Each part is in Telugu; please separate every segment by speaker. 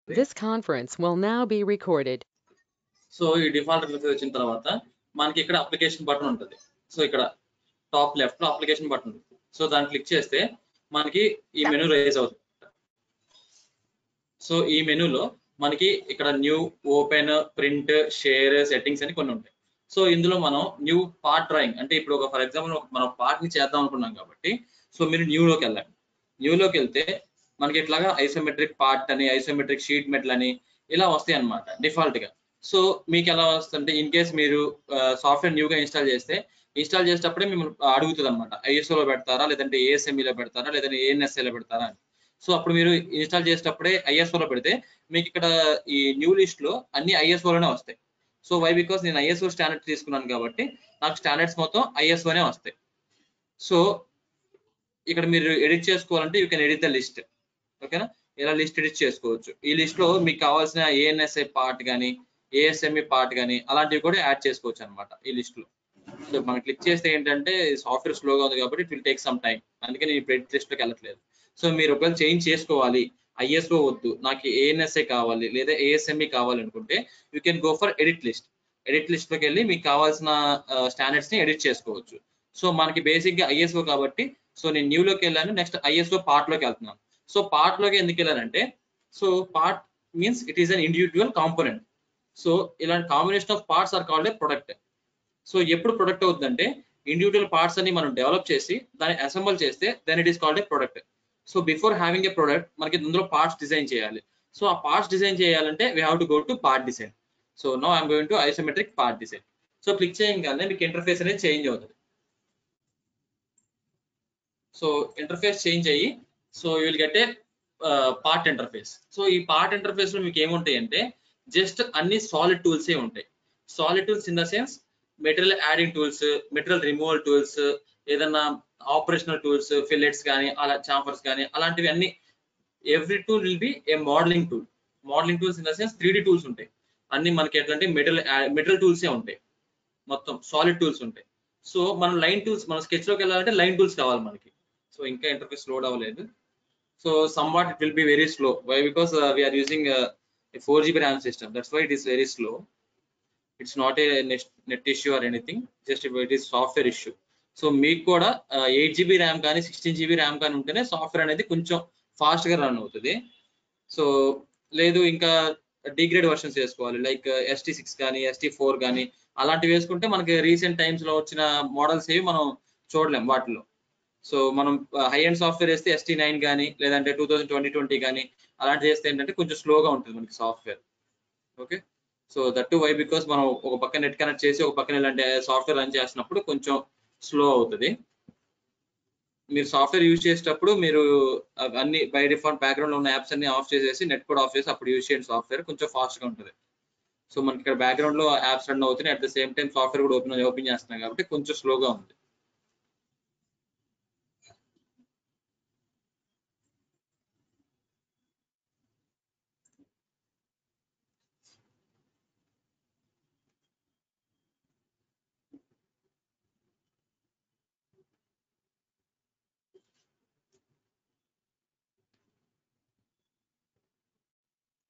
Speaker 1: This conference will now be recorded.
Speaker 2: So ఈ డిఫాల్ట్ ఇంటర్ఫేస్ వచ్చిన తర్వాత మనకి ఇక్కడ అప్లికేషన్ బటన్ ఉంటుంది. సో ఇక్కడ టాప్ లెఫ్ట్ లో అప్లికేషన్ బటన్ ఉంటుంది. సో దాన్ని క్లిక్ చేస్తే మనకి ఈ మెనూ రైజ్ అవుతుంది. సో ఈ మెనూలో మనకి ఇక్కడ new, open, print, share, settings అని కొన్ని ఉంటాయి. సో ఇందులో మనం న్యూ పార్ట్ డ్రాయింగ్ అంటే ఇప్పుడు ఒక ఫర్ ఎగ్జాంపుల్ మనం పార్ట్ ని చేద్దాం అనుకున్నాం కాబట్టి సో మీరు న్యూలోకి వెళ్ళండి. న్యూలోకి వెళ్తే మనకి ఇట్లాగా ఐసోమెట్రిక్ పార్ట్ అని, ఐసోమెట్రిక్ షీట్ మెటల్ అని ఇలా వస్తాయి అన్నమాట డిఫాల్ట్ గా. సో మీకు ఎలా వస్తుంటే ఇన్ కేస్ మీరు సాఫ్ట్వేర్ న్యూగా ఇన్స్టాల్ చేసేటప్పుడే మిమ్మల్ని అడుగుతుంది అనమాట, ఐఎస్ఓలో పెడతారా లేదంటే ఏఎస్ఎంఈలో పెడతారా లేదంటే ఏఎన్ఎస్ఏలో పెడతారా అని. సో అప్పుడు మీరు ఇన్స్టాల్ చేసేటప్పుడే ఐఎస్ఓలో పెడితే మీకు ఇక్కడ ఈ న్యూ లిస్ట్ లో అన్ని ఐఎస్ఓలోనే వస్తాయి. సో వై బికాస్ నేను ఐఎస్ఓ స్టాండర్డ్ తీసుకున్నాను కాబట్టి నాకు స్టాండర్డ్స్ మొత్తం ఐఎస్ఓనే వస్తాయి. సో ఇక్కడ మీరు ఎడిట్ చేసుకోవాలంటే you can edit the list. ఓకేనా, ఇలా లిస్ట్ ఎడిట్ చేసుకోవచ్చు. ఈ లిస్ట్ లో మీకు కావాల్సిన ఏఎన్ఎస్ఐ పార్ట్ కానీ ఏఎస్ఎంఈ పార్ట్ కానీ అలాంటివి కూడా యాడ్ చేసుకోవచ్చు అనమాట ఈ లిస్ట్ లో. సో మనం క్లిక్ చేస్తే ఏంటంటే సాఫ్ట్వేర్ స్లోగా ఉంది కాబట్టి it will take some time, అందుకే నేను ఎడిట్ లిస్ట్ లోకి వెళ్ళట్లేదు. సో మీరు ఒకవేళ చేంజ్ చేసుకోవాలి, ఐఎస్ఓ వద్దు నాకు ఏఎన్ఎస్ఏ కావాలి లేదా ఏఎస్ఎంఈ కావాలి అనుకుంటే you can go for edit list. Edit list లోకి వెళ్ళి మీకు కావాల్సిన స్టాండర్డ్స్ ని ఎడిట్ చేసుకోవచ్చు. సో మనకి బేసిక్ గా ఐఎస్ఓ కాబట్టి సో నేను న్యూలోకి వెళ్ళాను, నెక్స్ట్ ఐఎస్ఓ పార్ట్ లోకి వెళ్తున్నాను. సో పార్ట్ లోకి ఎందుకు వెళ్ళానంటే so part means it is an individual component. So ఇలాంటి combination of parts are called a product. So ఎప్పుడు ప్రొడక్ట్ అవుతుందంటే ఇండివిజువల్ పార్ట్స్ అన్ని మనం డెవలప్ చేసి దాన్ని అసెంబుల్ చేస్తే then it is called a product. So before having a product మనకి ఇందులో పార్ట్స్ డిజైన్ చేయాలి. సో ఆ పార్ట్స్ డిజైన్ చేయాలంటే we have to go to part design. So now I'm going to isometric part design. So click చేయగానే మీకు ఇంటర్ఫేస్ అనేది చేంజ్ అవుతుంది. సో ఇంటర్ఫేస్ చేంజ్ అయ్యి so you will get a part interface. So ఈ పార్ట్ ఇంటర్ఫేస్ లో మీకు ఏముంటాయి అంటే జస్ట్ అన్ని సాలిడ్ టూల్స్ ఏ ఉంటాయి. Solid tools in the sense material adding tools, material removal tools, ఏదన్నా ఆపరేషనల్ టూల్స్, ఫిల్లెట్స్ కానీ అలా చాంఫర్స్ కానీ అలాంటివి అన్ని. Every tool will be A modelling tool. Modelling tools in the sense 3D tools ఉంటాయి. అన్ని మనకి ఎట్లా అంటే మెటీరియల్ టూల్సే ఉంటాయి, మొత్తం సాలిడ్ టూల్స్ ఉంటాయి. సో మనం లైన్ టూల్స్, మన స్కెచ్ లోకి వెళ్ళాలంటే లైన్ టూల్స్ కావాలి మనకి. సో ఇంకా ఇంటర్ఫేస్ లోడ్ అవ్వలేదు. So somewhat it will be very slow. Why? Because we are using a 4GB RAM system. That's why it is very slow. It's not a net issue or anything. Just it is software issue. So మీకు కూడా 8GB RAM కానీ 16GB RAM కానీ ఉంటేనే సాఫ్ట్వేర్ అనేది కొంచెం ఫాస్ట్ గా రన్ అవుతుంది. సో లేదు ఇంకా డిగ్రేడ్ వర్షన్స్ వేసుకోవాలి, లైక్ ST6 కానీ ST4 కానీ అలాంటివి వేసుకుంటే మనకి రీసెంట్ టైమ్స్ లో వచ్చిన మోడల్స్ ఏవి మనం చూడలేం వాటిలో. సో మనం హై అండ్ సాఫ్ట్వేర్ వేస్తే ST9 కానీ లేదంటే 2020 కానీ అలాంటి చేస్తే ఏంటంటే కొంచెం స్లోగా ఉంటుంది మనకి software. Okay, so that to why because మనం ఒక పక్క నెట్ కనెక్ట్ చేసి ఒక పక్కన ఇలాంటి సాఫ్ట్వేర్ రన్ చేసినప్పుడు కొంచెం స్లో అవుతుంది. మీరు సాఫ్ట్వేర్ యూజ్ చేసేటప్పుడు మీరు అన్ని బై డిఫాల్ట్ బ్యాక్గ్రౌండ్ లో ఉన్న యాప్స్ అన్ని ఆఫ్ చేసేసి నెట్ కూడా ఆఫ్ చేసి అప్పుడు యూజ్ చేయండి. సాఫ్ట్వేర్ కొంచెం ఫాస్ట్ గా ఉంటుంది. సో మనకి ఇక్కడ బ్యాక్గ్రౌండ్ లో యాప్స్ రన్ అవుతున్నాయి, at the same time software కూడా ఓపెన్ చేస్తున్నాం కాబట్టి కొంచెం స్లోగా ఉంది.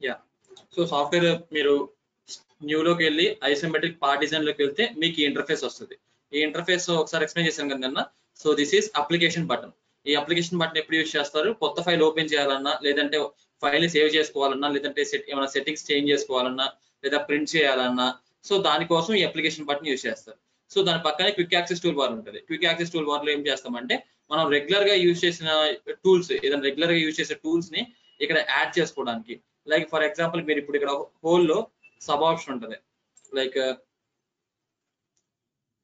Speaker 2: యా, సో సాఫ్ట్వేర్ మీరు న్యూలోకి వెళ్ళి ఐసోమెట్రిక్ పార్ట్ డిజైన్ లోకి వెళ్తే మీకు ఈ ఇంటర్ఫేస్ వస్తుంది. ఈ ఇంటర్ఫేస్ ఒకసారి ఎక్స్ప్లెయిన్ చేశాను కదన్నా. So this is application button. ఈ అప్లికేషన్ బటన్ ఎప్పుడు యూజ్ చేస్తారు? కొత్త ఫైల్ ఓపెన్ చేయాలన్నా, లేదంటే ఫైల్ ని సేవ్ చేసుకోవాలన్నా, లేదంటే ఏమైనా సెట్టింగ్స్ చేంజ్ చేసుకోవాలన్నా, లేదా ప్రింట్ చేయాలన్నా, సో దానికోసం ఈ అప్లికేషన్ బటన్ యూజ్ చేస్తారు. సో దాని పక్కనే క్విక్ యాక్సెస్ టూల్ బార్ ఉంటుంది. క్విక్ యాక్సెస్ టూల్ బార్ లో ఏం చేస్తామంటే మనం రెగ్యులర్ గా యూజ్ చేసిన టూల్స్, ఏదైనా రెగ్యులర్ గా యూజ్ చేసే టూల్స్ ని ఇక్కడ యాడ్ చేసుకోవడానికి. లైక్ ఫర్ ఎగ్జాంపుల్ మీరు ఇప్పుడు ఇక్కడ హోల్ లో సబ్ ఆప్షన్ ఉంటుంది, లైక్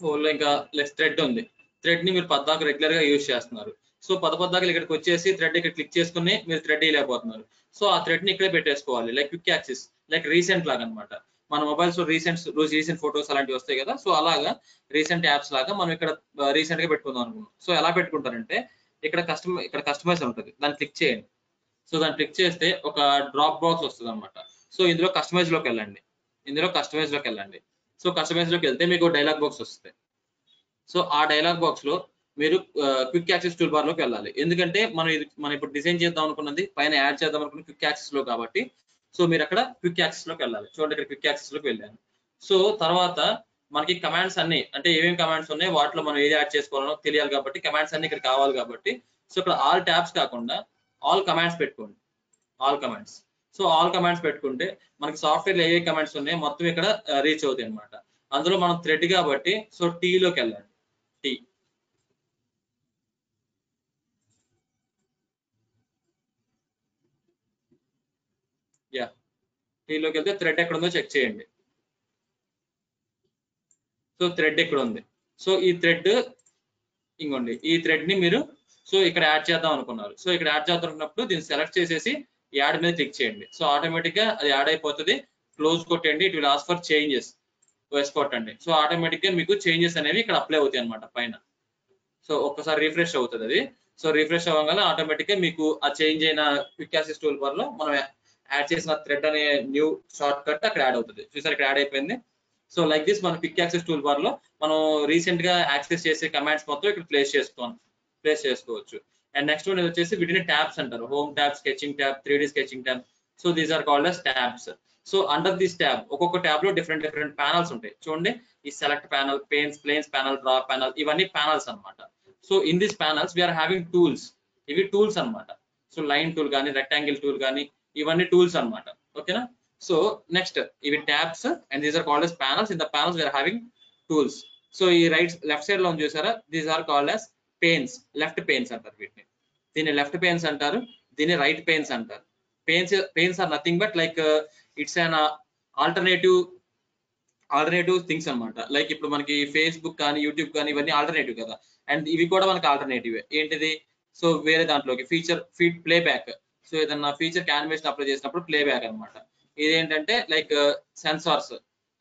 Speaker 2: హోల్ లో ఇంకా థ్రెడ్ ఉంది. థ్రెడ్ ని మీరు 14 రెగ్యులర్ గా యూజ్ చేస్తున్నారు. సో 14 ఇక్కడికి వచ్చేసి థ్రెడ్ ఇక్కడ క్లిక్ చేసుకుని మీరు థ్రెడ్ వేయలేకపోతున్నారు. సో ఆ థ్రెడ్ ని ఇక్కడే పెట్టేసుకోవాలి, like quick access, like recent లాగా అనమాట. మన మొబైల్స్ లో రీసెంట్ ఫోటోస్ అలాంటివి వస్తాయి కదా, సో అలాగా రీసెంట్ యాప్స్ లాగా మనం ఇక్కడ రీసెంట్ గా పెట్టుకుందాం అనుకున్నాం. సో ఎలా పెట్టుకుంటారంటే ఇక్కడ కస్టమైజ్ ఉంటుంది, దాన్ని క్లిక్ చేయండి. సో దాన్ని క్లిక్ చేస్తే ఒక డ్రాప్ బాక్స్ వస్తుంది అనమాట. సో ఇందులో కస్టమైజ్ లోకి వెళ్ళండి. సో కస్టమైజ్ లోకి వెళ్తే మీకు డైలాగ్ బాక్స్ వస్తుంది. సో ఆ డైలాగ్ బాక్స్ లో మీరు క్విక్ యాక్సెస్ టూల్ బార్ లోకి వెళ్ళాలి. ఎందుకంటే మనం ఇప్పుడు డిజైన్ చేద్దాం అనుకున్నది పైన యాడ్ చేద్దాం అనుకున్న క్విక్ యాక్సెస్ లో కాబట్టి సో మీరు అక్కడ క్విక్ యాక్సెస్ లోకి వెళ్ళాలి. చూడండి ఇక్కడ క్విక్ యాక్సెస్ లోకి వెళ్ళాను. సో తర్వాత మనకి కమాండ్స్ అన్ని అంటే ఏమేమి కమాండ్స్ ఉన్నాయి వాటిలో మనం ఏది యాడ్ చేసుకోవాలో తెలియాలి కాబట్టి కమాండ్స్ అన్ని ఇక్కడ కావాలి కాబట్టి సో ఇక్కడ ఆల్ ట్యాబ్స్ కాకుండా ఆల్ కమాండ్స్ పెట్టుకోండి. All commands. So all commands పెట్టుకుంటే మనకి సాఫ్ట్వేర్ లో ఏ కమాండ్స్ ఉన్నాయో మొత్తం ఇక్కడ రీచ్ అవుతాయి అనమాట. అందులో మనం థ్రెడ్ కాబట్టి సో టీ లోకి వెళ్ళండి. టీ యా టీలోకి వెళ్తే థ్రెడ్ ఎక్కడ ఉందో చెక్ చేయండి. సో థ్రెడ్ ఇక్కడ ఉంది. సో ఈ థ్రెడ్ ఇంకోండి ఈ థ్రెడ్ ని మీరు సో ఇక్కడ యాడ్ చేద్దాం అనుకున్నారు. సో ఇక్కడ యాడ్ చేద్దాం అనుకున్నప్పుడు దీన్ని సెలెక్ట్ చేసేసి యాడ్ మీద క్లిక్ చేయండి. సో ఆటోమేటిక్ గా అది యాడ్ అయిపోతుంది. క్లోజ్ కొట్టండి. It will ask for changes కొట్టండి. సో ఆటోమేటిక్ గా మీకు చేంజెస్ అనేవి ఇక్కడ అప్లై అవుతాయి అనమాట పైన. సో ఒక్కసారి రిఫ్రెష్ అవుతుంది అది. సో రిఫ్రెష్ అవ్వగానే ఆటోమేటిక్ గా మీకు ఆ చేంజ్ అయిన క్విక్ యాక్సెస్ టూల్ బార్ లో మనం యాడ్ చేసిన థ్రెడ్ అనే న్యూ షార్ట్ కట్ అక్కడ యాడ్ అవుతుంది. చూసారు ఇక్కడ యాడ్ అయిపోయింది. సో లైక్ దిస్ మన క్విక్ యాక్సెస్ టూల్ బార్ లో మనం రీసెంట్ గా యాక్సెస్ చేసే కమాండ్స్ మొత్తం ఇక్కడ ప్లేస్ చేసుకోవచ్చు. అండ్ నెక్స్ట్ వన్ వచ్చేసి వీటిని ట్యాబ్స్ అంటారు. Home tab, sketching tab, 3D sketching tab. So these are called as tabs. So under this tab ఒక్కొక్క ట్యాబ్ లో డిఫరెంట్ ప్యానల్స్ ఉంటాయి. చూడండి ఈ select panel, planes panel, draw panel ఇవన్నీ ప్యానల్స్ అన్నమాట. So in this panels we are having tools. ఇవి టూల్స్ అన్నమాట. సో లైన్ టూల్ కానీ రెక్టాంగిల్ టూల్ కానీ ఇవన్నీ టూల్స్ అన్నమాట. ఓకేనా. సో నెక్స్ట్ ఇవి tabs and these are called as panels. In the panels we are having tools. So ఈ లెఫ్ట్ సైడ్ లో చూసారా these are called as panes. Left panes అంటారు వీటిని. దీన్ని లెఫ్ట్ పెయిన్స్ అంటారు, దీన్ని రైట్ పెయిన్స్ అంటారు. Panes are nothing but like it's an alternative things అన్నమాట. లైక్ ఇప్పుడు మనకి ఫేస్బుక్ కానీ యూట్యూబ్ కానీ ఇవన్నీ ఆల్టర్నేటివ్ కదా. అండ్ ఇవి కూడా మనకి ఆల్టర్నేటివ్. ఏంటిది? సో వేరే దాంట్లోకి ఫీడ్ ప్లే బ్యాక్. సో ఏదన్నా ఫీచర్ యానిమేషన్ అప్లై చేసినప్పుడు ప్లే బ్యాక్ అనమాట. ఇదేంటంటే లైక్ సెన్సార్స్.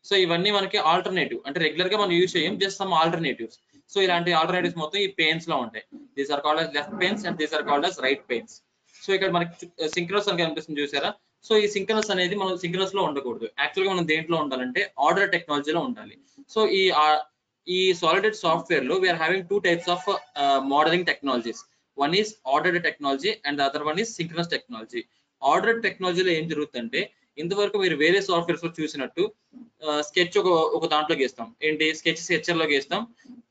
Speaker 2: సో ఇవన్నీ మనకి ఆల్టర్నేటివ్ అంటే రెగ్యులర్ గా మనం యూజ్ చేయం, జస్ట్ సమ్ ఆల్టర్నేటివ్స్. సో ఇలాంటి ఆల్టర్నేటివ్స్ మొత్తం ఈ పెయిన్స్ లో ఉంటాయి. These are called as left panes and these are called as right panes. So ఇక్కడ మనకి సింక్రోనస్ అని కనిపిస్తుంది చూసారా. సో ఈ సింక్రోనస్ అనేది మనం సింక్రోనస్ లో ఉండకూడదు. యాక్చువల్ గా మనం దేంట్లో ఉండాలంటే ఆర్డర్ టెక్నాలజీలో ఉండాలి. సో ఈ సాలిడ్ సాఫ్ట్వేర్ లో we are having two types of modelling technologies. One is ordered technology and the other one is synchronous technology. Ordered టెక్నాలజీలో ఏం జరుగుతుందంటే ఇంతవరకు మీరు వేరే సాఫ్ట్వేర్స్ లో చూసినట్టు స్కెచ్ ఒక దాంట్లో గీస్తాం. ఏంటి స్కెచర్ లో గీస్తాం.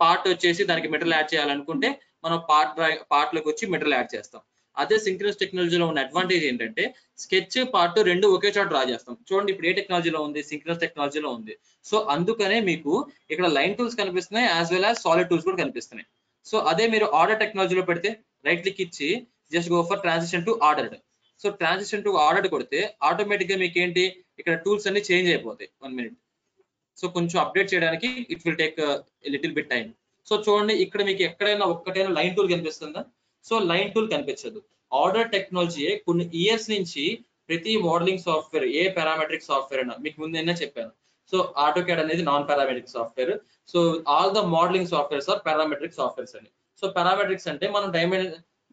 Speaker 2: పార్ట్ వచ్చేసి దానికి మెటీరియల్ యాడ్ చేయాలనుకుంటే మనం పార్ట్ లోకి వచ్చి మెటీరియల్ యాడ్ చేస్తాం. అదే సింక్రోనస్ టెక్నాలజీలో ఉన్న అడ్వాంటేజ్ ఏంటంటే స్కెచ్ పార్ట్ రెండు ఒకే చోట డ్రా చేస్తాం. చూడండి ఇప్పుడు ఏ టెక్నాలజీలో ఉంది? సింక్రోనస్ టెక్నాలజీలో ఉంది. సో అందుకనే మీకు ఇక్కడ లైన్ టూల్స్ కనిపిస్తున్నాయి as well as solid tools కూడా కనిపిస్తున్నాయి. సో అదే మీరు ఆర్డర్ టెక్నాలజీలో పెడితే రైట్ క్లిక్ ఇచ్చి just go for transition to ordered. So transition to ordered కొడితే ఆటోమేటిక్ గా మీకు ఏంటి ఇక్కడ టూల్స్ అన్ని చేంజ్ అయిపోతాయి. 1 minute. సో కొంచెం అప్డేట్ చేయడానికి it will take little bit time. So చూడండి ఇక్కడ మీకు ఎక్కడైనా ఒక్కటైనా లైన్ టూల్ కనిపిస్తుందా? సో లైన్ టూల్ కనిపించదు. ఆర్డర్ టెక్నాలజీ కొన్ని ఇయర్స్ నుంచి ప్రతి మోడలింగ్ సాఫ్ట్వేర్ ఏ పారామెట్రిక్ సాఫ్ట్వేర్ అయినా మీకు ముందే చెప్పాను. సో ఆటోకాడ్ అనేది non parametric software. So all the modelling softwares are parametric softwares అని. సో పారామెట్రిక్స్ అంటే మనం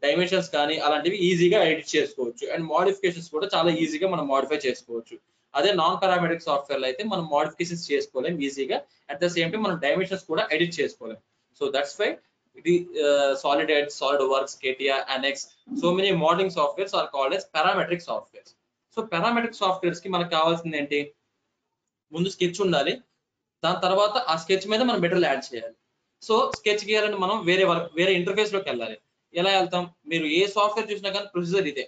Speaker 2: డైమెన్షన్స్ కానీ అలాంటివి ఈజీగా ఎడిట్ చేసుకోవచ్చు అండ్ మోడిఫికేషన్స్ కూడా చాలా ఈజీగా మనం మోడిఫై చేసుకోవచ్చు. అదే నాన్ పారామెట్రిక్ సాఫ్ట్వేర్ అయితే మనం మోడిఫికేషన్స్ చేసుకోలేం ఈజీగా. అట్ ద సేమ్ టైం మనం డైమెన్షన్స్ కూడా ఎడిట్ చేసుకోలేం. So that's why Solid Edge, SolidWorks, CATIA, Annex, so many modeling softwares are called as parametric softwares. So parametric softwares కి మనకు కావాల్సింది ఏంటి? ముందు స్కెచ్ ఉండాలి. దాని తర్వాత ఆ స్కెచ్ మీద మనం మెటీరియల్ యాడ్ చేయాలి. సో స్కెచ్ గీయాలంటే మనం వేరే ఇంటర్ఫేస్ లోకి వెళ్ళాలి. ఎలా వెళ్తాం? మీరు ఏ సాఫ్ట్వేర్ చూసినా కానీ ప్రొసీజర్ ఇదే.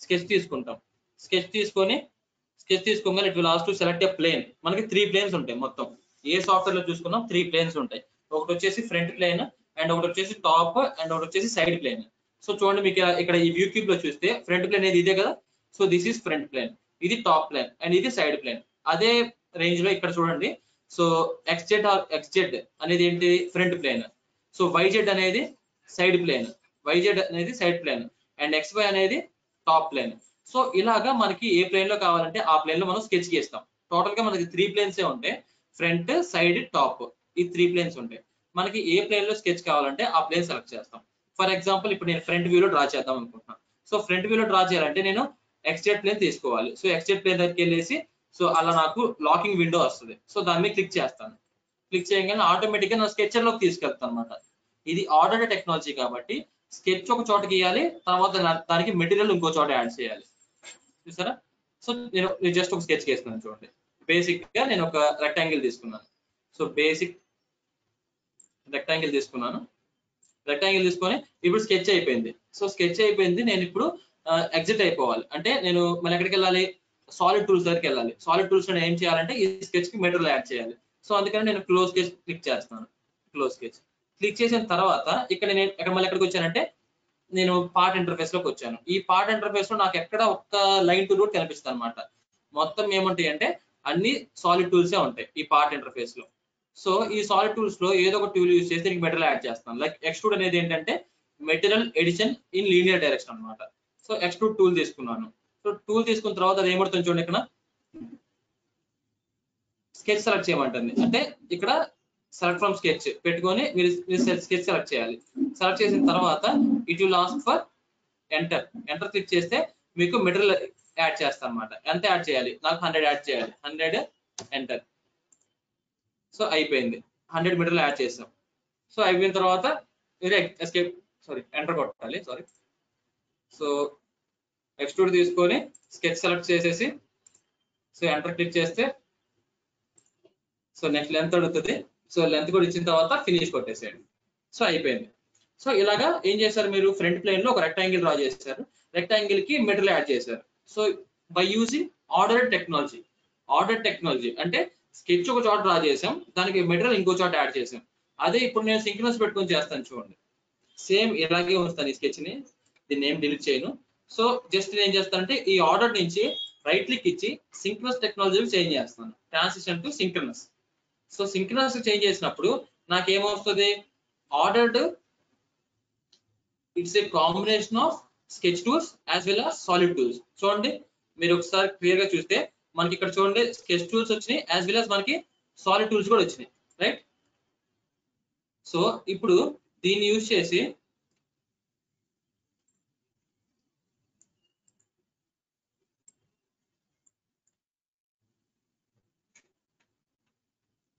Speaker 2: స్కెచ్ తీసుకుంటాం. స్కెచ్ తీసుకోగానే it will ask to select a plane. మనకి 3 ప్లేన్స్ ఉంటాయి మొత్తం. ఏ సాఫ్ట్వేర్ లో చూసుకున్నాం 3 ప్లేన్స్ ఉంటాయి. ఒకటి వచ్చేసి ఫ్రంట్ ప్లేన్ అండ్ ఒకటి వచ్చేసి టాప్ అండ్ ఒకటి వచ్చేసి సైడ్ ప్లేన్. సో చూడండి మీకు ఇక్కడ ఈ వ్యూ క్యూబ్ లో చూస్తే ఫ్రంట్ ప్లేన్ అనేది ఇదే కదా. So this is front plane, ఇది టాప్ ప్లేన్ అండ్ ఇది సైడ్ ప్లేన్. అదే రేంజ్ లో ఇక్కడ చూడండి. సో XZ అనేది ఏంటి? Front plane. సో YZ అనేది సైడ్ ప్లేన్, అండ్ XY అనేది టాప్ ప్లేన్. సో ఇలాగా మనకి ఏ ప్లేన్ లో కావాలంటే ఆ ప్లేన్ లో మనం స్కెచ్ గీస్తాం. టోటల్ గా మనకి 3 ప్లేన్స్ ఉంటాయి. ఫ్రంట్, సైడ్, టాప్ ఈ 3 ప్లేన్స్ ఉంటాయి. మనకి ఏ ప్లేన్ లో స్కెచ్ కావాలంటే ఆ ప్లేన్ సెలెక్ట్ చేస్తాం. ఫర్ ఎగ్జాంపుల్ ఇప్పుడు నేను ఫ్రంట్ వ్యూలో డ్రా చేద్దాం అనుకుంటున్నాను. సో ఫ్రంట్ వ్యూలో డ్రా చేయాలంటే నేను XZ ప్లేన్ తీసుకోవాలి. సో XZ ప్లేన్ దగ్గరికి వెళ్ళేసి సో అలా నాకు లాకింగ్ విండో వస్తుంది. సో దాని మీద క్లిక్ చేస్తాను. క్లిక్ చేయగానే ఆటోమేటిక్ గా నా స్కెచర్ లోకి తీసుకెళ్తాను అనమాట. ఇది ఆర్డర్డ్ టెక్నాలజీ కాబట్టి స్కెచ్ ఒక చోట గీయాలి, తర్వాత దానికి మెటీరియల్ ఇంకో చోట యాడ్ చేయాలి. చూసారా? సో నేను జస్ట్ ఒక స్కెచ్ చేస్తున్నాను చూడండి. బేసిక్ గా నేను ఒక రెక్టాంగిల్ తీసుకున్నాను. సో బేసిక్ రెక్టాంగిల్ తీసుకున్నాను. రెక్టాంగిల్ తీసుకొని ఇప్పుడు స్కెచ్ అయిపోయింది. సో స్కెచ్ అయిపోయింది. నేను ఇప్పుడు ఎగ్జిట్ అయిపోవాలి. అంటే నేను మళ్ళీ ఎక్కడికి వెళ్ళాలి? సాలిడ్ టూల్స్ దగ్గరికి వెళ్ళాలి. సాలిడ్ టూల్స్ లో ఏం చేయాలంటే ఈ స్కెచ్ కి మెటీరియల్ యాడ్ చేయాలి. సో అందుకని నేను క్లోజ్ స్కెచ్ క్లిక్ చేస్తాను. క్లోజ్ స్కెచ్ క్లిక్ చేసిన తర్వాత ఇక్కడ నేను మళ్ళీ ఎక్కడికి వచ్చానంటే నేను పార్ట్ ఇంటర్ఫేస్ లోకి వచ్చాను. ఈ పార్ట్ ఇంటర్ఫేస్ లో నాకు ఎక్కడ ఒక్క లైన్ టూల్ కూడా కనిపిస్తుంది అనమాట. మొత్తం ఏముంటాయి అంటే అన్ని సాలిడ్ టూల్సే ఉంటాయి ఈ పార్ట్ ఇంటర్ఫేస్ లో. సో ఈ సాలిడ్ టూల్స్ లో ఏదో ఒక టూల్ యూజ్ చేసి దీనికి మెటీరియల్ యాడ్ చేస్తాను. లైక్ ఎక్స్ట్రూడ్ అనేది ఏంటంటే material addition in linear direction అనమాట. సో ఎక్స్ట్రూడ్ టూల్ తీసుకున్నాను. సో టూల్ తీసుకున్న తర్వాత అది ఏమవుతుంది చూడండి, ఇక్కడ స్కెచ్ సెలెక్ట్ చేయమంటుంది. అంటే ఇక్కడ సెలెక్ట్ ఫ్రమ్ స్కెచ్ పెట్టుకొని మీరు స్కెచ్ సెలెక్ట్ చేయాలి. సెలెక్ట్ చేసిన తర్వాత it will ask for enter. Enter click చేస్తే మీకు మెటీరియల్ యాడ్ చేస్తాను అనమాట. ఎంత యాడ్ చేయాలి? నాకు 100 యాడ్ చేయాలి. 100 ఎంటర్. సో అయిపోయింది. 100 మెటీరియల్ యాడ్ చేసాం. సో అయిపోయిన తర్వాత ఎస్కేప్ ఎంటర్ కొట్టాలి. సో ఎక్స్ట్రూడ్ తీసుకొని స్కెచ్ సెలెక్ట్ చేసేసి సో ఎంటర్ క్లిక్ చేస్తే సో నెక్స్ట్ లెంత్ అడుగుతుంది. సో లెంత్ కూడా ఇచ్చిన తర్వాత ఫినిష్ కొట్టేసేయండి. సో అయిపోయింది. సో ఇలాగా ఏం చేశారు మీరు? ఫ్రంట్ ప్లేన్ లో ఒక రెక్టాంగిల్ డ్రా చేశారు. రెక్టాంగిల్ కి మెటీరియల్ యాడ్ చేశారు. So by using ordered technology. Ordered technology అంటే స్కెచ్ ఒక చోట డ్రా చేసాం, దానికి మెటీరియల్ ఇంకో చోట యాడ్ చేసాం. అదే ఇప్పుడు నేను సింక్రనస్ పెట్టుకొని చేస్తాను చూడండి. సేమ్ ఇలాగే ఉంచుతాను ఈ స్కెచ్ ని, దీన్ని ఏం డిలీట్ చేయను. సో జస్ట్ నేను ఏం చేస్తానంటే ఈ ఆర్డర్ నుంచి రైట్ క్లిక్ ఇచ్చి సింక్రనస్ టెక్నాలజీ చేంజ్ చేస్తాను. Transition to synchronous. So synchronous change చేసినప్పుడు నాకు ఏమొస్తుంది? Ordered it's a combination of sketch tools as well as solid tools. చూడండి మీరు ఒకసారి క్లియర్ గా చూస్తే మనకి ఇక్కడ చూడండి స్కెచ్ టూల్స్ వచ్చినాయి యాజ్ వెల్ as మనకి సాలిడ్ టూల్స్ కూడా వచ్చినాయి, రైట్? సో ఇప్పుడు దీన్ని యూజ్ చేసి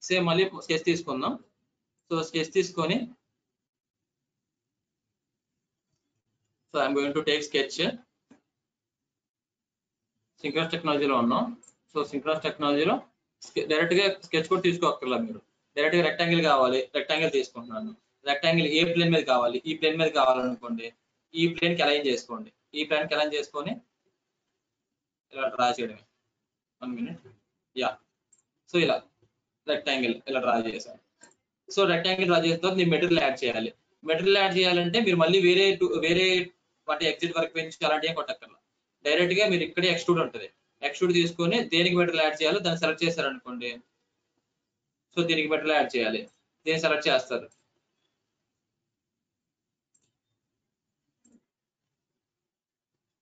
Speaker 2: సేమ్ మళ్ళీ స్కెచ్ తీసుకుందాం. సో స్కెచ్ తీసుకొని so I'm going to take sketch. Synchronous టెక్నాలజీలో ఉన్నాం. సో సింక్రనస్ టెక్నాలజీలో డైరెక్ట్ గా స్కెచ్ కూడా తీసుకోక్కర్లేదు మీరు. డైరెక్ట్ గా రెక్టాంగిల్ కావాలి, రెక్టాంగిల్ తీసుకుంటున్నాను. రెక్టాంగిల్ ఏ ప్లేన్ మీద కావాలి? ఈ ప్లేన్ మీద కావాలనుకోండి, ఈ ప్లేన్ కి అలైన్ చేసుకోండి. ఈ ప్లేన్ కి అలైన్ చేసుకొని ఇలా డ్రా చేయడమే. 1 minute. యా, సో ఇలా రెక్టాంగిల్ ఇలా డ్రా చేశాను. సో రెక్టాంగిల్ డ్రా చేసిన తర్వాత మీరు మెటీరియల్ యాడ్ చేయాలి. మెటీరియల్ యాడ్ చేయాలంటే మీరు మళ్ళీ వేరే వాటి ఎగ్జిట్ వర్క్ పెంచి అలాంటివి కొట్టక్కర్లా. డైరెక్ట్ గా మీరు ఇక్కడే ఎక్స్ట్రూడ్ ఉంటుంది. ఎక్స్ట్రూడ్ తీసుకొని దేనికి మెటీరియల్ యాడ్ చేయాలో దాన్ని సెలెక్ట్ చేశారనుకోండి. సో దీనికి మెటీరియల్ యాడ్ చేయాలి, దీన్ని సెలెక్ట్ చేస్తారు.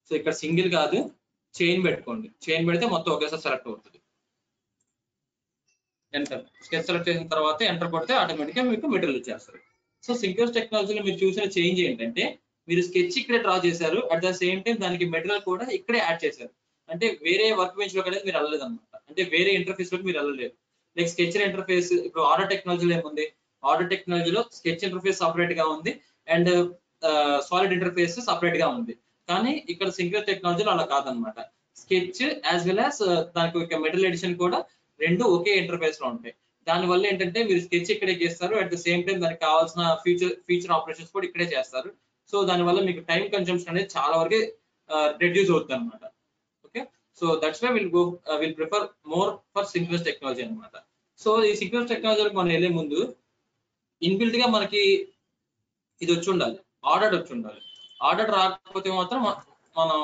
Speaker 2: సో ఇక్కడ సింగిల్ కాదు చైన్ పెట్టుకోండి. చైన్ పెడితే మొత్తం ఒకేసారి సెలెక్ట్ అవుతుంది. ఎంటర్. స్కెచ్ సెలెక్ట్ చేసిన తర్వాత ఎంటర్ కొడితే ఆటోమేటిక్ గా మీకు మెటీరియల్ వచ్చేస్తారు. సో సింక్రనస్ టెక్నాలజీలో మీరు చూసిన చేంజ్ ఏంటంటే మీరు స్కెచ్ ఇక్కడే డ్రా చేశారు, అట్ ద సేమ్ టైం దానికి మెటీరియల్ కూడా ఇక్కడే యాడ్ చేశారు. అంటే వేరే వర్క్ బెంచ్ లోకి అనేది మీరు వెళ్ళలేదు అనమాట. అంటే వేరే ఇంటర్ఫేస్ లోకి మీరు వెళ్ళలేదు. లైక్ స్కెచ్ ఇంటర్ఫేస్ ఇప్పుడు ఆర్డర్ టెక్నాలజీలో ఏముంది? ఆర్డర్ టెక్నాలజీలో స్కెచ్ ఇంటర్ఫేస్ సపరేట్ గా ఉంది అండ్ సాలిడ్ ఇంటర్ఫేస్ సపరేట్ గా ఉంది. కానీ ఇక్కడ సింక్రనస్ టెక్నాలజీలో అలా కాదనమాట. స్కెచ్ యాజ్ వెల్ యాజ్ దానికి ఒక మెటీరియల్ ఎడిషన్ కూడా రెండు ఒకే ఇంటర్ఫేస్ లో ఉంటాయి. దానివల్ల ఏంటంటే మీరు స్కెచ్ ఇక్కడే చేస్తారు, అట్ ద సేమ్ టైం దానికి కావాల్సిన ఫీచర్ ఆపరేషన్స్ కూడా ఇక్కడే చేస్తారు. సో దానివల్ల మీకు టైం కన్సంప్షన్ అనేది చాలా వరకు రెడ్యూస్ అవుతుంది అనమాట. Okay, so that's why will prefer more for synchronous technology అనమాట. సో ఈ సింక్రనస్ టెక్నాలజీకి మనం వెళ్ళే ముందు ఇన్బిల్ట్ గా మనకి ఇది వచ్చి ఉండాలి, ఆర్డర్ వచ్చి ఉండాలి. ఆర్డర్ రాకపోతే మాత్రం మనం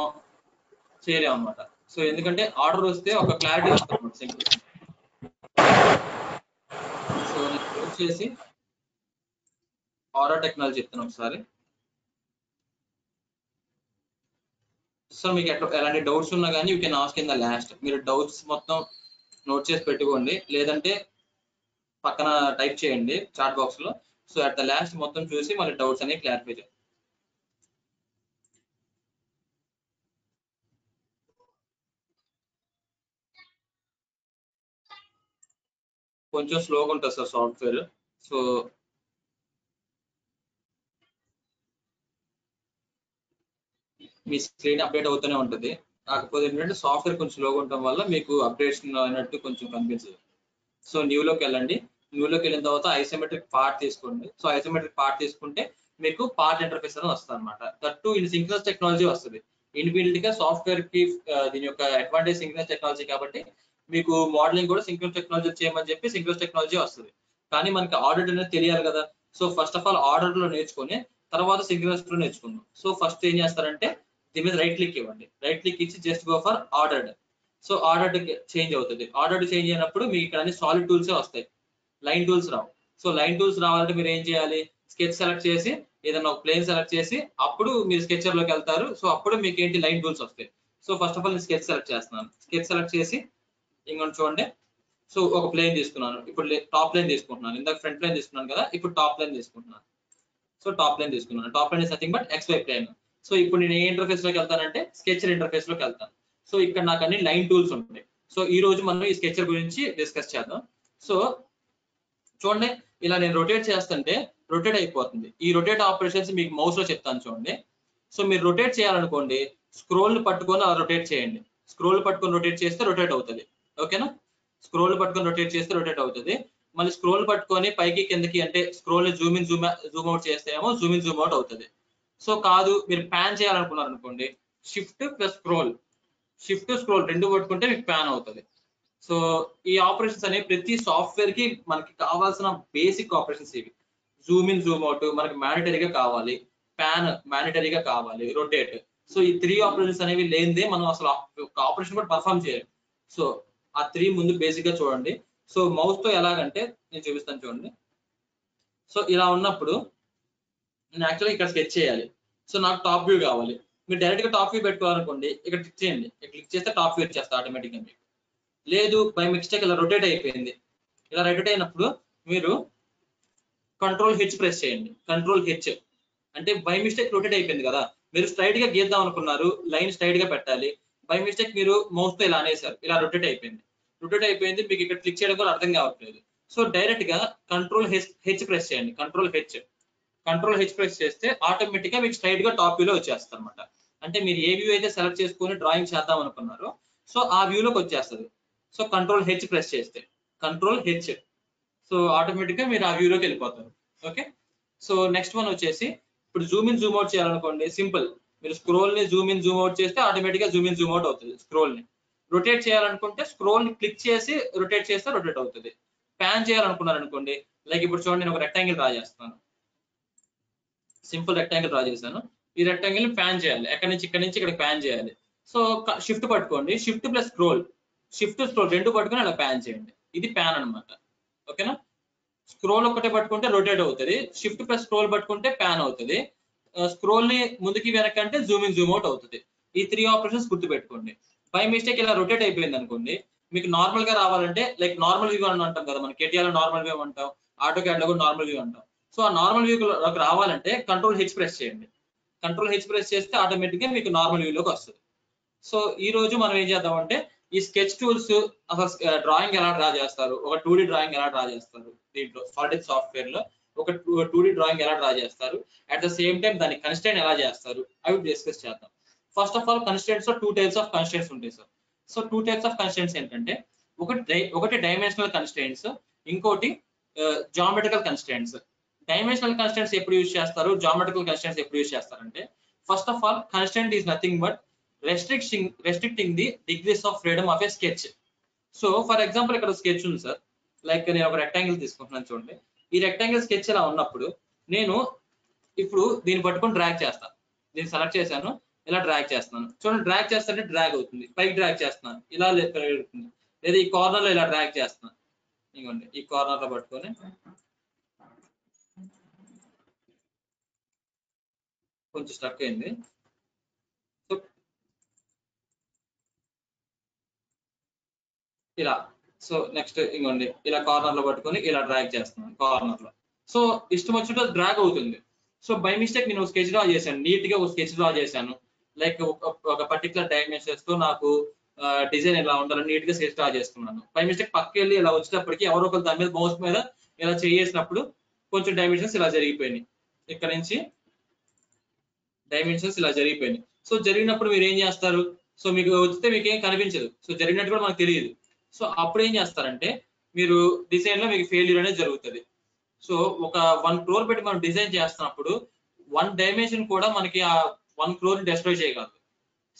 Speaker 2: చేయలేము అనమాట. సో ఎందుకంటే ఆర్డర్ వస్తే ఒక క్లారిటీ వస్తుంది సింక్రనస్. సో వచ్చేసి ఆర్డర్ టెక్నాలజీ చెప్తాను ఒకసారి. సో మీకు ఎలాంటి డౌట్స్ ఉన్నా కానీ you can ask in the last. మీరు డౌట్స్ మొత్తం నోట్ చేసి పెట్టుకోండి, లేదంటే పక్కన టైప్ చేయండి చాట్ బాక్స్ లో. సో అట్ ద లాస్ట్ మొత్తం చూసి మళ్ళీ డౌట్స్ అనేవి క్లారిఫై చేయండి. కొంచెం స్లోగా ఉంటుంది సార్ సాఫ్ట్వేర్. సో మీ స్క్రీన్ అప్డేట్ అవుతూనే ఉంటుంది. కాకపోతే ఏంటంటే సాఫ్ట్వేర్ కొంచెం స్లోగా ఉండటం వల్ల మీకు అప్డేషన్ అయినట్టు కొంచెం కనిపించదు. సో న్యూలోకి వెళ్ళండి. న్యూలోకి వెళ్ళిన తర్వాత ఐసోమెట్రిక్ పార్ట్ తీసుకోండి. సో ఐసోమెట్రిక్ పార్ట్ తీసుకుంటే మీకు పార్ట్ ఇంటర్ఫేస్ అనేది వస్తుంది అనమాట. దట్టు ఇది సింక్రనస్ టెక్నాలజీ వస్తుంది. ఇన్బిల్ట్ గా సాఫ్ట్వేర్ కి దీని యొక్క అడ్వాంటేజ్ సింక్రనస్ టెక్నాలజీ కాబట్టి మీకు మోడలింగ్ కూడా సింక్రనస్ టెక్నాలజీ చేయమని చెప్పి సింక్రనస్ టెక్నాలజీ వస్తుంది. కానీ మనకి ఆర్డర్ అనేది తెలియాలి కదా. So first of all order లో నేర్చుకొని తర్వాత సింక్రనస్ లో నేర్చుకుందాం. సో ఫస్ట్ ఏం చేస్తారంటే దీని మీద రైట్ క్లిక్ ఇవ్వండి. రైట్ క్లిక్ ఇచ్చి just go for ordered. So order change అవుతుంది. ఆర్డర్ చేంజ్ అయినప్పుడు మీకు ఇక్కడ అన్ని సాలిడ్ టూల్స్ వస్తాయి, లైన్ టూల్స్ రావు. సో లైన్ టూల్స్ రావాలంటే మీరు ఏం చేయాలి, స్కెచ్ సెలెక్ట్ చేసి ఏదైనా ఒక ప్లేన్ సెలెక్ట్ చేసి అప్పుడు మీరు స్కెచర్ లోకి వెళ్తారు. సో అప్పుడు మీకు ఏంటి లైన్ టూల్స్ వస్తాయి. సో ఫస్ట్ ఆఫ్ ఆల్ నేను స్కెచ్ సెలెక్ట్ చేస్తున్నాను. స్కెచ్ సెలెక్ట్ చేసి ఇంకొంచెం చూడండి. సో ఒక ప్లేన్ తీసుకున్నాను. ఇప్పుడు టాప్ లైన్ తీసుకుంటున్నాను. ఇందాక ఫ్రంట్ లైన్ తీసుకున్నాను కదా, ఇప్పుడు టాప్ లైన్ తీసుకుంటున్నాను. సో టాప్ లైన్ తీసుకున్నాను. Top line is nothing but XY plane. So ఇప్పుడు నేను ఏ ఇంటర్ఫేస్ లోకి వెళ్తానంటే స్కెచర్ ఇంటర్ఫేస్ లోకి వెళ్తాను. సో ఇక్కడ నాకు అన్ని లైన్ టూల్స్ ఉంటాయి. సో ఈ రోజు మనం ఈ స్కెచర్ గురించి డిస్కస్ చేద్దాం. సో చూడండి, ఇలా నేను రొటేట్ చేస్తుంటే రొటేట్ అయిపోతుంది. ఈ రొటేట్ ఆపరేషన్స్ మీకు మౌస్ లో చెప్తాను చూడండి. సో మీరు రొటేట్ చేయాలనుకోండి, స్క్రోల్ పట్టుకొని అలా రొటేట్ చేయండి. స్క్రోల్ పట్టుకొని రొటేట్ చేస్తే రొటేట్ అవుతుంది. ఓకేనా? స్క్రోల్ పట్టుకొని రొటేట్ చేస్తే రొటేట్ అవుతుంది. మళ్ళీ స్క్రోల్ పట్టుకొని పైకి కిందకి అంటే scroll Zoom in zoom out చేస్తే ఏమో జూమ్ ఇన్ జూమ్ అవుట్ అవుతుంది. సో కాదు మీరు ప్యాన్ చేయాలనుకున్నారు అనుకోండి, shift plus scroll, shift scroll రెండు పట్టుకుంటే మీకు ప్యాన్ అవుతుంది. సో ఈ ఆపరేషన్స్ అనేవి ప్రతి సాఫ్ట్వేర్ కి మనకి కావాల్సిన బేసిక్ ఆపరేషన్స్ ఇవి. జూమ్ ఇన్ జూమ్ అవుట్ మనకి మ్యాండటరీగా కావాలి, ప్యాన్ మ్యాండటరీగా కావాలి, రొటేట్. సో ఈ 3 ఆపరేషన్స్ అనేవి లేనిదే మనం అసలు ఆపరేషన్ కూడా పర్ఫామ్ చేయాలి. సో ఆ 3 ముందు బేసిక్ గా చూడండి. సో మౌస్ తో ఎలాగంటే నేను చూపిస్తాను చూడండి. సో ఇలా ఉన్నప్పుడు నేను యాక్చువల్గా ఇక్కడ స్కెచ్ చేయాలి. సో నాకు టాప్ వ్యూ కావాలి. మీరు డైరెక్ట్ గా టాప్ వ్యూ పెట్టుకోవాలనుకోండి, ఇక్కడ క్లిక్ చేయండి. క్లిక్ చేస్తే టాప్ వ్యూ వచ్చేస్తా ఆటోమేటిక్ గా మీకు. లేదు బై మిస్టేక్ ఇలా రొటేట్ అయిపోయింది. ఇలా రొటేట్ అయినప్పుడు మీరు కంట్రోల్ హెచ్ ప్రెస్ చేయండి. కంట్రోల్ హెచ్ అంటే బై మిస్టేక్ రొటేట్ అయిపోయింది కదా, మీరు స్ట్రైట్ గా గీద్దాం అనుకున్నారు, లైన్ స్ట్రైట్ గా పెట్టాలి. బై మిస్టేక్ మీరు మౌస్ తో ఇలా అనేసారు, ఇలా రొటేట్ అయిపోయింది. రొటేట్ అయిపోయింది, మీకు ఇక్కడ క్లిక్ చేయడం కూడా అర్థం కావట్లేదు. సో డైరెక్ట్ గా కంట్రోల్ హెచ్ ప్రెస్ చేయండి. కంట్రోల్ హెచ్ ప్రెస్ చేస్తే ఆటోమేటిక్ గా మీకు స్ట్రైట్ గా టాప్ వ్యూలో వచ్చేస్తుంది అనమాట. అంటే మీరు ఏ వ్యూ అయితే సెలెక్ట్ చేసుకొని డ్రాయింగ్ చేద్దాం అనుకున్నారో సో ఆ వ్యూలోకి వచ్చేస్తుంది. సో కంట్రోల్ హెచ్ ప్రెస్ చేస్తే కంట్రోల్ హెచ్, సో ఆటోమేటిక్ గా మీరు ఆ వ్యూలోకి వెళ్ళిపోతారు. ఓకే. సో నెక్స్ట్ వన్ వచ్చేసి ఇప్పుడు జూమ్ ఇన్ జూమ్ అవుట్ చేయాలనుకోండి, సింపుల్. మీరు స్క్రోల్ ని జూమ్ ఇన్ జూమ్ అవుట్ చేస్తే ఆటోమేటిక్ గా జూమ్ ఇన్ జూమ్ అవుట్ అవుతుంది. స్క్రోల్ ని రొటేట్ చేయాలనుకుంటే స్క్రోల్ ని క్లిక్ చేసి రొటేట్ చేస్తే రొటేట్ అవుతుంది. ప్యాన్ చేయాలనుకున్నారు అనుకోండి, లైక్ ఇప్పుడు చూడండి నేను ఒక రెక్టాంగిల్ డ్రా చేస్తాను. సింపుల్ రెక్టాంగిల్ డ్రా చేశాను. ఈ రెక్టాంగిల్ ప్యాన్ చేయాలి, ఎక్కడి నుంచి ఇక్కడ నుంచి ఇక్కడ ప్యాన్ చేయాలి. సో షిఫ్ట్ పట్టుకోండి, shift plus scroll, shift scroll రెండు పట్టుకొని అలా ప్యాన్ చేయండి. ఇది ప్యాన్ అనమాట. ఓకేనా? స్క్రోల్ ఒక్కటే పట్టుకుంటే రొటేట్ అవుతుంది, షిఫ్ట్ ప్లస్ స్క్రోల్ పట్టుకుంటే ప్యాన్ అవుతుంది, స్క్రోల్ ని ముందుకి వెనక్కి అంటే జూమ్ ఇన్ జూమ్ అవుట్ అవుతుంది. ఈ 3 ఆపరేషన్స్ గుర్తు పెట్టుకోండి. బై మిస్టేక్ ఇలా రొటేట్ అయిపోయింది అనుకోండి, మీకు నార్మల్ గా రావాలంటే లైక్ నార్మల్ వ్యూ అని అంటాం కదా, మన కేటీఆర్ లో నార్మల్ వ్యూ అంటాం, ఆటో క్యాడ్ లో కూడా నార్మల్ వ్యూ అంటాం. సో ఆ నార్మల్ వ్యూలోకి రావాలంటే కంట్రోల్ హెచ్ ప్రెస్ చేయండి. కంట్రోల్ హెచ్ ప్రెస్ చేస్తే ఆటోమేటిక్ గా మీకు నార్మల్ వ్యూలోకి వస్తుంది. సో ఈ రోజు మనం ఏం చేద్దామంటే ఈ స్కెచ్ టూల్స్ అసలు డ్రాయింగ్ ఎలా డ్రా చేస్తారు, ఒక 2D డ్రాయింగ్ ఎలా డ్రా చేస్తారు, దీంట్లో సాలిడ్ సాఫ్ట్వేర్ లో ఒక 2D డ్రాయింగ్ ఎలా డ్రా చేస్తారు, అట్ ద సేమ్ టైం దాన్ని కన్స్ట్రైన్ ఎలా చేస్తారు అవి డిస్కస్ చేద్దాం. ఫస్ట్ ఆఫ్ ఆల్ కన్స్ట్రైన్స్ లో 2 టైప్స్ ఆఫ్ కన్స్ట్రైన్స్ ఉంటాయి sir. So 2 types of constraints ఏంటంటే ఒకటి డైమెన్షనల్ కన్స్ట్రైన్స్, ఇంకోటి జామెట్రికల్ కన్స్ట్రైన్స్. డైమెన్షనల్ కన్స్ట్రైన్స్ ఎప్పుడు యూజ్ చేస్తారు, జామెట్రికల్ కన్స్ట్రైన్స్ ఎప్పుడు యూజ్ చేస్తారంటే first of all constraint is nothing but restricting the degrees of freedom of a sketch. So for example ఇక్కడ స్కెచ్ ఉంది సార్, లైక్ నేను ఒక రెక్టాంగిల్ తీసుకుంటున్నాను చూడండి. ఈ రెక్టాంగిల్ స్కెచ్ ఇలా ఉన్నప్పుడు నేను ఇప్పుడు దీన్ని పట్టుకొని డ్రాగ్ చేస్తాను. దీన్ని సెలెక్ట్ చేశాను, ఇలా డ్రాగ్ చేస్తున్నాను చూడండి. డ్రాగ్ చేస్తుంటే డ్రాగ్ అవుతుంది, పైకి డ్రాగ్ చేస్తున్నాను ఇలా పెరుగుతుంది, లేదా ఈ కార్నర్ లో ఇలా డ్రాగ్ చేస్తున్నాను. ఇవ్వండి ఈ కార్నర్ లో పట్టుకొని కొంచెం స్ట్రక్ అయింది. సో ఇలా, సో నెక్స్ట్ ఇంకోండి ఇలా కార్నర్ లో పట్టుకొని ఇలా డ్రాగ్ చేస్తున్నాను కార్నర్ లో. సో ఇష్టం వచ్చినట్టు డ్రాగ్ అవుతుంది. సో బై మిస్టేక్ నేను స్కెచ్ డ్రా చేశాను, నీట్ గా ఒక స్కెచ్ డ్రా చేశాను, లైక్ ఒక పర్టికులర్ డైమెన్షన్స్ తో నాకు డిజైన్ ఎలా ఉండాలని నీట్ గా స్కెచ్ డ్రా చేస్తున్నాను. బై మిస్టేక్ పక్కకి వెళ్ళి ఇలా వచ్చేటప్పటికి ఎవరో ఒకరు దాని మీద మౌస్ మీద ఇలా చేసినప్పుడు కొంచెం డైమెన్షన్స్ ఇలా జరిగిపోయినాయి, ఇక్కడ నుంచి డైమెన్షన్స్ ఇలా జరిగిపోయినాయి. సో జరిగినప్పుడు మీరు ఏం చేస్తారు, సో మీకు వస్తే మీకు ఏం కనిపించదు, సో జరిగినట్టు కూడా మనకు తెలియదు. సో అప్పుడు ఏం చేస్తారంటే మీరు డిజైన్ లో మీకు ఫెయిల్యూర్ అనేది జరుగుతుంది. సో ఒక 1 crore పెట్టి మనం డిజైన్ చేస్తున్నప్పుడు 1 డైమెన్షన్ కూడా మనకి ఆ 1 crore డిస్ట్రాయ్ చేయగలదు.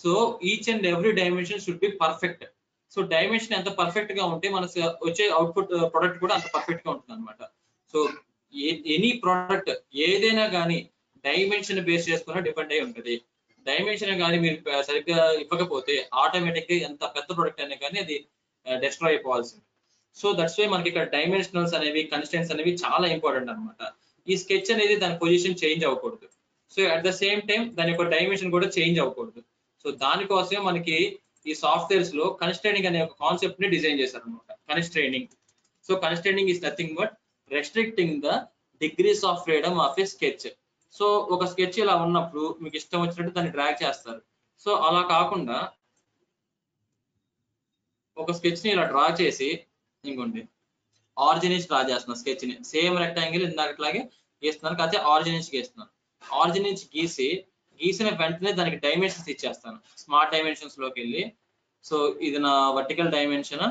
Speaker 2: So each and every dimension should be perfect. So dimension ఎంత పర్ఫెక్ట్ గా ఉంటే మన వచ్చే అవుట్పుట్ ప్రొడక్ట్ కూడా అంత పర్ఫెక్ట్ గా ఉంటుంది అనమాట. సో ఎనీ ప్రోడక్ట్ ఏదైనా కానీ డైమెన్షన్ బేస్ చేసుకున్న డిపెండ్ అయి ఉంటుంది. డైమెన్షన్ కానీ మీరు సరిగ్గా ఇవ్వకపోతే ఆటోమేటిక్ గా ఎంత పెద్ద ప్రొడక్ట్ అయినా కానీ అది డిస్ట్రాయ్ అయిపోవాల్సింది. సో దట్స్ వై మనకి ఇక్కడ డైమెన్షనల్స్ అనేవి కన్స్టెంట్స్ అనేవి చాలా ఇంపార్టెంట్ అనమాట. ఈ స్కెచ్ అనేది దాని పొజిషన్ చేంజ్ అవ్వకూడదు. So at the same time దాని యొక్క డైమెన్షన్ కూడా చేంజ్ అవ్వకూడదు. సో దానికోసమే మనకి ఈ సాఫ్ట్వేర్స్ లో కన్స్ట్రైనింగ్ అనే ఒక కాన్సెప్ట్ ని డిజైన్ చేశారు అనమాట. కన్స్ట్రైనింగ్. So కన్స్ట్రైనింగ్ is nothing but restricting the degrees of freedom of a sketch. So ఒక స్కెచ్ ఇలా ఉన్నప్పుడు మీకు ఇష్టం వచ్చినట్టు దాన్ని డ్రాగ్ చేస్తారు. సో అలా కాకుండా ఒక స్కెచ్ ని ఇలా డ్రా చేసి ఇంకోండి ఆరిజిన్ నుంచి డ్రా చేస్తున్నాను స్కెచ్ ని, సేమ్ రెక్టాంగిల్ ఇందాకట్లాగే గీస్తున్నాను, కాకపోతే ఆరిజిన్ నుంచి గీస్తున్నాను. ఆరిజిన్ నుంచి గీసిన వెంటనే దానికి డైమెన్షన్స్ ఇచ్చేస్తాను. స్మార్ట్ డైమెన్షన్స్ లోకి వెళ్ళి సో ఇది నా వర్టికల్ డైమెన్షన్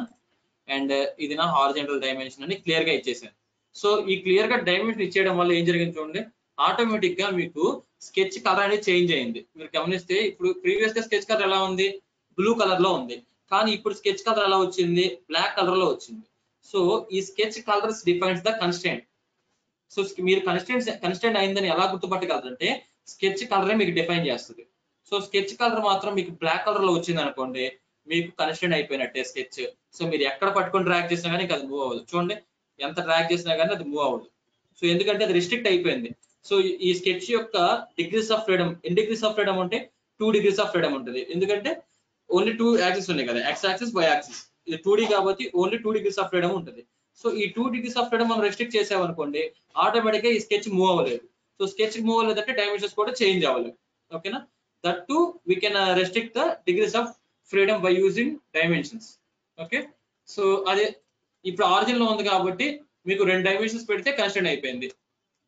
Speaker 2: అండ్ ఇది నా హారిజంటల్ డైమెన్షన్ అని క్లియర్ గా ఇచ్చేసాను. సో ఈ క్లియర్ గా డైమెన్షన్ ఇచ్చేయడం వల్ల ఏం జరిగింది చూడండి, ఆటోమేటిక్ గా మీకు స్కెచ్ కలర్ అనేది చేంజ్ అయింది. మీరు గమనిస్తే ఇప్పుడు ప్రీవియస్ గా స్కెచ్ కలర్ ఎలా ఉంది, బ్లూ కలర్ లో ఉంది, కానీ ఇప్పుడు స్కెచ్ కలర్ ఎలా వచ్చింది, బ్లాక్ కలర్ లో వచ్చింది. సో ఈ sketch colours defines the constant. So మీరు కన్స్టెంట్ అయిందని ఎలా గుర్తుపట్టగలరంటే స్కెచ్ కలరే మీకు డిఫైన్ చేస్తుంది. సో స్కెచ్ కలర్ మాత్రం మీకు బ్లాక్ కలర్ లో వచ్చింది అనుకోండి, మీకు కన్స్టెంట్ అయిపోయినట్టే స్కెచ్. సో మీరు ఎక్కడ పట్టుకొని డ్రాగ్ చేసినా కానీ అది మూవ్ అవ్వదు. చూడండి ఎంత డ్రాగ్ చేసినా కానీ అది మూవ్ అవ్వదు. సో ఎందుకంటే అది రిస్ట్రిక్ట్ అయిపోయింది. సో ఈ స్కెచ్ యొక్క degrees of freedom, n degrees of freedom అంటే 2 degrees ఆఫ్ ఫ్రీడమ్ ఉంటుంది. ఎందుకంటే ఓన్లీ 2 యాక్సిస్ ఉన్నాయి కదా, ఎక్స్ యాక్సిస్ వై యాక్సిస్. ఇది 2D కాబట్టి ఓన్లీ 2 degrees ఆఫ్ ఫ్రీడమ్ ఉంటుంది. సో ఈ 2 degrees ఆఫ్ ఫ్రీడమ్ మనం రెస్ట్రిక్ట్ చేసామనుకోండి ఆటోమేటిక్ గా ఈ స్కెచ్ మూవ్ అవ్వలేదు. సో స్కెచ్ మూవ్ అవ్వలేదంటే డైమెన్షన్స్ కూడా చేంజ్ అవ్వలేదు. ఓకేనా, that to we can restrict the degrees of freedom by using dimensions. Okay, so అదే ఇప్పుడు ఆరిజిన్ లో ఉంది కాబట్టి మీకు 2 డైమెన్షన్స్ పెడితే కన్స్టెంట్ అయిపోయింది.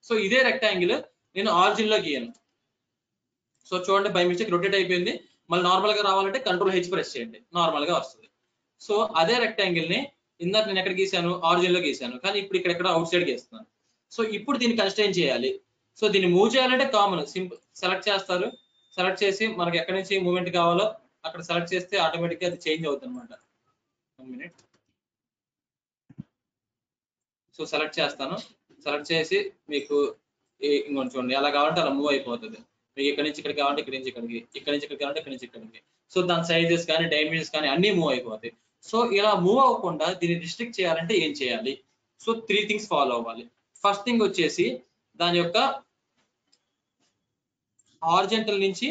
Speaker 2: సో ఇదే రెక్టాంగిల్ నేను ఆరిజిన్ లో గీయను. సో చూడండి బై మిస్టేక్ రొటేట్ అయిపోయింది. మళ్ళీ నార్మల్ గా రావాలంటే Ctrl+H ప్రెస్ చేయండి, నార్మల్ గా వస్తుంది. సో అదే రెక్టాంగిల్ ని ఇందాక నేను ఎక్కడ గీసాను, ఆరిజిన్ లో గీసాను, కానీ ఇప్పుడు ఇక్కడ అవుట్ సైడ్ గీస్తున్నాను. సో ఇప్పుడు దీన్ని కన్స్ట్రైన్ చేయాలి. సో దీన్ని మూవ్ చేయాలంటే కామన్ సింపుల్ సెలెక్ట్ చేస్తారు, సెలెక్ట్ చేసి మనకి ఎక్కడి నుంచి మూవ్మెంట్ కావాలో అక్కడ సెలెక్ట్ చేస్తే ఆటోమేటిక్ గా అది చేంజ్ అవుతుంది అనమాట. 1 minute. సో సెలెక్ట్ చేస్తాను, సెలెక్ట్ చేసి మీకు ఇంకొంచెం చూడండి ఎలా కావాలంటే అలా మూవ్ అయిపోతుంది. మీకు ఇక్కడ నుంచి ఇక్కడికి కావాలంటే ఇక్కడ నుంచి ఇక్కడికి, ఇక్కడ నుంచి ఇక్కడికి కావాలంటే ఇక్కడ నుంచి ఇక్కడికి. సో దాని సైజెస్ కానీ డైమెన్షన్స్ కానీ అన్ని మూవ్ అయిపోతాయి. సో ఇలా మూవ్ అవ్వకుండా దీన్ని రిస్ట్రిక్ట్ చేయాలంటే ఏం చేయాలి? సో 3 things ఫాలో అవ్వాలి. ఫస్ట్ థింగ్ వచ్చేసి దాని యొక్క హారిజంటల్ నుంచి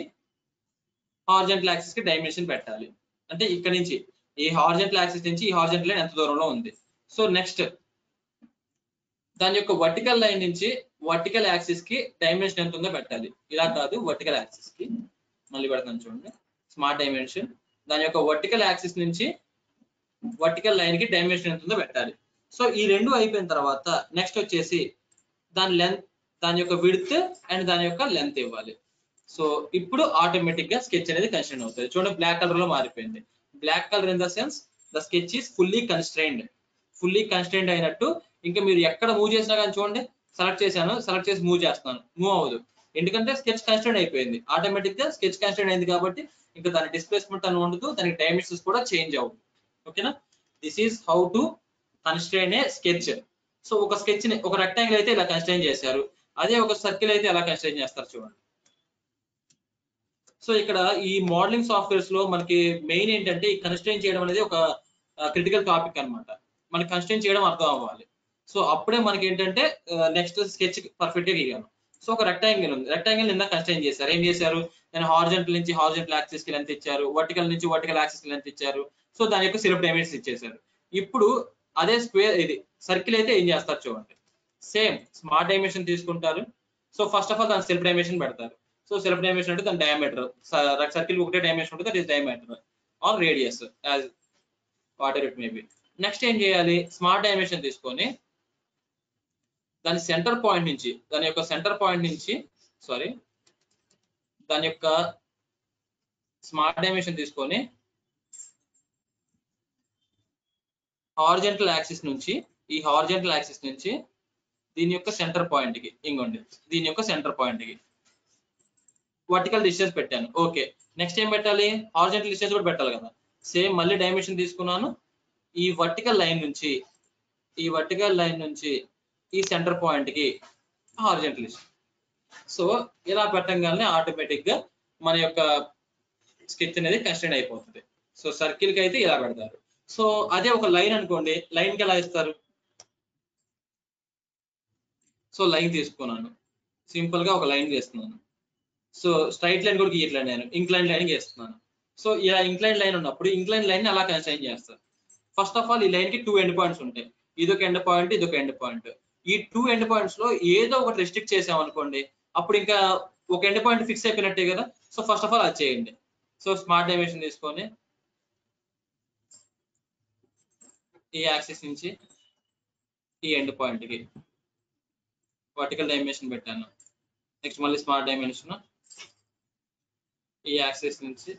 Speaker 2: హారిజంటల్ యాక్సిస్ కి డైమెన్షన్ పెట్టాలి. అంటే ఇక్కడ నుంచి ఈ హారిజంటల్ యాక్సిస్ నుంచి ఈ హారిజంటల్ లైన్ ఎంత దూరంలో ఉంది. సో నెక్స్ట్ దాని యొక్క వర్టికల్ లైన్ నుంచి వర్టికల్ యాక్సిస్ కి డైమెన్షన్ ఎంత ఉందో పెట్టాలి. ఇలా కాదు, వర్టికల్ యాక్సిస్ కి మళ్ళీ పెడతాను చూడండి, స్మార్ట్ డైమెన్షన్. దాని యొక్క వర్టికల్ యాక్సిస్ నుంచి వర్టికల్ లైన్ కి డైమెన్షన్ ఎంత ఉందో పెట్టాలి. సో ఈ రెండు అయిపోయిన తర్వాత నెక్స్ట్ వచ్చేసి దాని లెంత్, దాని యొక్క విడ్త్ అండ్ దాని యొక్క లెంత్ ఇవ్వాలి. సో ఇప్పుడు ఆటోమేటిక్ గా స్కెచ్ అనేది కన్స్ట్రైన్ అవుతుంది. చూడండి బ్లాక్ కలర్ లో మారిపోయింది. Black colour in the sense the sketch is fully constrained అయినట్టు. ఇంకా మీరు ఎక్కడ మూవ్ చేసినా కానీ చూడండి, సెలెక్ట్ చేశాను, సెలెక్ట్ చేసి మూవ్ చేస్తున్నాను, మూవ్ అవ్వదు. ఎందుకంటే స్కెచ్ కన్స్ట్రైన్ అయిపోయింది. ఆటోమేటిక్ గా స్కెచ్ కన్స్ట్రైన్ అయింది కాబట్టి ఇంకా దాని డిస్ప్లేస్మెంట్ అని ఉండదు, దానికి డైమెన్షన్స్ కూడా చేంజ్ అవ్వదు. ఓకేనా, this is how to constraint A sketch. So ఒక స్కెచ్ ని ఒక రెక్టాంగిల్ అయితే ఇలా కన్స్ట్రైన్ చేశారు, అదే ఒక సర్కిల్ అయితే ఎలా కన్స్ట్రైన్ చేస్తారు చూడండి. సో ఇక్కడ ఈ మోడలింగ్ సాఫ్ట్వేర్స్ లో మనకి మెయిన్ ఏంటంటే ఈ కన్స్ట్రైన్ చేయడం అనేది ఒక క్రిటికల్ టాపిక్ అన్నమాట. మనకి కన్స్ట్రైన్ చేయడం అర్థం అవ్వాలి. సో అప్పుడే మనకి ఏంటంటే నెక్స్ట్ స్కెచ్ పర్ఫెక్ట్ గా గీయగలం. సో ఒక రెక్టాంగిల్ ఉంది, రెక్టాంగిల్ నిన్న కన్స్ట్రైన్ చేశారు. ఏం చేశారు, నేను హారిజంటల్ నుంచి హారిజంటల్ యాక్సిస్ కి లెంత్ ఇచ్చారు, వర్టికల్ నుంచి వర్టికల్ యాక్సిస్ కి లెంత్ ఇచ్చారు. సో దాని యొక్క సెల్ఫ్ డైమెన్షన్స్ ఇచ్చేసారు. ఇప్పుడు అదే స్క్వేర్ ఇది సర్కిల్ అయితే ఏం చేస్తారు చూడండి, సేమ్ స్మార్ట్ డైమెన్షన్ తీసుకుంటారు. సో ఫస్ట్ ఆఫ్ ఆల్ దాని సెల్ఫ్ డైమెన్షన్ పెడతారు. సో సెల్ఫ్ డైమెన్షన్ అంటే దాని డయామీటర్, సర్కిల్ ఒకటే డైమెన్షన్ ఉంటుంది, that is diameter or radius as whatever it may be. Next ఏం చేయాలి, స్మార్ట్ డైమెన్షన్ తీసుకొని దాని సెంటర్ పాయింట్ నుంచి, దాని యొక్క స్మార్ట్ డైమెన్షన్ తీసుకొని హారిజంటల్ యాక్సిస్ నుంచి ఈ హారిజంటల్ యాక్సిస్ నుంచి దీని యొక్క సెంటర్ పాయింట్ కి ఇంకోండి దీని యొక్క సెంటర్ పాయింట్ కి వర్టికల్ డిస్టెన్స్ పెట్టాను. ఓకే, నెక్స్ట్ ఏం పెట్టాలి? హారిజంటల్ డిస్టెన్స్ కూడా పెట్టాలి కదా. సేమ్ మళ్ళీ డైమెన్షన్ తీసుకున్నాను. ఈ వర్టికల్ లైన్ నుంచి ఈ సెంటర్ పాయింట్ కి హారిజంటల్ డిస్టెన్స్. సో ఇలా పెట్టగానే ఆటోమేటిక్ గా మన యొక్క స్కెచ్ అనేది కన్స్ట్రెయిన్ అయిపోతుంది. సో సర్కిల్ కి అయితే ఇలా పెడతారు. సో అదే ఒక లైన్ అనుకోండి, లైన్ కి ఎలా ఇస్తారు? సో లైన్ తీసుకున్నాను, సింపుల్ గా ఒక లైన్ వేస్తున్నాను. సో స్ట్రైట్ లైన్ కూడా గీయట్లేదు, నేను ఇంక్లైన్ లైన్ గీస్తున్నాను. సో ఇలా ఇంక్లైన్ లైన్ ఉన్నప్పుడు ఇంక్లైన్ లైన్ అలా కన్స్ట్రెయిన్ చేస్తారు. ఫస్ట్ ఆఫ్ ఆల్ ఈ లైన్ కి 2 ఎండ్ పాయింట్స్ ఉంటాయి. ఇదొక ఎండ్ పాయింట్, ఇదొక ఎండ్ పాయింట్. ఈ 2 ఎండ్ పాయింట్స్ లో ఏదో ఒకటి రెస్ట్రిక్ట్ చేసాం అనుకోండి, అప్పుడు ఇంకా ఒక ఎండ్ పాయింట్ ఫిక్స్ అయిపోయినట్టే కదా. సో ఫస్ట్ ఆఫ్ ఆల్ అది చేయండి. సో స్మార్ట్ డైమెన్షన్ తీసుకొని ఈ యాక్సిస్ నుంచి ఈ ఎండ్ పాయింట్ కి వర్టికల్ డైమెన్షన్ పెట్టాను. నెక్స్ట్ మళ్ళీ స్మార్ట్ డైమెన్షన్ ఈ యాక్సిస్ నుంచి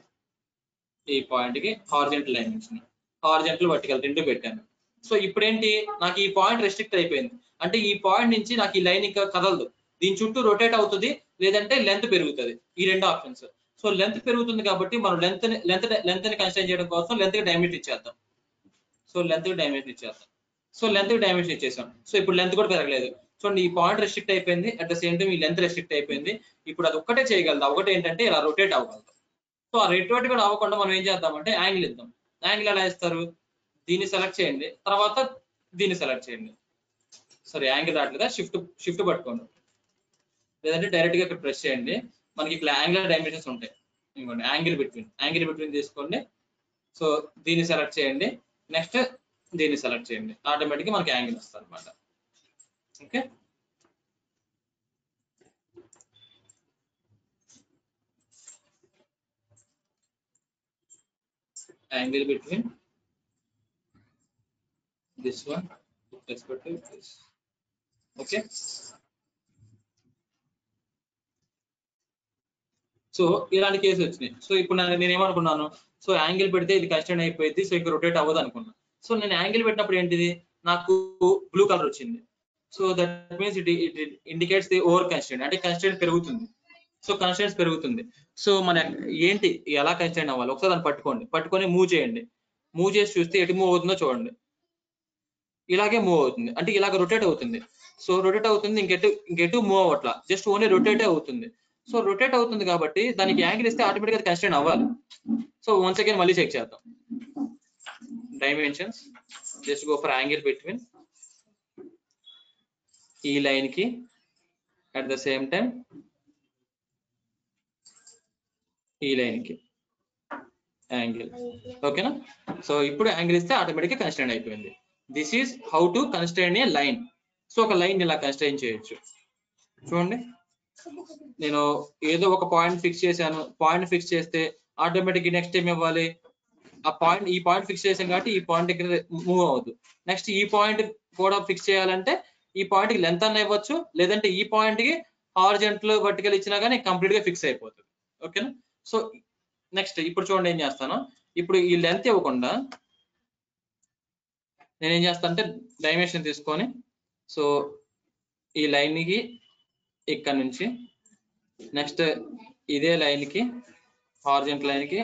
Speaker 2: ఈ పాయింట్ కి హారిజంటల్ డైమెన్షన్, హారిజంటల్ వర్టికల్ రెండు పెట్టాను. సో ఇప్పుడు ఏంటి, నాకు ఈ పాయింట్ రెస్ట్రిక్ట్ అయిపోయింది. అంటే ఈ పాయింట్ నుంచి నాకు ఈ లైన్ ఇంకా కదలదు. దీని చుట్టూ రొటేట్ అవుతుంది, లేదంటే లెంత్ పెరుగుతుంది. ఈ రెండు ఆప్షన్స్. సో లెంత్ పెరుగుతుంది కాబట్టి మనం లెంత్ ని కన్స్ట్రెయిన్ చేయడం కోసం లెంత్ కి డైమెన్షన్ ఇచ్చేద్దాం. సో లెంత్ కి డైమెన్షన్ ఇచ్చేద్దాం. సో లెంత్ కి డైమెన్షన్ ఇచ్చేసాం. సో ఇప్పుడు లెంత్ కూడా పెరగలేదు. చూడండి, ఈ పాయింట్ రెస్ట్రిక్ట్ అయిపోయింది, అట్ ద సేమ్ టైం ఈ లెంత్ రెస్ట్రిక్ట్ అయిపోయింది. ఇప్పుడు అది ఒక్కటే చేయగలదు, ఒకటి ఏంటంటే ఇలా రొటేట్ అవ్వగలదు. సో ఆ రొటేట్ కూడా అవ్వకుండా మనం ఏం చేద్దామంటే యాంగిల్ ఇద్దాం. యాంగిల్ ఎలా ఇస్తారు? దీన్ని సెలెక్ట్ చేయండి, తర్వాత దీన్ని సెలెక్ట్ చేయండి. సరే యాంగిల్ రావట్లేదా? షిఫ్ట్ పట్టుకోండి, లేదంటే డైరెక్ట్ గా ఇక్కడ ప్రెస్ చేయండి. మనకి ఇక్కడ యాంగిల్ డైమెన్షన్స్ ఉంటాయి. ఇంకోండి యాంగిల్ బిట్వీన్ తీసుకోండి. సో దీన్ని సెలెక్ట్ చేయండి, నెక్స్ట్ దీన్ని సెలెక్ట్ చేయండి. ఆటోమేటిక్ గా మనకి యాంగిల్ వస్తుంది అనమాట. Okay, angle between this one respect to this. Okay, so ఇలాంటి కేసు వచ్చినాయి. సో ఇప్పుడు నేను ఏమనుకున్నాను, సో యాంగిల్ పెడితే ఇది కన్స్ట్రెయిన్ అయిపోయింది, సో ఇక్కడ రొటేట్ అవ్వదు అనుకున్నాను. సో నేను యాంగిల్ పెట్టినప్పుడు ఏంటిది, నాకు బ్లూ కలర్ వచ్చింది. So that means it indicates the over constrain, అంటే కన్స్ట్రెయిన్ పెరుగుతుంది. సో కన్స్ట్రెయిన్స్ పెరుగుతుంది. సో మన ఏంటి ఎలా కన్స్ట్రెయిన్ అవ్వాలి, ఒకసారి దాన్ని పట్టుకొని మూవ్ చేయండి. మూవ్ చేసి చూస్తే ఎటు మూవ్ అవుతుందో చూడండి. ఇలాగే మూవ్ అవుతుంది, అంటే ఇలాగ రొటేట్ అవుతుంది. సో రొటేట్ అవుతుంది, ఇంకెటు మూవ్ అవ్వట్లా, జస్ట్ ఓన్లీ రొటేటే అవుతుంది. సో రొటేట్ అవుతుంది కాబట్టి దానికి యాంగిల్ ఇస్తే ఆటోమేటిక్ గా కన్స్ట్రెయిన్ అవ్వాలి. సో వన్స్ అగైన్ మళ్ళీ చెక్ చేద్దాం. Dimensions, just go for angle between ఈ లైన్ కి అట్ ద సేమ్ టైం ఈ లైన్ కి యాంగిల్. ఓకేనా? సో ఇప్పుడు యాంగిల్ ఇస్తే ఆటోమేటిక్ గా కన్స్ట్రెయిన్ అయిపోయింది. This is how to constrain A line. So ఒక లైన్ ఇలా కన్స్ట్రెయిన్ చేయొచ్చు. చూడండి, నేను ఏదో ఒక పాయింట్ ఫిక్స్ చేశాను. పాయింట్ ఫిక్స్ చేస్తే ఆటోమేటిక్ నెక్స్ట్ ఏం ఇవ్వాలి, ఈ పాయింట్ ఫిక్స్ చేసాం కాబట్టి ఈ పాయింట్ దగ్గర మూవ్ అవ్వదు. నెక్స్ట్ ఈ పాయింట్ కూడా ఫిక్స్ చేయాలంటే ఈ పాయింట్ కి లెంత్ అన్న ఇవ్వచ్చు, లేదంటే ఈ పాయింట్ కి హారిజంటల్ వర్టికల్ ఇచ్చినా కానీ కంప్లీట్ గా ఫిక్స్ అయిపోతుంది. ఓకేనా? సో నెక్స్ట్ ఇప్పుడు చూడండి ఏం చేస్తాను. ఇప్పుడు ఈ లెంత్ ఇవ్వకుండా నేనేం చేస్తాను అంటే డైమెన్షన్ తీసుకొని, సో ఈ లైన్ కి ఇక్కడ నుంచి నెక్స్ట్ ఇదే లైన్ కి హారిజంటల్ లైన్ కి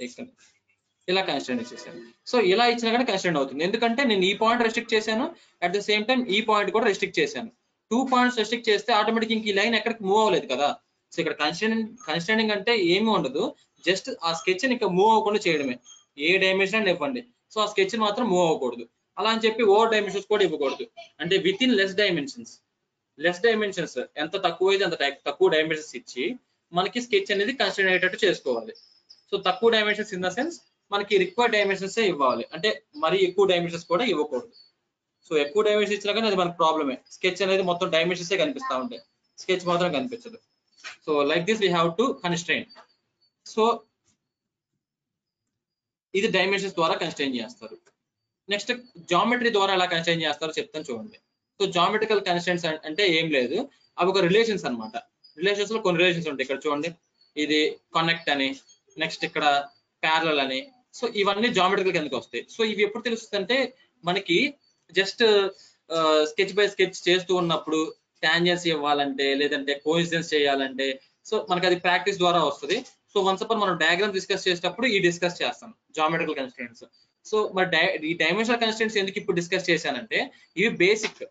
Speaker 2: ఇక్కడ ఇలా కన్స్ట్రెయిన్ ఇచ్చేసాను. సో ఇలా ఇచ్చినా కానీ కన్స్ట్రెయిన్ అవుతుంది, ఎందుకంటే నేను ఈ పాయింట్ రెస్ట్రిక్ట్ చేశాను, అట్ ద సేమ్ టైం ఈ పాయింట్ కూడా రెస్ట్రిక్ట్ చేశాను. 2 పాయింట్స్ రెస్ట్రిక్ట్ చేస్తే ఆటోమేటిక్ ఇంక ఈ లైన్ ఎక్కడికి మూవ్ అవ్వలేదు కదా. సో ఇక్కడ కన్స్ట్రెయినింగ్ అంటే ఏమి ఉండదు, జస్ట్ ఆ స్కెచ్ ని ఇంకా మూవ్ అవ్వకుండా చేయడమే. ఏ డైమెన్షన్ ఇవ్వండి, సో ఆ స్కెచ్ మాత్రం మూవ్ అవ్వకూడదు. అలా అని చెప్పి ఓవర్ డైమెన్షన్స్ కూడా ఇవ్వకూడదు. అంటే విత్ ఇన్ లెస్ డైమెన్షన్స్ ఎంత తక్కువ అయితే అంత తక్కువ డైమెన్షన్స్ ఇచ్చి మనకి స్కెచ్ అనేది కన్స్ట్రెయిన్ అయ్యేటట్టు చేసుకోవాలి. సో తక్కువ డైమెన్షన్స్ ఇన్ ద సెన్స్ మనకి రిక్వైర్డ్ డైమెన్షన్స్ ఇవ్వాలి, అంటే మరి ఎక్కువ డైమెన్షన్స్ కూడా ఇవ్వకూడదు. సో ఎక్కువ డైమెన్షన్స్ ఇచ్చినా కానీ అది మనకు ప్రాబ్లమే. స్కెచ్ అనేది మొత్తం డైమెన్షన్స్ కనిపిస్తూ ఉంటాయి, స్కెచ్ మాత్రం కనిపించదు. So like this we have to constrain. So ఇది డైమెన్షన్స్ ద్వారా కన్స్ట్రెయిన్ చేస్తారు. నెక్స్ట్ జామెట్రీ ద్వారా ఎలా కన్స్ట్రెయిన్ చేస్తారో చెప్తాను చూడండి. సో జామెట్రికల్ కన్స్ట్రెయింట్స్ అంటే ఏం లేదు, అవి ఒక రిలేషన్స్ అన్నమాట. రిలేషన్స్ లో కొన్ని రిలేషన్స్ ఉంటాయి. ఇక్కడ చూడండి, ఇది కనెక్ట్ అని, నెక్స్ట్ ఇక్కడ ప్యారలల్ అని. సో ఇవన్నీ జామెట్రికల్ కిందకి వస్తాయి. సో ఇవి ఎప్పుడు తెలుస్తుంది అంటే మనకి జస్ట్ స్కెచ్ బై స్కెచ్ చేస్తూ ఉన్నప్పుడు టాంజెన్స్ ఇవ్వాలంటే లేదంటే కోఇన్సిడెన్స్ చేయాలంటే సో మనకి అది ప్రాక్టీస్ ద్వారా వస్తుంది. సో వన్స్ అపాన్ మనం డయాగ్రామ్ డిస్కస్ చేసేటప్పుడు ఈ డిస్కస్ చేస్తాం జామెట్రికల్ కన్స్ట్రెంట్స్. సో మరి ఈ డైమెన్షనల్ కన్స్ట్రెంట్స్ ఎందుకు ఇప్పుడు డిస్కస్ చేశానంటే ఇవి బేసిక్.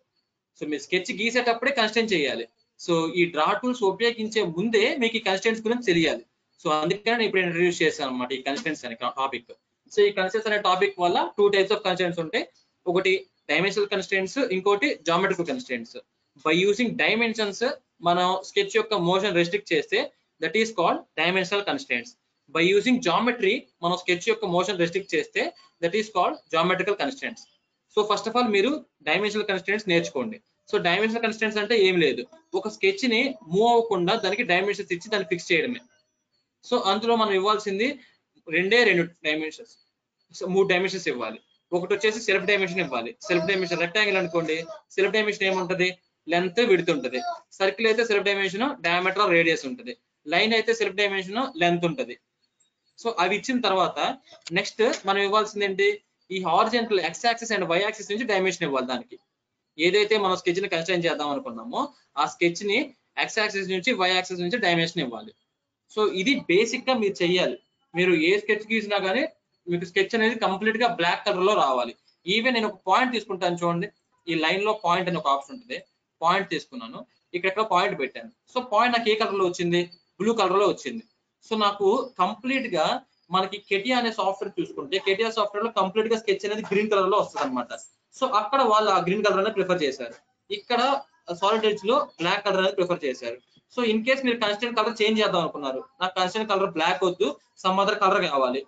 Speaker 2: సో మీరు స్కెచ్ గీసేటప్పుడే కన్స్ట్రెంట్ చేయాలి. సో ఈ డ్రా టూల్స్ ఉపయోగించే ముందే మీకు ఈ కన్స్ట్రెంట్స్ గురించి తెలియాలి. సో అందుకని నేను ఇప్పుడు ఇంట్రడ్యూస్ చేశాను అనమాట ఈ కన్స్ట్రెంట్స్ అనే టాపిక్. సో ఈ కన్స్ట్రెంట్స్ అనే టాపిక్ వల్ల 2 టైప్స్ ఆఫ్ కన్స్ట్రెంట్స్ ఉంటాయి. ఒకటి డైమెన్షనల్ కన్స్ట్రెంట్స్, ఇంకోటి geometrical constraints. By using dimensions మనం స్కెచ్ యొక్క మోషన్ రెస్ట్రిక్ట్ చేస్తే that is called dimensional constraints. By using geometry మనం స్కెచ్ యొక్క మోషన్ రెస్ట్రిక్ట్ చేస్తే that is called geometrical constraints. So first of all మీరు డైమెన్షనల్ కన్స్ట్రెంట్స్ నేర్చుకోండి. సో డైమెన్షనల్ కన్స్ట్రెంట్స్ అంటే ఏం లేదు, ఒక స్కెచ్ ని మూవ్ అవ్వకుండా దానికి డైమెన్షన్స్ ఇచ్చి దాన్ని ఫిక్స్ చేయడమే. సో అందులో మనం ఇవ్వాల్సింది 2 డైమెన్షన్స్, 3 డైమెన్షన్స్ ఇవ్వాలి. ఒకటి వచ్చేసి సెల్ఫ్ డైమెన్షన్ ఇవ్వాలి. సెల్ఫ్ డైమెన్షన్ రెక్టాంగిల్ అనుకోండి, సెల్ఫ్ డైమెన్షన్ ఏముంటది, లెంత్ విడ్త్ ఉంటుంది. సర్కిల్ అయితే సెల్ఫ్ డైమెన్షన్ డయామీటర్ రేడియస్ ఉంటుంది. లైన్ అయితే సెల్ఫ్ డైమెన్షన్ లెంత్ ఉంటుంది. సో అవి ఇచ్చిన తర్వాత నెక్స్ట్ మనం ఇవ్వాల్సింది ఏంటి, ఈ horizontal X axis and Y axis నుంచి డైమెన్షన్ ఇవ్వాలి. దానికి ఏదైతే మనం స్కెచ్ ని కన్స్ట్రైన్ చేద్దాం అనుకున్నామో ఆ స్కెచ్ ని ఎక్స్ యాక్సిస్ నుంచి వై యాక్సిస్ నుంచి డైమెన్షన్ ఇవ్వాలి. సో ఇది బేసిక్ గా మీరు చెయ్యాలి. మీరు ఏ స్కెచ్ గీసినా కానీ మీకు స్కెచ్ అనేది కంప్లీట్ గా బ్లాక్ కలర్ లో రావాలి. ఈవెన్ నేను ఒక పాయింట్ తీసుకుంటాను చూడండి, ఈ లైన్ లో పాయింట్ అని ఒక ఆప్షన్ ఉంటుంది. పాయింట్ తీసుకున్నాను, ఇక్కడ పాయింట్ పెట్టాను. సో పాయింట్ నాకు ఏ కలర్ లో వచ్చింది, బ్లూ కలర్ లో వచ్చింది. సో నాకు కంప్లీట్ గా మనకి కెటియా అనే సాఫ్ట్వేర్ చూసుకుంటే కెటియా సాఫ్ట్వేర్ లో కంప్లీట్ గా స్కెచ్ అనేది గ్రీన్ కలర్ లో వస్తుంది అనమాట. సో అక్కడ వాళ్ళు ఆ గ్రీన్ కలర్ అనేది ప్రిఫర్ చేశారు. ఇక్కడ సాలిడ్ ఎడ్జ్ లో బ్లాక్ కలర్ అనేది ప్రిఫర్ చేశారు. సో ఇన్ కేస్ మీరు కన్స్టెంట్ కలర్ చేంజ్ చేద్దాం అనుకున్నారు, నాకు కన్స్టెంట్ కలర్ బ్లాక్ వద్దు, సమ్ అదర్ కలర్ కావాలి,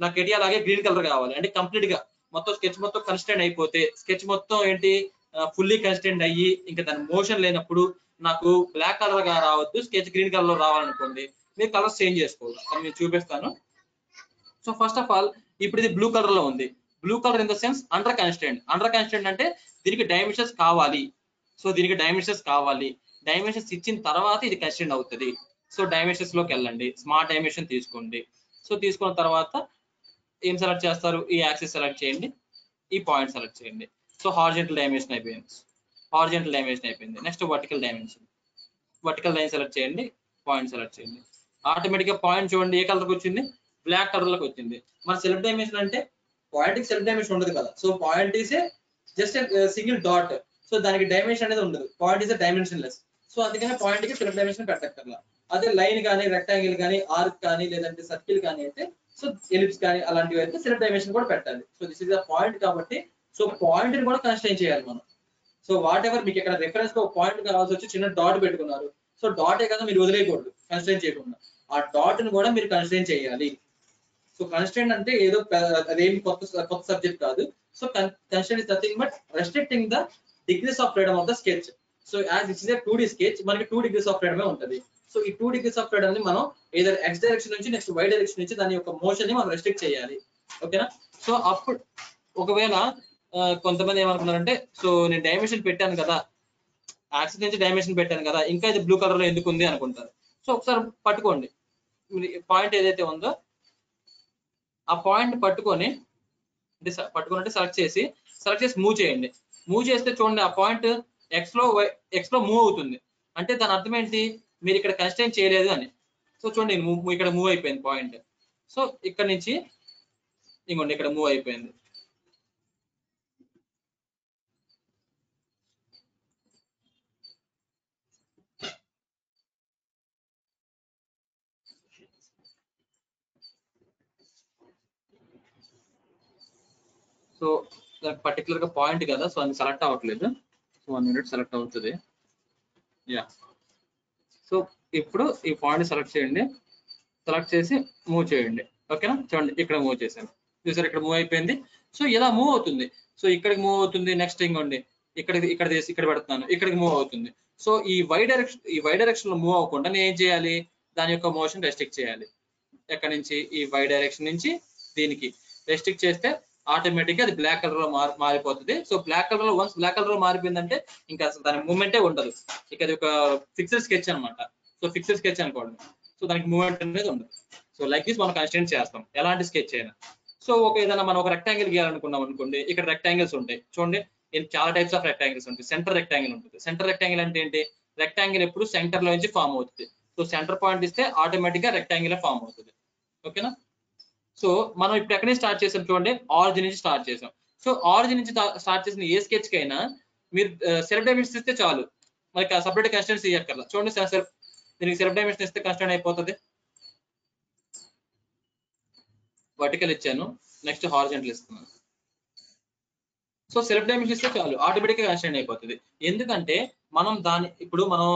Speaker 2: నాకు కెటియా అలాగే గ్రీన్ కలర్ కావాలి అంటే కంప్లీట్ గా మొత్తం స్కెచ్ మొత్తం కన్స్టెంట్ అయిపోతే స్కెచ్ మొత్తం ఏంటి ఫుల్లీ కన్స్టెంట్ అయ్యి ఇంకా దాని మోషన్ లేనప్పుడు నాకు బ్లాక్ కలర్ గా రావద్దు, స్కెచ్ గ్రీన్ కలర్ లో రావాలనుకోండి, మీరు కలర్స్ చేంజ్ చేసుకోవచ్చు. అది నేను చూపిస్తాను. సో ఫస్ట్ ఆఫ్ ఆల్ ఇప్పుడు ఇది బ్లూ కలర్ లో ఉంది. Blue colour in the sense under constant. Under constant అంటే దీనికి డైమెన్షన్స్ కావాలి. సో దీనికి డైమెన్షన్స్ కావాలి, డైమెన్షన్స్ ఇచ్చిన తర్వాత ఇది కన్స్టెంట్ అవుతుంది. సో డైమెన్షన్స్ లోకి వెళ్ళండి, స్మార్ట్ డైమెన్షన్ తీసుకోండి. సో తీసుకున్న తర్వాత ఏం సెలెక్ట్ చేస్తారు, ఈ యాక్సిస్ సెలెక్ట్ చేయండి, ఈ పాయింట్ సెలెక్ట్ చేయండి. సో హారిజాంటల్ డైమెన్షన్ అయిపోయింది, హారిజాంటల్ డైమెన్షన్ అయిపోయింది. Next vertical dimension, vertical line select చేయండి, పాయింట్ సెలెక్ట్ చేయండి. ఆటోమేటిక్ గా పాయింట్ చూడండి ఏ కలర్కి వచ్చింది, బ్లాక్ కలర్ లోకి వచ్చింది. మన సెల్ఫ్ డైమెన్షన్ అంటే పాయింట్ కి సెల్ఫ్ డైమెన్షన్ ఉండదు కదా. So point is just single dot. So దానికి డైమెన్షన్ అనేది ఉండదు, point is dimension less. So అందుకనే పాయింట్ కి సెల్ఫ్ డైమెన్షన్ పెట్టక్కర్లా. అదే లైన్ కానీ రెక్టాంగిల్ కానీ ఆర్క్ కానీ లేదంటే సర్కిల్ కానీ అయితే సో ఎలిప్స్ కానీ అలాంటివి అయితే సెల్ఫ్ డైమెన్షన్ కూడా పెట్టాలి. So this is the point కాబట్టి సో పాయింట్ ని కూడా కన్స్ట్రైన్ చేయాలి మనం. సో వాట్ ఎవర్ మీకు ఇక్కడ రిఫరెన్స్ గా పాయింట్ కావాల్సి వచ్చి చిన్న డాట్ పెట్టుకున్నారు, సో డాటే కదా మీరు వదిలేయకూడదు కన్స్ట్రైన్ చేయకుండా, ఆ డాట్ ని కూడా మీరు కన్స్ట్రైన్ చేయాలి. సో కన్స్ట్రైన్ అంటే ఏదో అదేం కొత్త సబ్జెక్ట్ కాదు. So constraint is nothing but restricting the degrees of freedom of the sketch. So as it is a 2D sketch మనకి 2 degrees ఆఫ్ ఫ్రీడమ్ ఉంటుంది. సో ఈ 2 degrees ఆఫ్ ఫ్రీడమ్ ని మనం ఏదైనా ఎక్స్ డైరెక్షన్ నుంచి నెక్స్ట్ వై డైరెక్షన్ నుంచి దాని యొక్క మోషన్ ని మనం రెస్ట్రిక్ట్ చేయాలి. ఓకేనా. సో అప్పుడు ఒకవేళ కొంతమంది ఏమనుకున్నారంటే సో నేను డైమెన్షన్ పెట్టాను కదా, యాక్సిస్ నుంచి డైమెన్షన్ పెట్టాను కదా, ఇంకా ఇది బ్లూ కలర్ లో ఎందుకు ఉంది అనుకుంటారు. సో ఒకసారి పట్టుకోండి పాయింట్ ఏదైతే ఉందో ఆ పాయింట్ పట్టుకొని అంటే సెలెక్ట్ చేసి మూవ్ చేయండి. మూవ్ చేస్తే చూడండి ఆ పాయింట్ ఎక్స్ లో మూవ్ అవుతుంది. అంటే దాని అర్థం ఏంటి, మీరు ఇక్కడ కన్స్ట్రైన్ చేయలేదు అని. సో చూడండి ఇక్కడ మూవ్ అయిపోయింది పాయింట్. సో ఇక్కడ నుంచి ఇంకోండి ఇక్కడ మూవ్ అయిపోయింది. సో పర్టికులర్ గా పాయింట్ కదా, సో అది సెలెక్ట్ అవ్వట్లేదు. సో 1 minute సెలెక్ట్ అవుతుంది. యా. సో ఇప్పుడు ఈ పాయింట్ సెలెక్ట్ చేయండి, సెలెక్ట్ చేసి మూవ్ చేయండి. ఓకేనా. చూడండి ఇక్కడ మూవ్ చేశాను, చూసారు ఇక్కడ మూవ్ అయిపోయింది. సో ఇలా మూవ్ అవుతుంది. సో ఇక్కడికి మూవ్ అవుతుంది. నెక్స్ట్ ఇంకోండి ఇక్కడ పెడుతున్నాను, ఇక్కడికి మూవ్ అవుతుంది. సో ఈ వై డైరెక్షన్ లో మూవ్ అవ్వకుండా నేను ఏం చేయాలి, దాని యొక్క మోషన్ రెస్ట్రిక్ట్ చేయాలి. ఎక్కడి నుంచి, ఈ వై డైరెక్షన్ నుంచి దీనికి రెస్ట్రిక్ట్ చేస్తే ఆటోమేటిక్ గా అది బ్లాక్ కలర్ లో మారిపోతుంది. సో బ్లాక్ కలర్ లో వన్స్ బ్లాక్ కలర్ లో మారిపోయిందంటే ఇంకా అసలు దాని మూవ్మెంటే ఉండదు. ఇక అది ఒక ఫిక్స్డ్ స్కెచ్ అనమాట. సో ఫిక్స్డ్ స్కెచ్ అనుకోండి, సో దానికి మూవ్మెంట్ అనేది ఉండదు. సో సో లైక్ దిస్ మనం కన్స్ట్రెంట్ చేస్తాం ఎలాంటి స్కెచ్ అయినా. సో ఏదైనా మనం ఒక రెక్టాంగిల్ గీయాలనుకున్నాం అనుకోండి, ఇక్కడ రెక్టాంగిల్స్ ఉంటాయి చూడండి. చాలా టైప్స్ ఆఫ్ రెక్టాంగిల్స్ ఉంటాయి. సెంటర్ రెక్టాంగిల్ ఉంటుంది. సెంటర్ రెక్టాంగిల్ అంటే ఏంటి? రెక్టాంగిల్ ఎప్పుడు సెంటర్ లో నుంచి ఫామ్ అవుతుంది. సో సెంటర్ పాయింట్ ఇస్తే ఆటోమేటిక్ గా రెక్టాంగిల్ ఫామ్ అవుతుంది. ఓకేనా? సో మనం ఇప్పుడు ఎక్కడి నుంచి స్టార్ట్ చేసాం చూడండి, ఆరిజిన్ నుంచి స్టార్ట్ చేసాం. సో ఆరిజిన్ నుంచి స్టార్ట్ చేసిన ఏ స్కెచ్ కైనా మీరు సెల్ఫ్ డైమెన్షన్ ఇస్తే చాలు, మనకి సపరేట్ కన్స్టెంట్స్ ఇవ్వక్కర్లా. చూడండి దీనికి సెల్ఫ్ డైమెన్షన్ ఇస్తే కన్స్టెంట్ అయిపోతుంది. వర్టికల్ ఇచ్చాను, నెక్స్ట్ హారిజాంటల్ ఇస్తున్నాను. సో సెల్ఫ్ డైమెన్షన్ ఇస్తే చాలు, ఆటోమేటిక్ గా కన్స్టెంట్ అయిపోతుంది. ఎందుకంటే మనం ఇప్పుడు మనం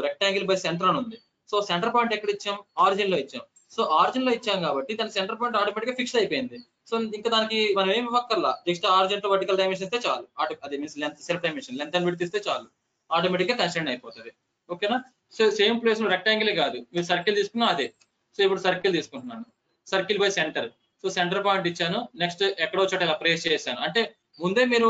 Speaker 2: రెక్టాంగిల్ బై సెంటర్ అని ఉంది. సో సెంటర్ పాయింట్ ఎక్కడ ఇచ్చాం? ఆరిజిన్ లో ఇచ్చాం. సో ఆరిజిన్ లో ఇచ్చాం కాబట్టి దాని సెంటర్ పాయింట్ ఆటోమేటిక్ గా ఫిక్స్ అయిపోయింది. సో ఇంకా దానికి మనం ఏమి ఇవ్వక్కర్లా, జస్ట్ ఆరిజిన్ తో వర్టికల్ డైమెన్షన్ ఇస్తే చాలు. అదే means length, self dimension length and width ఇస్తే చాలు, ఆటోమేటిక్ గా కన్స్టెంట్ అయిపోతుంది. ఓకేనా? సో సేమ్ ప్లేస్ లో రెక్టాంగిల్ కాదు, మీరు సర్కిల్ తీసుకున్నా అదే. సో ఇప్పుడు సర్కిల్ తీసుకుంటున్నాను, circle by centre. So centre point ఇచ్చాను, నెక్స్ట్ ఎక్కడో చోట ఇలా ప్లేస్ చేశాను. అంటే ముందే మీరు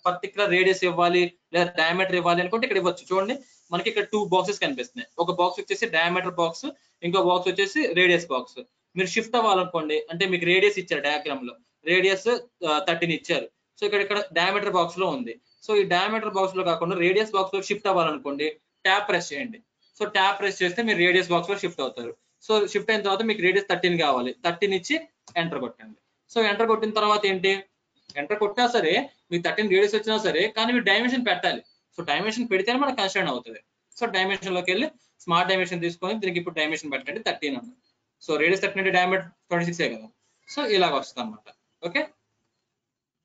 Speaker 2: పర్టికులర్ రేడియస్ ఇవ్వాలి లేదా డయామీటర్ ఇవ్వాలి అనుకుంటే ఇక్కడ ఇవ్వచ్చు. చూడండి మనకి ఇక్కడ 2 బాక్సెస్ కనిపిస్తున్నాయి. ఒక బాక్స్ వచ్చేసి డయామీటర్ బాక్స్, ఇంకో బాక్స్ వచ్చేసి రేడియస్ బాక్స్. మీరు షిఫ్ట్ అవ్వాలనుకోండి, అంటే మీకు రేడియస్ ఇచ్చారు డయాగ్రామ్ లో, రేడియస్ 13 ఇచ్చారు. సో ఇక్కడ డయామీటర్ బాక్స్ లో ఉంది. సో ఈ డయామీటర్ బాక్స్ లో కాకుండా రేడియస్ బాక్స్ లో షిఫ్ట్ అవ్వాలనుకోండి, ట్యాప్ ప్రెస్ చేయండి. సో ట్యాప్ ప్రెస్ చేస్తే మీరు రేడియస్ బాక్స్ లో షిఫ్ట్ అవుతారు. సో షిఫ్ట్ అయిన తర్వాత మీకు రేడియస్ 13 కావాలి, 13 ఇచ్చి ఎంటర్ కొట్టండి. సో ఎంటర్ కొట్టిన తర్వాత ఏంటి, ఎంటర్ కొట్టినా సరే మీకు 13 రేడియస్ వచ్చినా సరే, కానీ మీరు డైమెన్షన్ పెట్టాలి. సో డైమెన్షన్ పెడితేనే మనకు కన్స్టెంట్ అవుతుంది. సో డైమెన్షన్ లోకి వెళ్ళి స్మార్ట్ డైమెన్షన్ తీసుకొని దీనికి ఇప్పుడు డైమెన్షన్ పెట్టండి 13 అన్న. సో రేడియస్ 13 డయామీటర్ 26 కదా. సో ఇలాగ వస్తుంది అనమాట. ఓకే.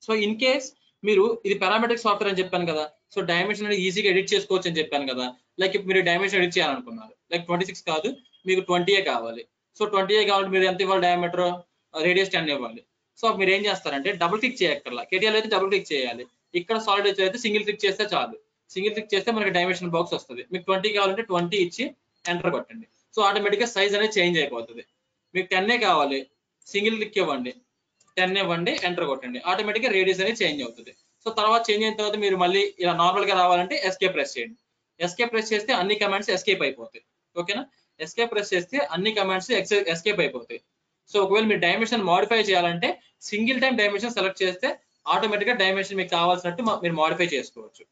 Speaker 2: సో ఇన్ కేస్ మీరు ఇది పారామెట్రిక్ సాఫ్ట్వేర్ అని చెప్పాను కదా, సో డైమెన్షన్ అనేది ఈజీగా ఎడిట్ చేసుకోవచ్చు అని చెప్పాను కదా. లైక్ ఇప్పుడు మీరు డైమెన్షన్ ఎడిట్ చేయాలనుకున్నారు, లైక్ 26 కాదు మీకు 20 కావాలి. సో 20 కావాలి, మీరు ఎంత ఇవ్వాలి డయామీటర్, రేడియస్ 10 ఇవ్వాలి. సో మీరు ఏం చేస్తారంటే డబుల్ క్లిక్ చేయక్కర్లా, కేటీఎల్ అయితే డబుల్ క్లిక్ చేయాలి. ఇక్కడ సాలిడ్ అయితే సింగిల్ క్లిక్ చేస్తే చాలు. సింగిల్ క్లిక్ చేస్తే మనకి డైమెన్షన్ బాక్స్ వస్తుంది. మీకు 20 కావాలంటే 20 ఇచ్చి ఎంటర్ కొట్టండి. సో ఆటోమేటిక్ గా సైజ్ అనేది చేంజ్ అయిపోతుంది. మీకు 10 కావాలి, సింగిల్ క్లిక్ ఇవ్వండి, 10 ఇవ్వండి, ఎంటర్ కొట్టండి, ఆటోమేటిక్ గా రేడియస్ అనేది చేంజ్ అవుతుంది. సో తర్వాత చేంజ్ అయిన తర్వాత మీరు మళ్ళీ ఇలా నార్మల్ గా రావాలంటే ఎస్కేప్ ప్రెస్ చేయండి. ఎస్కేప్ ప్రెస్ చేస్తే అన్ని కమాండ్స్ ఎస్కేప్ అయిపోతాయి. ఓకేనా? ఎస్కేప్ ప్రెస్ చేస్తే అన్ని కమాండ్స్ ఎస్కేప్ అయిపోతాయి. సో ఒకవేళ మీరు డైమెన్షన్ మాడిఫై చేయాలంటే సింగిల్ టైం డైమెన్షన్ సెలెక్ట్ చేస్తే ఆటోమేటిక్ గా డైమెన్షన్ మీకు కావాల్సినట్టు మీరు మాడిఫై చేసుకోవచ్చు.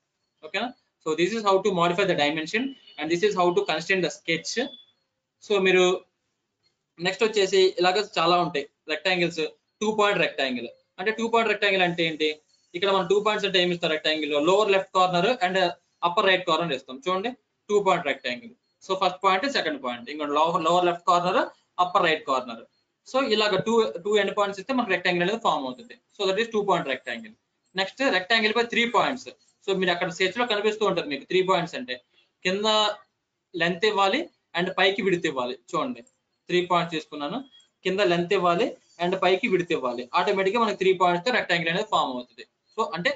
Speaker 2: ఓకేనా? So this is how to modify the dimension and this is how to constrain the sketch. So మీరు నెక్స్ట్ వచ్చేసి ఇలాగ చాలా ఉంటాయి రెక్టాంగిల్స్. 2 పాయింట్ రెక్టాంగిల్ అంటే 2 పాయింట్ రెక్టాంగిల్ అంటే ఏంటి, ఇక్కడ మనం 2 పాయింట్స్ అంటే ఏమి ఇస్తారు రెక్టాంగిల్ లో, lower left corner and upper right corner ఇస్తాం. చూడండి 2 point rectangle. So first point, second point, ఇంకా lower left corner, upper right corner. So ఇలాగ టూ ఎండ్ పాయింట్స్ ఇస్తే మనకు రెక్టాంగిల్ అనేది ఫామ్ అవుతుంది. So that is 2 point rectangle. Next rectangle by 3 points. So మీరు అక్కడ స్కెచ్ లో కనిపిస్తూ ఉంటుంది మీకు 3 పాయింట్స్ అంటే కింద లెంత్ ఇవ్వాలి అండ్ పైకి విడ్త్ ఇవ్వాలి. చూడండి 3 పాయింట్స్ తీసుకున్నాను, కింద లెంత్ ఇవ్వాలి అండ్ పైకి విడ్త్ ఇవ్వాలి. ఆటోమేటిక్ గా మనకి 3 పాయింట్స్ తో రెక్టాంగిల్ అనేది ఫామ్ అవుతుంది. సో అంటే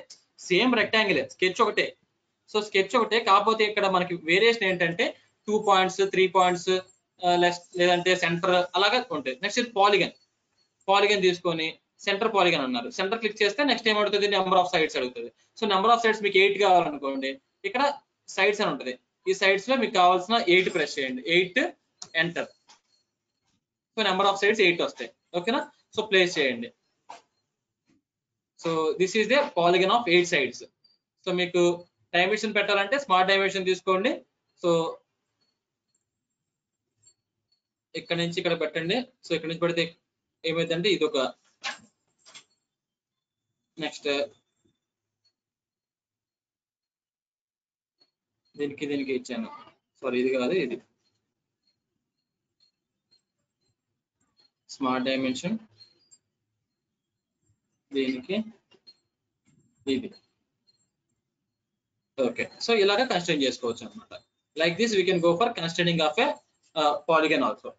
Speaker 2: సేమ్ రెక్టాంగిల్, స్కెచ్ ఒకటే. సో స్కెచ్ ఒకటే, కాకపోతే ఇక్కడ మనకి వేరియేషన్ ఏంటంటే 2 పాయింట్స్, 3 పాయింట్స్ లేదంటే సెంటర్ అలాగా ఉంటాయి. Next polygon. పాలిగన్ తీసుకొని సెంటర్ పాలిగన్ అన్నారు, సెంటర్ క్లిక్ చేస్తే నెక్స్ట్ ఏం అడుగుతుంది, నెంబర్ ఆఫ్ సైడ్స్ అడుగుతుంది. సో నెంబర్ ఆఫ్ సైడ్స్ మీకు 8 కావాలనుకోండి, ఇక్కడ సైడ్స్ అని ఉంటుంది, ఈ సైడ్స్ లో మీకు కావాల్సిన 8 ప్రెస్ చేయండి, 8 enter. So number of sides 8 వస్తాయి. ఓకేనా? సో ప్లేస్ చేయండి. So this is the polygon of 8 sides. So మీకు డైమెన్షన్ పెట్టాలంటే స్మార్ట్ డైమెన్షన్ తీసుకోండి. సో ఇక్కడ నుంచి ఇక్కడ పెట్టండి. సో ఇక్కడ నుంచి పెడితే ఏమైందంటే ఇది ఒక, నెక్స్ట్ దీనికి ఇచ్చాను, సారీ ఇది కాదు, ఇది స్మార్ట్ డైమెన్షన్, దీనికి ఇది. ఓకే. సో ఇలాగా కన్స్ట్రెయిన్ చేసుకోవచ్చు అనమాట. Like this we can go for constraining of a polygon also.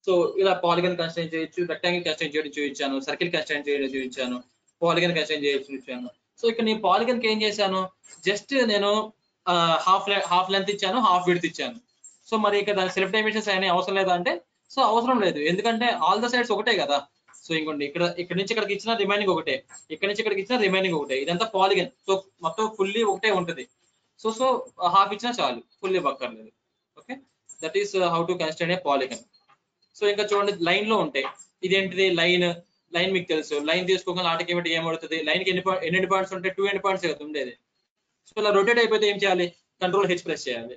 Speaker 2: So ఇలా పాలిగన్ కన్స్ట్రెయిన్ చేయొచ్చు, రెక్టాంగిల్ కన్స్ట్రెయిన్ చేయడం చూపించాను, సర్కిల్ కన్స్ట్రెయిన్ చేయడం చూపించాను, పాలిగన్ కన్స్ట్రెయిన్ చేయడం చూపించాను. సో ఇక్కడ నేను పాలిగన్ కి ఏం చేశాను, జస్ట్ నేను హాఫ్ లెంత్ ఇచ్చాను, హాఫ్ విడ్త్ ఇచ్చాను. సో మరి ఇక్కడ దాని సెల్ఫ్ డైమెన్షన్స్ అనే అవసరం లేదా అంటే, సో అవసరం లేదు, ఎందుకంటే ఆల్ ద సైడ్స్ ఒకటే కదా. సో ఇంకోండి ఇక్కడ నుంచి ఇక్కడికి ఇచ్చిన రిమైనింగ్ ఒకటే, ఇక్కడ నుంచి ఇక్కడికి ఇచ్చిన రిమైనింగ్ ఒకటే, ఇదంతా పాలిగన్. సో మొత్తం ఫుల్లీ ఒకటే ఉంటుంది. సో హాఫ్ ఇచ్చినా చాలు, ఫుల్లీ ఇవ్వక్కర్లేదు. Okay, that is how to constrain a polygon. So ఇంకా చూడండి లైన్ లో ఉంటాయి. ఇదేంటిది లైన్ మీకు తెలుసు. లైన్ తీసుకోగానే ఆటోమేటిక్ ఏమవుతుంది, లైన్ కి ఎన్ని పాయింట్స్ ఉంటాయి, 2 ఎండ్ పాయింట్స్ కదా ఉండేది. సో ఇలా రొటేట్ అయిపోతే ఏం చేయాలి, కంట్రోల్ హెచ్ ప్రెస్ చేయాలి.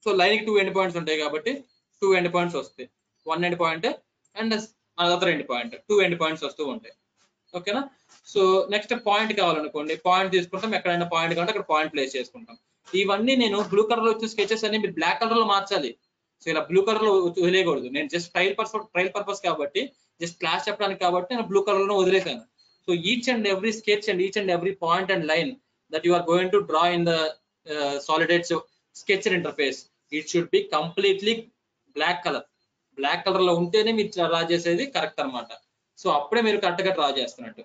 Speaker 2: సో లైన్ కి 2 ఎండ్ పాయింట్స్ ఉంటాయి కాబట్టి 2 ఎండ్ పాయింట్స్ వస్తాయి. 1 end point and other end point, 2 end points వస్తూ ఉంటాయి. ఓకేనా. సో నెక్స్ట్ పాయింట్ కావాలనుకోండి, పాయింట్ తీసుకుంటాం. ఎక్కడైనా పాయింట్ కావాలంటే అక్కడ పాయింట్ ప్లేస్ చేసుకుంటాం. ఇవన్నీ నేను బ్లూ కలర్ లో వచ్చిన స్కెచెస్ అన్ని మీరు బ్లాక్ కలర్ లో మార్చాలి. సో ఇలా బ్లూ కలర్ లో వదిలేయకూడదు. నేను జస్ట్ ట్రయల్ పర్పస్ కాబట్టి, జస్ట్ క్లాస్ చెప్పడానికి కాబట్టి నేను బ్లూ కలర్ లో వదిలేసాను. So each and every sketch and each and every point and line that you are going to draw in the solid edge sketcher interface, it should be completely black color. Black colour లో ఉంటేనే మీరు డ్రా చేసేది కరెక్ట్ అన్నమాట. సో అప్పుడే మీరు కరెక్ట్ గా డ్రా చేస్తున్నట్టు.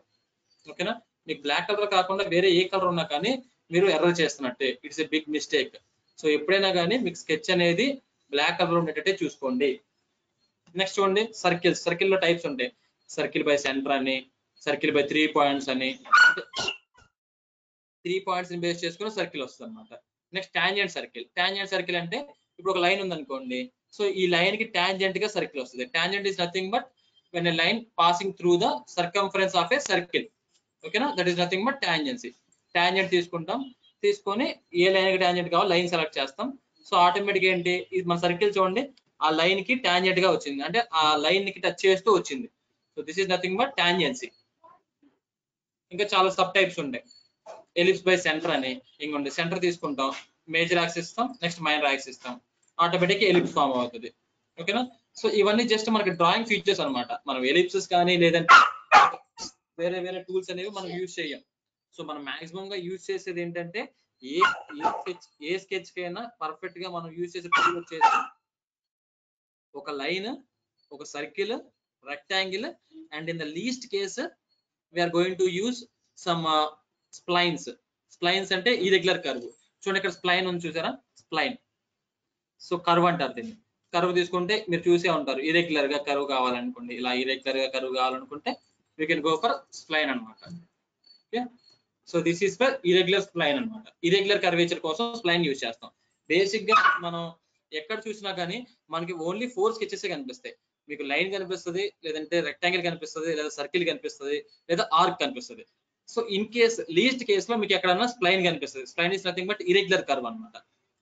Speaker 2: ఓకేనా. మీకు బ్లాక్ కలర్ కాకుండా వేరే ఏ కలర్ ఉన్నా కానీ మీరు ఎర్రర్ చేస్తున్నట్టే. It's a big mistake. So ఎప్పుడైనా కానీ మీకు స్కెచ్ అనేది బ్లాక్ కలర్ లో ఉండేటట్టే చూసుకోండి. నెక్స్ట్ చూడండి సర్కిల్స్. సర్కిల్ లో టైప్స్ ఉంటాయి. సర్కిల్ బై సెంటర్ అని, సర్కిల్ బై 3 పాయింట్స్ అని, 3 పాయింట్స్ ని బేస్ చేసుకుని సర్కిల్ వస్తుంది అనమాట. Next tangent circle. Tangent circle అంటే ఇప్పుడు ఒక లైన్ ఉందనుకోండి, సో ఈ లైన్ కి టాంజెంట్ గా సర్కిల్ వస్తుంది. Tangent is nothing but when a line passing through the circumference of a circle. ఓకేనా. That is nothing but tangency. Tangent తీసుకుంటాం, తీసుకొని ఏ లైన్ కి టాంజెంట్ కావాలి లైన్ సెలెక్ట్ చేస్తాం. సో ఆటోమేటిక్ ఏంటి, ఇది మన సర్కిల్ చూడండి ఆ లైన్ కి టాంజెంట్ గా వచ్చింది, అంటే ఆ లైన్ కి టచ్ చేస్తూ వచ్చింది. So this is nothing but tangency. ఇంకా చాలా సబ్ టైప్స్ ఉంటాయి. ఎలిప్స్ బై సెంటర్ అని ఇంకొండి. సెంటర్ తీసుకుంటాం, మేజర్ యాక్సిస్ ఇస్తాం, నెక్స్ట్ మైనర్ యాక్సిస్ ఇస్తాం, ఆటోమేటిక్ ఎలిప్స్ ఫామ్ అవుతుంది. ఓకేనా. సో ఇవన్నీ జస్ట్ మనకి డ్రాయింగ్ ఫీచర్స్ అనమాట. మనం ఎలిప్సెస్ కానీ లేదంటే వేరే వేరే టూల్స్ అనేవి మనం యూజ్ చేయం. సో మనం మాక్సిమం గా యూజ్ చేసేది ఏంటంటే ఏ స్కెచ్ కైనా పర్ఫెక్ట్ గా మనం యూజ్ చేసే టూల్ వచ్చేసి ఒక లైన్, ఒక circle, rectangle and in the least case we are going to use some splines. Splines అంటే ఇర్రెగ్యులర్ కర్వ్. చూడండి ఇక్కడ స్ప్లైన్ ఉంది చూసారా, స్ప్లైన్. సో కర్వ్ అంటారు దీన్ని. కర్వ్ తీసుకుంటే మీరు చూసే ఉంటారు, ఇర్రెగ్యులర్ గా కర్వ్ కావాలనుకోండి, ఇలా ఇర్రెగ్యులర్ గా కర్వ్ కావాలనుకుంటే we can go for spline అనమాట. Okay. So this is for irregular spline అనమాట. ఇర్రెగ్యులర్ కర్వేచర్ కోసం స్ప్లైన్ యూజ్ చేస్తాం. బేసిక్ గా మనం ఎక్కడ చూసినా కానీ మనకి ఓన్లీ 4 స్కెచెస్ కనిపిస్తాయి. మీకు లైన్ కనిపిస్తుంది, లేదంటే రెక్టాంగిల్ కనిపిస్తుంది, లేదా సర్కిల్ కనిపిస్తుంది, లేదా ఆర్క్ కనిపిస్తుంది. So in case least case లో మీకు ఎక్కడన్నా స్ప్లైన్ కనిపిస్తుంది. Spline is nothing but irregular curve అనమాట.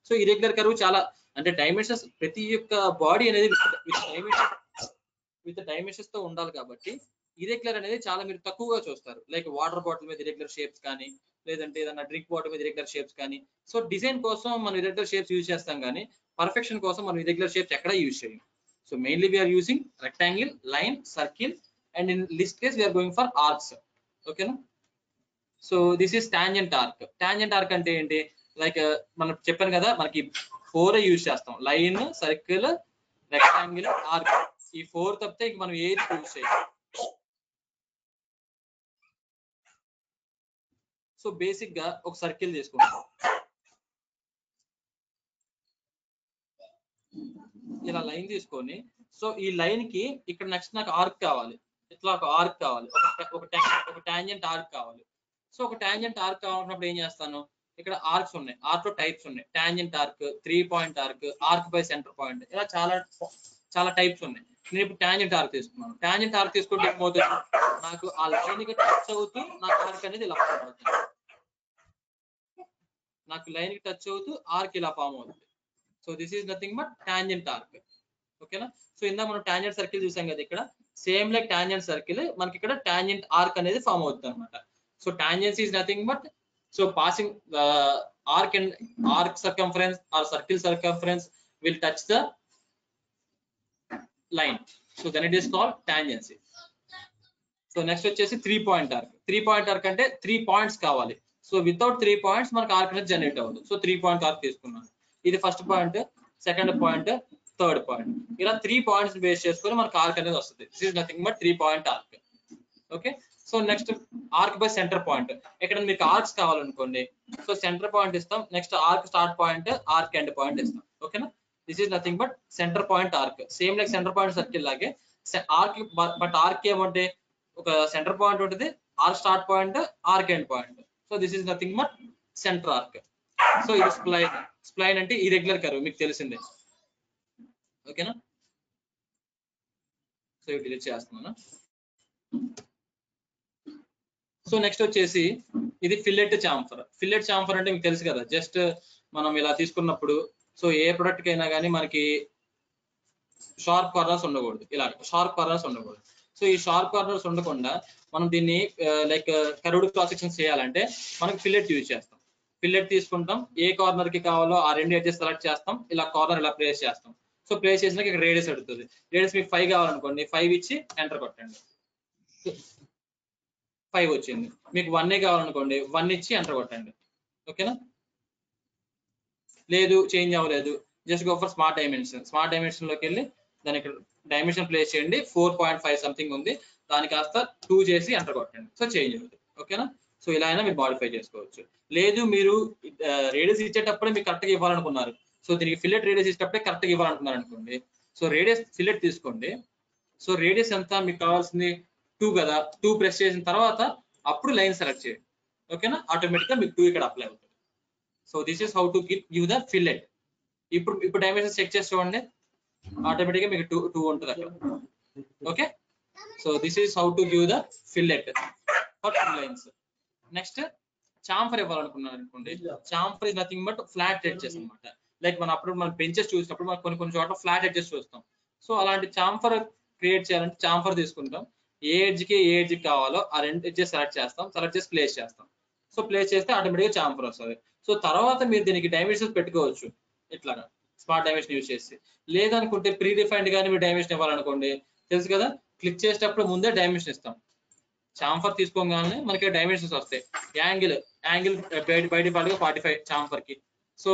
Speaker 2: సో ఇర్రెగ్యులర్ కర్వ్ చాలా అంటే డైమెన్షన్స్, ప్రతి ఒక్క బాడీ అనేది విత్ డైమెన్షన్స్ తో ఉండాలి కాబట్టి ఇర్రెగ్యులర్ అనేది చాలా మీరు తక్కువగా చూస్తారు. లైక్ వాటర్ బాటిల్ మీద ఇర్రెగ్యులర్ షేప్స్ కానీ, లేదంటే ఏదైనా డ్రింక్ వాటర్ మీద ఇర్రెగ్యులర్ షేప్స్ కానీ. సో డిజైన్ కోసం మనం ఇర్రెగ్యులర్ షేప్స్ యూజ్ చేస్తాం కానీ పర్ఫెక్షన్ కోసం మనం ఇర్రెగ్యులర్ షేప్స్ ఎక్కడ యూజ్ చేయం. So mainly we're using rectangle, line, circle and in least case we are going for arcs. ఓకేనా. So this is tangent arc. Tangent arc అంటే ఏంటి, లైక్ మనం చెప్పాను కదా మనకి 4 యూజ్ చేస్తాం, లైన్, సర్కిల్, రెక్టాంగిల్, ఆర్క్. ఈ 4 తప్పితే మనం ఏది యూజ్ చేయం. సో బేసిక్ గా ఒక సర్కిల్ తీసుకుంటాం, ఇలా లైన్ తీసుకొని, సో ఈ లైన్ కి ఇక్కడ నెక్స్ట్ నాకు ఆర్క్ కావాలి, ఇట్లా ఒక ఆర్క్ కావాలి, ఒక టాంజెంట్ ఆర్క్ కావాలి. సో ఒక టాంజెంట్ ఆర్క్ కావాలన్నప్పుడు ఏం చేస్తాను, ఇక్కడ ఆర్క్స్ ఉన్నాయి, ఆర్క్ లో టైప్స్ ఉన్నాయి. Tangent arc, 3 point arc, arc by centre point, ఇలా చాలా టైప్స్ ఉన్నాయి. నేను ఇప్పుడు టాంజెంట్ ఆర్క్ తీసుకున్నాను. టాంజెంట్ ఆర్క్ తీసుకుంటే ఏమవుతుంది, నాకు ఆ లైన్ కి టచ్ అవుతూ నాకు ఆర్క్ అనేది ఇలా ఫామ్ అవుతుంది. నాకు లైన్ కి టచ్ అవుతూ ఆర్క్ ఇలా ఫామ్ అవుతుంది. So this is nothing but tangent arc. ఓకేనా. సో ఇందా మనం టాంజెంట్ సర్కిల్ చూసాం కదా, ఇక్కడ సేమ్ లైక్ టాంజెంట్ సర్కిల్ మనకి ఇక్కడ టాంజెంట్ ఆర్క్ అనేది ఫామ్ అవుతుంది అనమాట. So tangency is nothing but so passing arc and arc circumference or circle circumference will touch the line. So then it is called tangency. So next వచ్చేసి 3 పాయింట్ ఆర్క్. 3 పాయింట్ ఆర్క్ అంటే 3 పాయింట్స్ కావాలి. సో వితౌట్ 3 పాయింట్స్ మనకు ఆర్క్ అనేది జనరేట్ అవ్వదు. సో 3 పాయింట్ ఆర్క్ తీసుకున్నాను. ఇది first point, second point, third point, ఇలా 3 పాయింట్స్ బేస్ చేసుకొని మనకు ఆర్క్ అనేది వస్తుంది. This is nothing but 3 point arc. Okay. So next arc by centre point. ఇక్కడ మీకు ఆర్క్స్ కావాలనుకోండి, సో సెంటర్ పాయింట్ ఇస్తాం, next arc start point, arc end point ఇస్తాం. ఓకేనా. This is nothing but centre point arc. Same like centre point circle లాగే ఆర్క్, బట్ ఆర్క్ ఏమంటే ఒక సెంటర్ పాయింట్ ఉంటుంది, arc start point, arc end point. So this is nothing but centre arc. So ఇది స్ప్లైన్. స్ప్లైన్ అంటే ఇర్రెగ్యులర్ కర్వ్ మీకు తెలిసిందే. ఓకేనా. సో ఇవి డిలీట్ చేస్తున్నాను. సో నెక్స్ట్ వచ్చేసి ఇది ఫిల్లెట్ చాంఫర్. ఫిల్లెట్ చాంఫర్ అంటే మీకు తెలుసు కదా, జస్ట్ మనం ఇలా తీసుకున్నప్పుడు సో ఏ ప్రొడక్ట్ కైనా కానీ మనకి షార్ప్ కార్నర్స్ ఉండకూడదు, ఇలా షార్ప్ కార్నర్స్ ఉండకూడదు. సో ఈ షార్ప్ కార్నర్స్ ఉండకుండా మనం దీన్ని లైక్ కర్వ్డ్ క్రాస్ సెక్షన్స్ చేయాలంటే మనకి ఫిల్లెట్ యూజ్ చేస్తాం. ఫిల్లెట్ తీసుకుంటాం, ఏ కార్నర్ కి కావాలో ఆ రెండు ఎడ్జెస్ సెలెక్ట్ చేస్తాం, ఇలా కార్నర్ ఇలా ప్లేస్ చేస్తాం. సో ప్లేస్ చేసినాక ఇక్కడ రేడియస్ అడుగుతుంది. రేడియస్ మీకు 5 కావాలనుకోండి, 5 ఇచ్చి ఎంటర్ కొట్టండి, 5 వచ్చింది. మీకు 1 కావాలనుకోండి, 1 ఇచ్చి ఎంటర్ కొట్టండి. ఓకేనా? లేదు చేంజ్ అవ్వలేదు, just go for smart dimension. Smart dimension లోకి వెళ్ళి దాని ఇక్కడ డైమెన్షన్ ప్లేస్ చేయండి, 4.5 సంథింగ్ ఉంది, దాని కాస్త 2 చేసి ఎంటర్ కొట్టండి. సో చేంజ్ అవుతుంది. ఓకేనా? సో ఇలా అయినా మీరు మాడిఫై చేసుకోవచ్చు. లేదు మీరు రేడియస్ ఇచ్చేటప్పుడే మీకు కరెక్ట్గా ఇవ్వాలనుకున్నారు, సో దీనికి ఫిల్లెట్ రేడియస్ ఇచ్చేటప్పుడే కరెక్ట్గా ఇవ్వాలనుకున్నారు అనుకోండి, సో రేడియస్ ఫిల్లెట్ తీసుకోండి. సో రేడియస్ ఎంత మీకు కావాల్సింది 2 కదా, 2 ప్రెస్ చేసిన తర్వాత అప్పుడు లైన్ సెలెక్ట్ చేయండి. ఓకేనా? ఆటోమేటిక్గా మీకు 2 ఇక్కడ అప్లై అవుతుంది. So this is how to give the fillet. ఇప్పుడు డైమెన్షన్ చెక్ చేసి చూడండి, ఆటోమేటిక్గా మీకు 2 ఉంటుంది అక్కడ. Okay, so this is how to give the fillet for lines. Next chamfer ఇవ్వాలనుకున్నారు అనుకోండి, chamfer is nothing but flat edges అన్నమాట. లైక్ మనం అప్పుడు మనం బెంచెస్ చూసినప్పుడు మనం కొన్ని చోట్ల ఫ్లాట్ ఎడ్జెస్ చూస్తాం. సో అలాంటి చాంఫర్ క్రియేట్ చేయాలంటే చాంఫర్ తీసుకుంటాం, ఏ ఎడ్జ్ కి కావాలో ఆ రెండు ఎడ్జెస్ సెలెక్ట్ చేస్తాం, సెలెక్ట్ చేసి ప్లేస్ చేస్తాం. సో ప్లేస్ చేస్తే ఆటోమేటిక్గా చాంఫర్ వస్తుంది. సో తర్వాత మీరు దీనికి డైమెన్షన్స్ పెట్టుకోవచ్చు ఇట్లాగా స్మార్ట్ డైమెన్షన్ యూజ్ చేసి. లేదనుకుంటే ప్రీ డిఫైన్డ్ గానీ మీరు డైమెన్షన్ ఇవ్వాలనుకోండి, తెలుసు కదా, క్లిక్ చేసేటప్పుడు ముందే డైమెన్షన్ ఇస్తాం. చాంఫర్ తీసుకోగానే మనకి డైమెన్షన్స్ వస్తాయి. యాంగిల్ బై డిఫాల్ట్ గా 45 చాంఫర్ కి. సో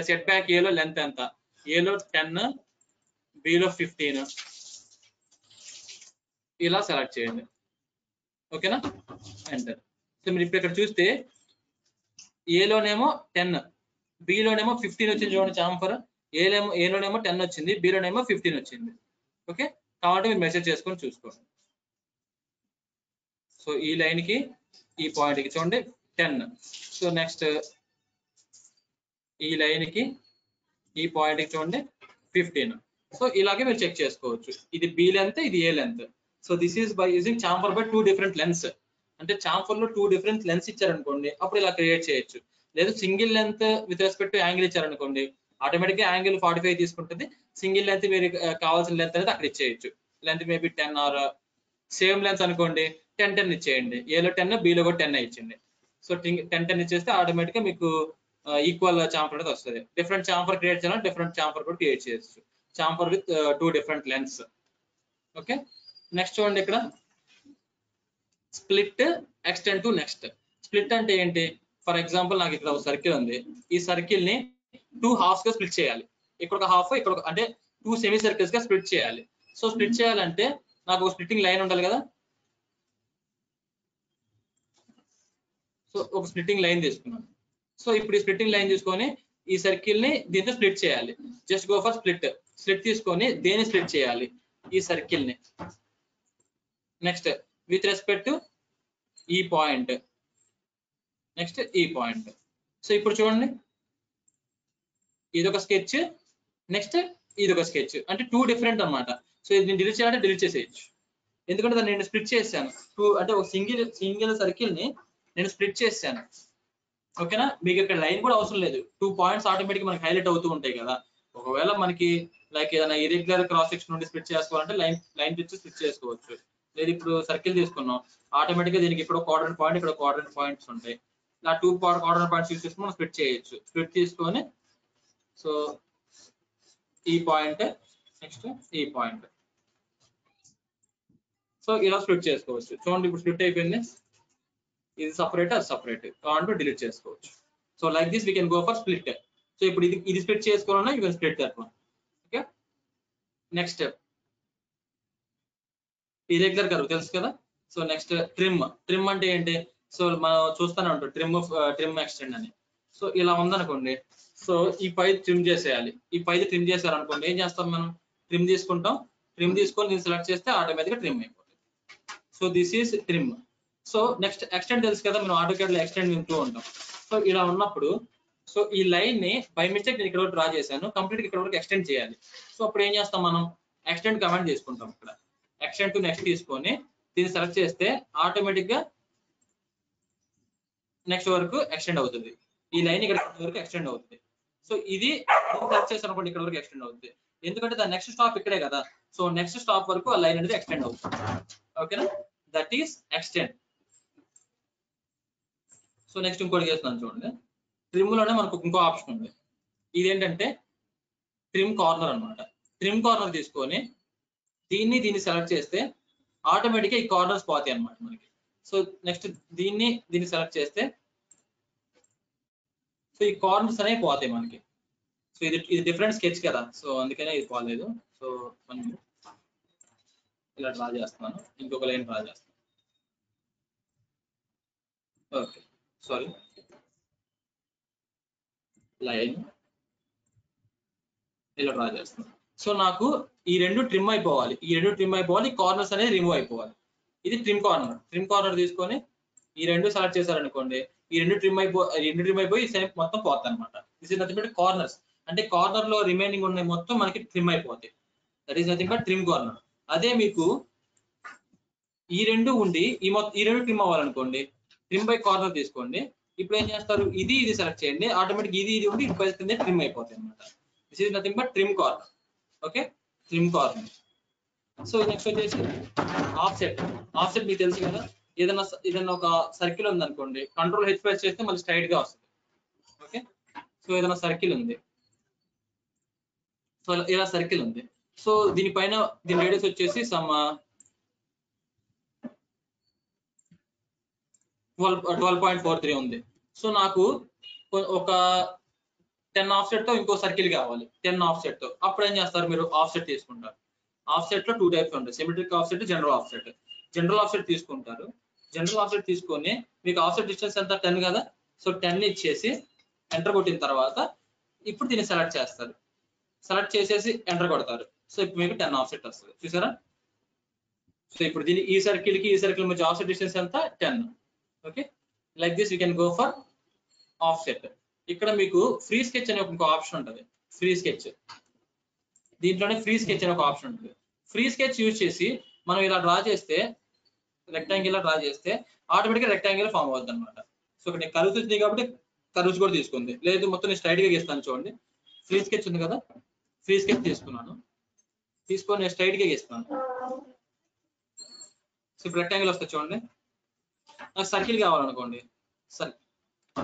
Speaker 2: సెట్ బ్యాక్ ఏలో లెంత్ ఎంత, ఏలో 10, బిలో 15 ఇలా సెలెక్ట్ చేయండి. ఓకేనా? ఎంటర్. సో మీరు ఇప్పుడు ఇక్కడ చూస్తే ఏలోనేమో 10, బిలోనేమో 15 వచ్చింది చూడండి చాంఫర్. ఏలోనేమో 10 వచ్చింది, బిలోనేమో 15 వచ్చింది. ఓకే, కాబట్టి మీరు మెసేజ్ చేసుకొని చూసుకోండి. సో ఈ లైన్ కి ఈ పాయింట్ కి చూడండి 10. సో నెక్స్ట్ ఈ లైన్ కి ఈ పాయింట్ కి చూడండి 15. సో ఇలాగే మీరు చెక్ చేసుకోవచ్చు, ఇది బి లెంత్, ఇది A length. So this is by using chamfer by 2 different lengths. అంటే చాంఫర్ లో 2 డిఫరెంట్ లెన్స్ ఇచ్చారనుకోండి, అప్పుడు ఇలా క్రియేట్ చేయొచ్చు. లేదు single length with respect to angle ఇచ్చారనుకోండి, ఆటోమేటిక్ గా యాంగిల్ 45 తీసుకుంటుంది. సింగిల్ లెంత్ మీరు కావాల్సిన లెంత్ అనేది అక్కడ ఇచ్చేయచ్చు. Length maybe 10 or same lengths అనుకోండి 10 ఇచ్చేయండి, ఏలో 10, బిలో కూడా 10 ఇచ్చింది. సో 10 ఇచ్చేస్తే ఆటోమేటిక్ గా మీకు ఈక్వల్ చాంఫర్ అనేది వస్తుంది. డిఫరెంట్ చాంఫర్ క్రియేట్ చేయాలంటే డిఫరెంట్ చాంఫర్ కూడా క్రియేట్ చేయొచ్చు, chamfer with 2 different lens. Okay, next చూడండి ఇక్కడ split extend to next. Split అంటే ఏంటి? ఫర్ ఎగ్జాంపుల్ నాకు ఇక్కడ ఒక సర్కిల్ ఉంది, ఈ సర్కిల్ ని 2 హాఫ్స్ గా స్ప్లిట్ చేయాలి. ఇక్కడ ఒక హాఫ్, ఇక్కడ అంటే 2 సెమీ సర్కిల్స్ గా స్ప్లిట్ చేయాలి. సో స్ప్లిట్ చేయాలంటే నాకు ఒక స్ప్లిట్టింగ్ లైన్ ఉండాలి కదా. సో ఒక స్ప్లిట్టింగ్ లైన్ తీసుకున్నాను. సో ఇప్పుడు ఈ స్ప్లిట్టింగ్ లైన్ తీసుకొని ఈ సర్కిల్ ని దీంతో స్ప్లిట్ చేయాలి. జస్ట్ గో ఫర్ స్ప్లిట్ తీసుకొని దేని స్ప్లిట్ చేయాలి, ఈ సర్కిల్ ని. నెక్స్ట్ విత్ రెస్పెక్ట్ టు ఈ పాయింట్, నెక్స్ట్ ఈ పాయింట్. సో ఇప్పుడు చూడండి, ఇదొక స్కెచ్, నెక్స్ట్ ఇదొక స్కెచ్, అంటే 2 డిఫరెంట్ అన్నమాట. సో ఇది నేను డిలీట్ చేయాలంటే డిలీట్ చేసేయచ్చు, ఎందుకంటే దాన్ని నేను స్ప్లిట్ చేశాను. 2 అంటే ఒక సింగిల్ సర్కిల్ ని నేను స్ప్లిట్ చేశాను. ఓకేనా? మీకు ఇక్కడ లైన్ కూడా అవసరం లేదు, 2 పాయింట్స్ ఆటోమేటిక్ మనకి హైలైట్ అవుతూ ఉంటాయి కదా. ఒకవేళ మనకి లైక్ ఏదైనా ఇర్రెగ్యులర్ క్రాస్ సెక్షన్ నుండి స్ప్లిట్ చేసుకోవాలంటే లైన్ తెచ్చి స్ప్లిట్ చేసుకోవచ్చు. లేదు ఇప్పుడు సర్కిల్ తీసుకున్నాం, ఆటోమేటిక్ గా దీనికి ఇక్కడ క్వాడ్రంట్ పాయింట్, ఇక్కడ క్వాడ్రంట్ పాయింట్స్ ఉంటాయి. ఇలా 2 క్వాడ్రంట్ పాయింట్స్ యూస్ చేసుకుని మనం స్ప్లిట్ చేయొచ్చు. స్ప్లిట్ తీసుకొని సో ఈ పాయింట్, నెక్స్ట్ ఈ పాయింట్, సో ఇలా స్ప్లిట్ చేసుకోవచ్చు. చూడండి ఇప్పుడు స్ప్లిట్ అయిపోయింది, ఇది సపరేట్, అది సపరేట్, కావాలంటే డిలీట్ చేసుకోవచ్చు. So like this we can go for split. So ఇప్పుడు ఇది స్ప్లిట్ చేసుకోవాలన్నా you can split that one. Okay, next irregular curve తెలుసు కదా. సో నెక్స్ట్ ట్రిమ్ అంటే ఏంటి? సో మనం చూస్తూనే ఉంటాం ట్రిమ్ ఎక్స్టెండ్ అని. సో ఇలా ఉందనుకోండి, సో ఈ పై ట్రిమ్ చేసేయాలి. ఈ పై ట్రిమ్ చేశారనుకోండి, ఏం చేస్తాం మనం? ట్రిమ్ తీసుకుంటాం, ట్రిమ్ తీసుకొని దీన్ని సెలెక్ట్ చేస్తే ఆటోమేటిక్గా ట్రిమ్ అయిపోతుంది. So this is trim. So next extend తెలుసు కదా, మనం ఆటోకేడ్ లో ఎక్స్టెండ్ వింటూ ఉంటాం. సో ఇలా ఉన్నప్పుడు సో ఈ లైన్ ని బై మిస్టేక్ నేను ఇక్కడ డ్రా చేశాను, కంప్లీట్ ఇక్కడ వరకు ఎక్స్టెండ్ చేయాలి. సో అప్పుడు ఏం చేస్తాం మనం? ఎక్స్టెండ్ కమాండ్ చేసుకుంటాం. ఇక్కడ ఎక్స్టెండ్ టు నెక్స్ట్ తీసుకొని దీన్ని సెలెక్ట్ చేస్తే ఆటోమేటిక్ గా నెక్స్ట్ వరకు ఎక్స్టెండ్ అవుతుంది. ఈ లైన్ ఇక్కడ వరకు ఎక్స్టెండ్ అవుతుంది. సో ఇది సెలెక్ట్ చేసాను అనుకోండి, ఇక్కడ వరకు ఎక్స్టెండ్ అవుతుంది. ఎందుకంటే దాని నెక్స్ట్ స్టాప్ ఇక్కడే కదా. సో నెక్స్ట్ స్టాప్ వరకు ఆ లైన్ అనేది ఎక్స్టెండ్ అవుతుంది. ఓకేనా, that is extend. So next ఇంకోటి చేస్తున్నాను చూడండి. ట్రిమ్ లోనే మనకు ఇంకో ఆప్షన్ ఉంది. ఇదేంటంటే ట్రిమ్ కార్నర్ అన్నమాట. ట్రిమ్ కార్నర్ తీసుకొని దీన్ని సెలెక్ట్ చేస్తే ఆటోమేటిక్గా ఈ కార్నర్స్ పోతాయి అన్నమాట మనకి. సో నెక్స్ట్ దీన్ని సెలెక్ట్ చేస్తే సో ఈ కార్నర్స్ అనేవి పోతాయి మనకి. సో ఇది డిఫరెంట్ స్కెచ్ కదా, సో అందుకనే ఇది పోలేదు. సో మనం ఇలా డ్రా చేస్తున్నాను, ఇంకొక లైన్ డ్రా చేస్తాను. ఓకే, సారీ, లైన్ ఇలా డ్రా చేస్తున్నాను. సో నాకు ఈ రెండు ట్రిమ్ అయిపోవాలి, కార్నర్స్ అనేది రిమూవ్ అయిపోవాలి. ఇది ట్రిమ్ కార్నర్. ట్రిమ్ కార్నర్ తీసుకొని ఈ రెండు సెలెక్ట్ చేశారనుకోండి, ఈ రెండు ట్రిమ్ అయిపోయి సేమ్ మొత్తం పోతుంది అనమాట. This is nothing but corners. అంటే కార్నర్ లో రిమైనింగ్ ఉన్నాయి మొత్తం మనకి ట్రిమ్ అయిపోతాయి. That is nothing but trim corner. అదే మీకు ఈ రెండు ఉండి ఈ రెండు ట్రిమ్ అవ్వాలనుకోండి, ట్రిమ్ బై కార్నర్ తీసుకోండి. ఇప్పుడు ఏం చేస్తారు, ఇది సెలెక్ట్ చేయండి, ఆటోమేటిక్ ఇది ఉండి కింద ట్రిమ్ అయిపోతాయి అనమాట. This is nothing but trim corner. Okay, trim corner. So next వచ్చేసి ఆఫ్సెట్ మీకు తెలుసు కదా. ఏదైనా ఒక సర్కిల్ ఉంది అనుకోండి, కంట్రోల్ హెచ్ ప్రెస్ చేస్తే మళ్ళీ స్ట్రైట్ గా వస్తుంది. ఓకే, సో ఏదైనా సర్కిల్ ఉంది, సో ఇలా సర్కిల్ ఉంది. సో దీనిపైన దీని రేడియస్ వచ్చేసి సమ్ 12.43 ఉంది. సో నాకు ఒక 10 ఆఫ్సెట్ తో ఇంకో సర్కిల్ కావాలి, 10 ఆఫ్సెట్ తో. అప్పుడు ఏం చేస్తారు, మీరు ఆఫ్సెట్ తీసుకుంటారు. ఆఫ్సెట్ లో 2 టైప్స్ ఉంటాయి, symmetric offset, general offset. General offset తీసుకుంటారు. జనరల్ ఆఫ్సెట్ తీసుకొని మీకు ఆఫ్సెట్ డిస్టెన్స్ ఎంత 10 కదా. సో 10 ఇచ్చేసి ఎంటర్ కొట్టిన తర్వాత ఇప్పుడు దీన్ని సెలెక్ట్ చేస్తారు. సెలెక్ట్ చేసేసి ఎంటర్ కొడతారు. సో ఇప్పుడు మీకు 10 ఆఫ్సెట్ వస్తుంది, చూసారా. సో ఇప్పుడు దీన్ని ఈ సర్కిల్ మధ్య ఆఫ్సెట్ డిస్టెన్స్ ఎంత 10. Okay, like this you can go for offset. ఇక్కడ మీకు ఫ్రీ స్కెచ్ అనే ఒక ఆప్షన్ ఉంటుంది. ఫ్రీ స్కెచ్, దీంట్లోనే ఫ్రీ స్కెచ్ అనే ఒక ఆప్షన్ ఉంటుంది. ఫ్రీ స్కెచ్ యూజ్ చేసి మనం ఇలా డ్రా చేస్తే, రెక్టాంగిల్ డ్రా చేస్తే ఆటోమేటిక్గా రెక్టాంగిల్ ఫామ్ అవుతుంది అనమాట. సో ఇక్కడ కర్వ్స్ వచ్చినాయి కాబట్టి కర్వ్స్ కూడా తీసుకుంది. లేదు మొత్తం నేను స్ట్రైట్ గా గీస్తాను చూడండి. ఫ్రీ స్కెచ్ ఉంది కదా, ఫ్రీ స్కెచ్ తీసుకున్నాను, తీసుకొని నేను స్ట్రైట్ గా గీస్తాను. సో ఇప్పుడు రెక్టాంగిల్ వస్తుంది చూడండి. నాకు సర్కిల్ కావాలనుకోండి,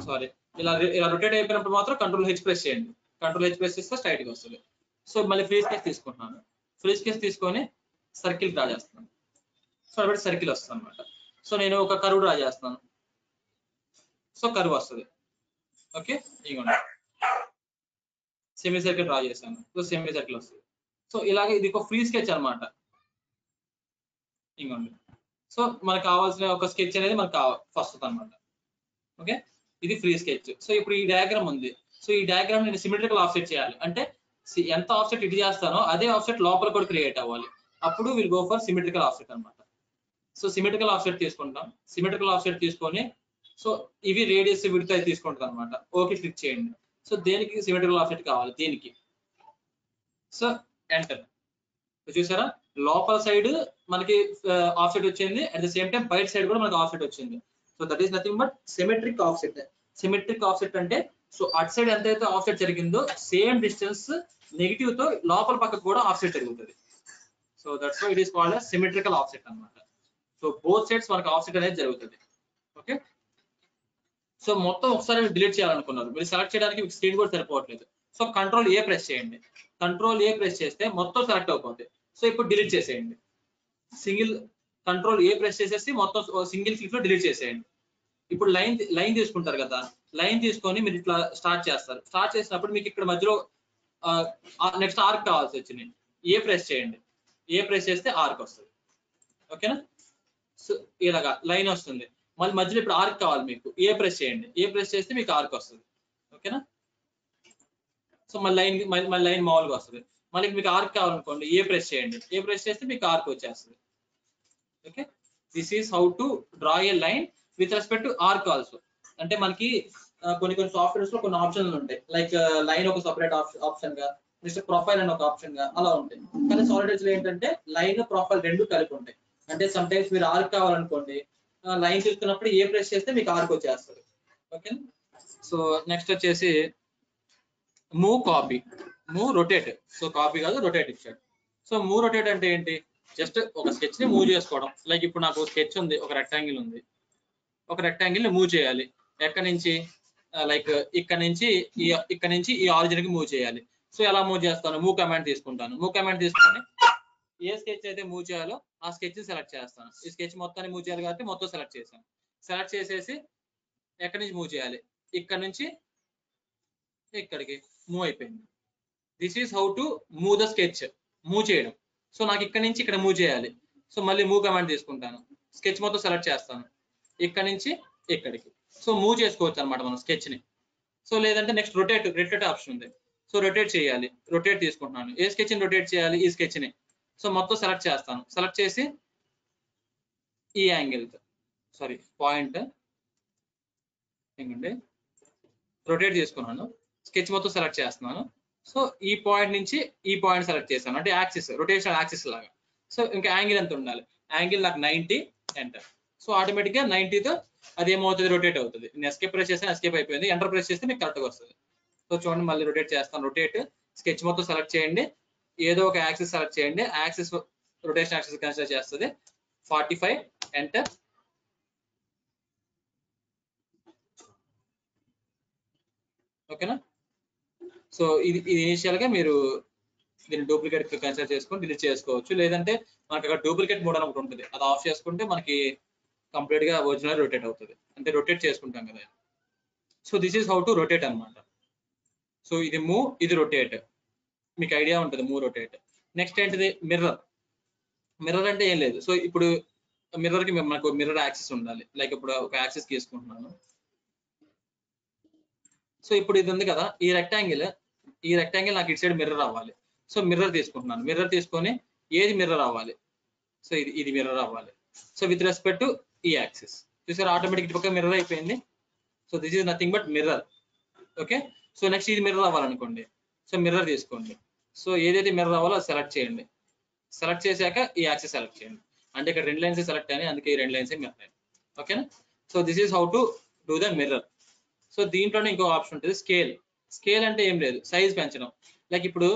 Speaker 2: సారీ ఇలా రొటేట్ అయిపోయినప్పుడు మాత్రం కంట్రోల్ హెచ్ ప్రెస్ చేయండి. కంట్రోల్ హెచ్ ప్రెస్ చేస్తే స్ట్రైట్ గా వస్తుంది. సో మళ్ళీ ఫ్రీ స్కెచ్ తీసుకుంటున్నాను. ఫ్రీ స్కెచ్ తీసుకొని సర్కిల్ డ్రా చేస్తున్నాను. సో అప్పుడు సర్కిల్ వస్తుంది అనమాట. సో నేను ఒక కర్వ్ డ్రా చేస్తున్నాను. సో కర్వ్ వస్తుంది. ఓకే, ఇదిగోండి సెమీ సర్కిల్ డ్రా చేశాను. సో సెమీ సర్కిల్ వస్తుంది. సో ఇలాగే ఇది ఒక ఫ్రీ స్కెచ్ అనమాట. ఇదిగోండి, సో మనకు కావాల్సిన ఒక స్కెచ్ అనేది మనకు వస్తుంది అనమాట. ఓకే, ఇది ఫ్రీ స్కెచ్. సో ఇప్పుడు ఈ డయాగ్రామ్ ఉంది. సో ఈ డయాగ్రామ్ నేను సిమెట్రికల్ ఆఫ్సెట్ చేయాలి అంటే ఎంత ఆఫ్సెట్ ఇటు చేస్తానో అదే ఆఫ్సెట్ లోపల కూడా క్రియేట్ అవ్వాలి. అప్పుడు will go for symmetrical offset అనమాట. సో సిమెట్రికల్ ఆఫ్సెట్ తీసుకుంటాం. సిమెట్రికల్ ఆఫ్సెట్ తీసుకొని సో ఇవి రేడియస్ విడ్త్ అయితే తీసుకుంటుంది అనమాట. ఓకే క్లిక్ చేయండి. సో దేనికి సిమెట్రికల్ ఆఫ్సెట్ కావాలి, దీనికి. So enter. చూసారా, లోపల సైడ్ మనకి ఆఫ్సెట్ వచ్చింది, అట్ ద సేమ్ టైం బయట సైడ్ కూడా మనకి ఆఫ్సెట్ వచ్చింది. So that is nothing but symmetric offset. Symmetric offset అంటే సో అటు సైడ్ ఎంతైతే ఆఫ్సెట్ జరిగిందో సేమ్ డిస్టెన్స్ నెగిటివ్ తో లోపల పక్కకు కూడా ఆఫ్సెట్ జరుగుతుంది. So that's why it is called symmetrical offset అన్నమాట. సో బోత్ సైడ్స్ మనకి ఆఫ్సెట్ అనేది జరుగుతుంది. ఓకే, సో మొత్తం ఒకసారి డిలీట్ చేయాలనుకున్నారు, మీరు సెలెక్ట్ చేయడానికి మీకు స్క్రీన్ కూడా సరిపోవట్లేదు. సో కంట్రోల్ ఏ ప్రెస్ చేయండి. కంట్రోల్ ఏ ప్రెస్ చేస్తే మొత్తం సెలెక్ట్ అయిపోతుంది. సో ఇప్పుడు డిలీట్ చేసేయండి. కంట్రోల్ ఏ ప్రెస్ చేసేసి మొత్తం సింగిల్ క్లిక్ లో డిలీట్ చేసేయండి. ఇప్పుడు లైన్ తీసుకుంటారు కదా, లైన్ తీసుకొని మీరు ఇట్లా స్టార్ట్ చేస్తారు. స్టార్ట్ చేసినప్పుడు మీకు ఇక్కడ మధ్యలో నెక్స్ట్ ఆర్క్ కావాల్సి వచ్చింది. ఏ ప్రెస్ చేయండి. ఏ ప్రెస్ చేస్తే ఆర్క్ వస్తుంది. ఓకేనా, సో ఇలాగా లైన్ వస్తుంది. మళ్ళీ మధ్యలో ఇప్పుడు ఆర్క్ కావాలి మీకు, ఏ ప్రెస్ చేయండి. ఏ ప్రెస్ చేస్తే మీకు ఆర్క్ వస్తుంది. ఓకేనా, సో మళ్ళీ లైన్ మామూలుగా వస్తుంది. మళ్ళీ మీకు ఆర్క్ కావాలనుకోండి, ఏ ప్రెస్ చేయండి. ఏ ప్రెస్ చేస్తే మీకు ఆర్క్ వచ్చేస్తుంది. Okay, this is how to draw A line with respect to arc also. అంటే మనకి కొన్ని సాఫ్ట్వేర్స్ లో కొన్ని ఆప్షన్లు ఉంటాయి. లైక్ లైన్ ఒక సపరేట్ ఆప్షన్ గా, నెక్స్ట్ ప్రొఫైల్ అని ఒక ఆప్షన్ గా అలా ఉంటాయి. కానీ సాలిడ్ ఎడ్జ్ లో ఏంటంటే లైన్ ప్రొఫైల్ రెండు కలిపి ఉంటాయి. అంటే సమ్ టైమ్స్ మీరు ఆర్క్ కావాలనుకోండి, లైన్ చూస్తున్నప్పుడు ఏ ప్రెస్ చేస్తే మీకు ఆర్క్ వచ్చేస్తుంది. ఓకే. సో నెక్స్ట్ వచ్చేసి move copy, move rotate. So copy కాదు రొటేట్ ఇచ్చాడు. సో మూవ్ రొటేట్ అంటే ఏంటి, జస్ట్ ఒక స్కెచ్ ని మూవ్ చేసుకోవడం. లైక్ ఇప్పుడు నాకు స్కెచ్ ఉంది, ఒక రెక్టాంగిల్ ఉంది, ఒక రెక్టాంగిల్ ని మూవ్ చేయాలి. ఎక్కడి నుంచి, లైక్ ఇక్కడ నుంచి ఈ ఆరిజిన్ కి మూవ్ చేయాలి. సో ఎలా మూవ్ చేస్తాను, మూవ్ కమాండ్ తీసుకుంటాను. మూవ్ కమాండ్ తీసుకొని ఏ స్కెచ్ అయితే మూవ్ చేయాలో ఆ స్కెచ్ సెలెక్ట్ చేస్తాను. ఈ స్కెచ్ మొత్తాన్ని మూవ్ చేయాలి కాబట్టి మొత్తం సెలెక్ట్ చేశాను. సెలెక్ట్ చేసేసి ఎక్కడి నుంచి మూవ్ చేయాలి, ఇక్కడ నుంచి ఇక్కడికి మూవ్ అయిపోయింది. This is how to move the sketch, move చేయడం. సో నాకు ఇక్కడ నుంచి ఇక్కడ మూవ్ చేయాలి. సో మళ్ళీ మూవ్ కమాండ్ తీసుకుంటాను, స్కెచ్ మొత్తం సెలెక్ట్ చేస్తాను, ఇక్కడ నుంచి ఇక్కడికి. సో మూవ్ చేసుకోవచ్చు అనమాట మనం స్కెచ్ ని. సో లేదంటే నెక్స్ట్ రొటేట్ ఆప్షన్ ఉంది. సో రొటేట్ చేయాలి, రొటేట్ తీసుకుంటున్నాను. ఏ స్కెచ్ ని రొటేట్ చేయాలి, ఈ స్కెచ్ ని. సో మొత్తం సెలెక్ట్ చేస్తాను. సెలెక్ట్ చేసి ఈ యాంగిల్, సారీ పాయింట్ ఏంటంటే రొటేట్ చేసుకున్నాను, స్కెచ్ మొత్తం సెలెక్ట్ చేస్తున్నాను. సో ఈ పాయింట్ నుంచి ఈ పాయింట్ సెలెక్ట్ చేశాను, అంటే యాక్సిస్, రొటేషన్ యాక్సిస్ లాగా. సో ఇంకా యాంగిల్ ఎంత ఉండాలి, యాంగిల్ నాకు 90, ఎంటర్. సో ఆటోమేటిక్ గా 90తో అది ఏమవుతుంది, రొటేట్ అవుతుంది. నేను ఎస్కేప్ ప్రెస్ చేస్తే ఎస్కేప్ అయిపోయింది, ఎంటర్ ప్రెస్ చేస్తే మీకు కరెక్ట్గా వస్తుంది. సో చూడండి, మళ్ళీ రొటేట్ చేస్తాను. రొటేట్, స్కెచ్ మొత్తం సెలెక్ట్ చేయండి, ఏదో ఒక యాక్సిస్ సెలెక్ట్ చేయండి, యాక్సిస్ రొటేషన్ యాక్సిస్ కన్సిడర్ చేస్తుంది. 45, ఎంటర్. ఓకేనా. సో ఇది ఇనిషియల్ గా మీరు దీన్ని డూప్లికేట్ కన్సిడర్ చేసుకొని డిలీట్ చేసుకోవచ్చు. లేదంటే మనకి అక్కడ డూప్లికేట్ మోడ్ అని ఒకటి ఉంటుంది, అది ఆఫ్ చేసుకుంటే మనకి కంప్లీట్ గా ఒరిజినల్ రొటేట్ అవుతుంది. అంటే రొటేట్ చేసుకుంటాం కదా. So this is how to rotate అనమాట. సో ఇది మూవ్, ఇది రొటేట్, మీకు ఐడియా ఉంటుంది మూవ్ రొటేట్. నెక్స్ట్ ఏంటిది, మిర్రర్. మిర్రర్ అంటే ఏం లేదు. సో ఇప్పుడు మిర్రర్ కి మనకు మిర్రర్ యాక్సిస్ ఉండాలి. లైక్ ఇప్పుడు ఒక యాక్సిస్ తీసుకుంటున్నాను. సో ఇప్పుడు ఇది ఉంది కదా, ఈ రెక్టాంగిల్ నాకు ఇటు సైడ్ మిర్రర్ అవ్వాలి. సో మిర్రర్ తీసుకుంటున్నాను. మిర్రర్ తీసుకొని ఏది మిర్రర్ అవ్వాలి, సో ఇది మిర్రర్ అవ్వాలి. సో విత్ రెస్పెక్ట్ టు ఈ యాక్సిస్. చూసారు, ఆటోమేటిక్ ఇటు పక్క మిర్రర్ అయిపోయింది. So this is nothing but mirror. Okay. So next ఇది మిర్రర్ అవ్వాలనుకోండి, సో మిర్రర్ తీసుకోండి. సో ఏదైతే మిర్రర్ అవ్వాలో అది సెలెక్ట్ చేయండి. సెలెక్ట్ చేశాక ఈ యాక్సిస్ సెలెక్ట్ చేయండి. అంటే ఇక్కడ రెండు లైన్స్ సెలెక్ట్ అయినాయి, అందుకే ఈ రెండు లైన్స్ మిర్రర్ అయినాయి. ఓకేనా. So this is how to do the mirror. So దీంట్లోనే ఇంకో ఆప్షన్ ఉంటుంది, స్కేల్. స్కేల్ అంటే ఏం లేదు, సైజ్ పెంచడం. లైక్ ఇప్పుడు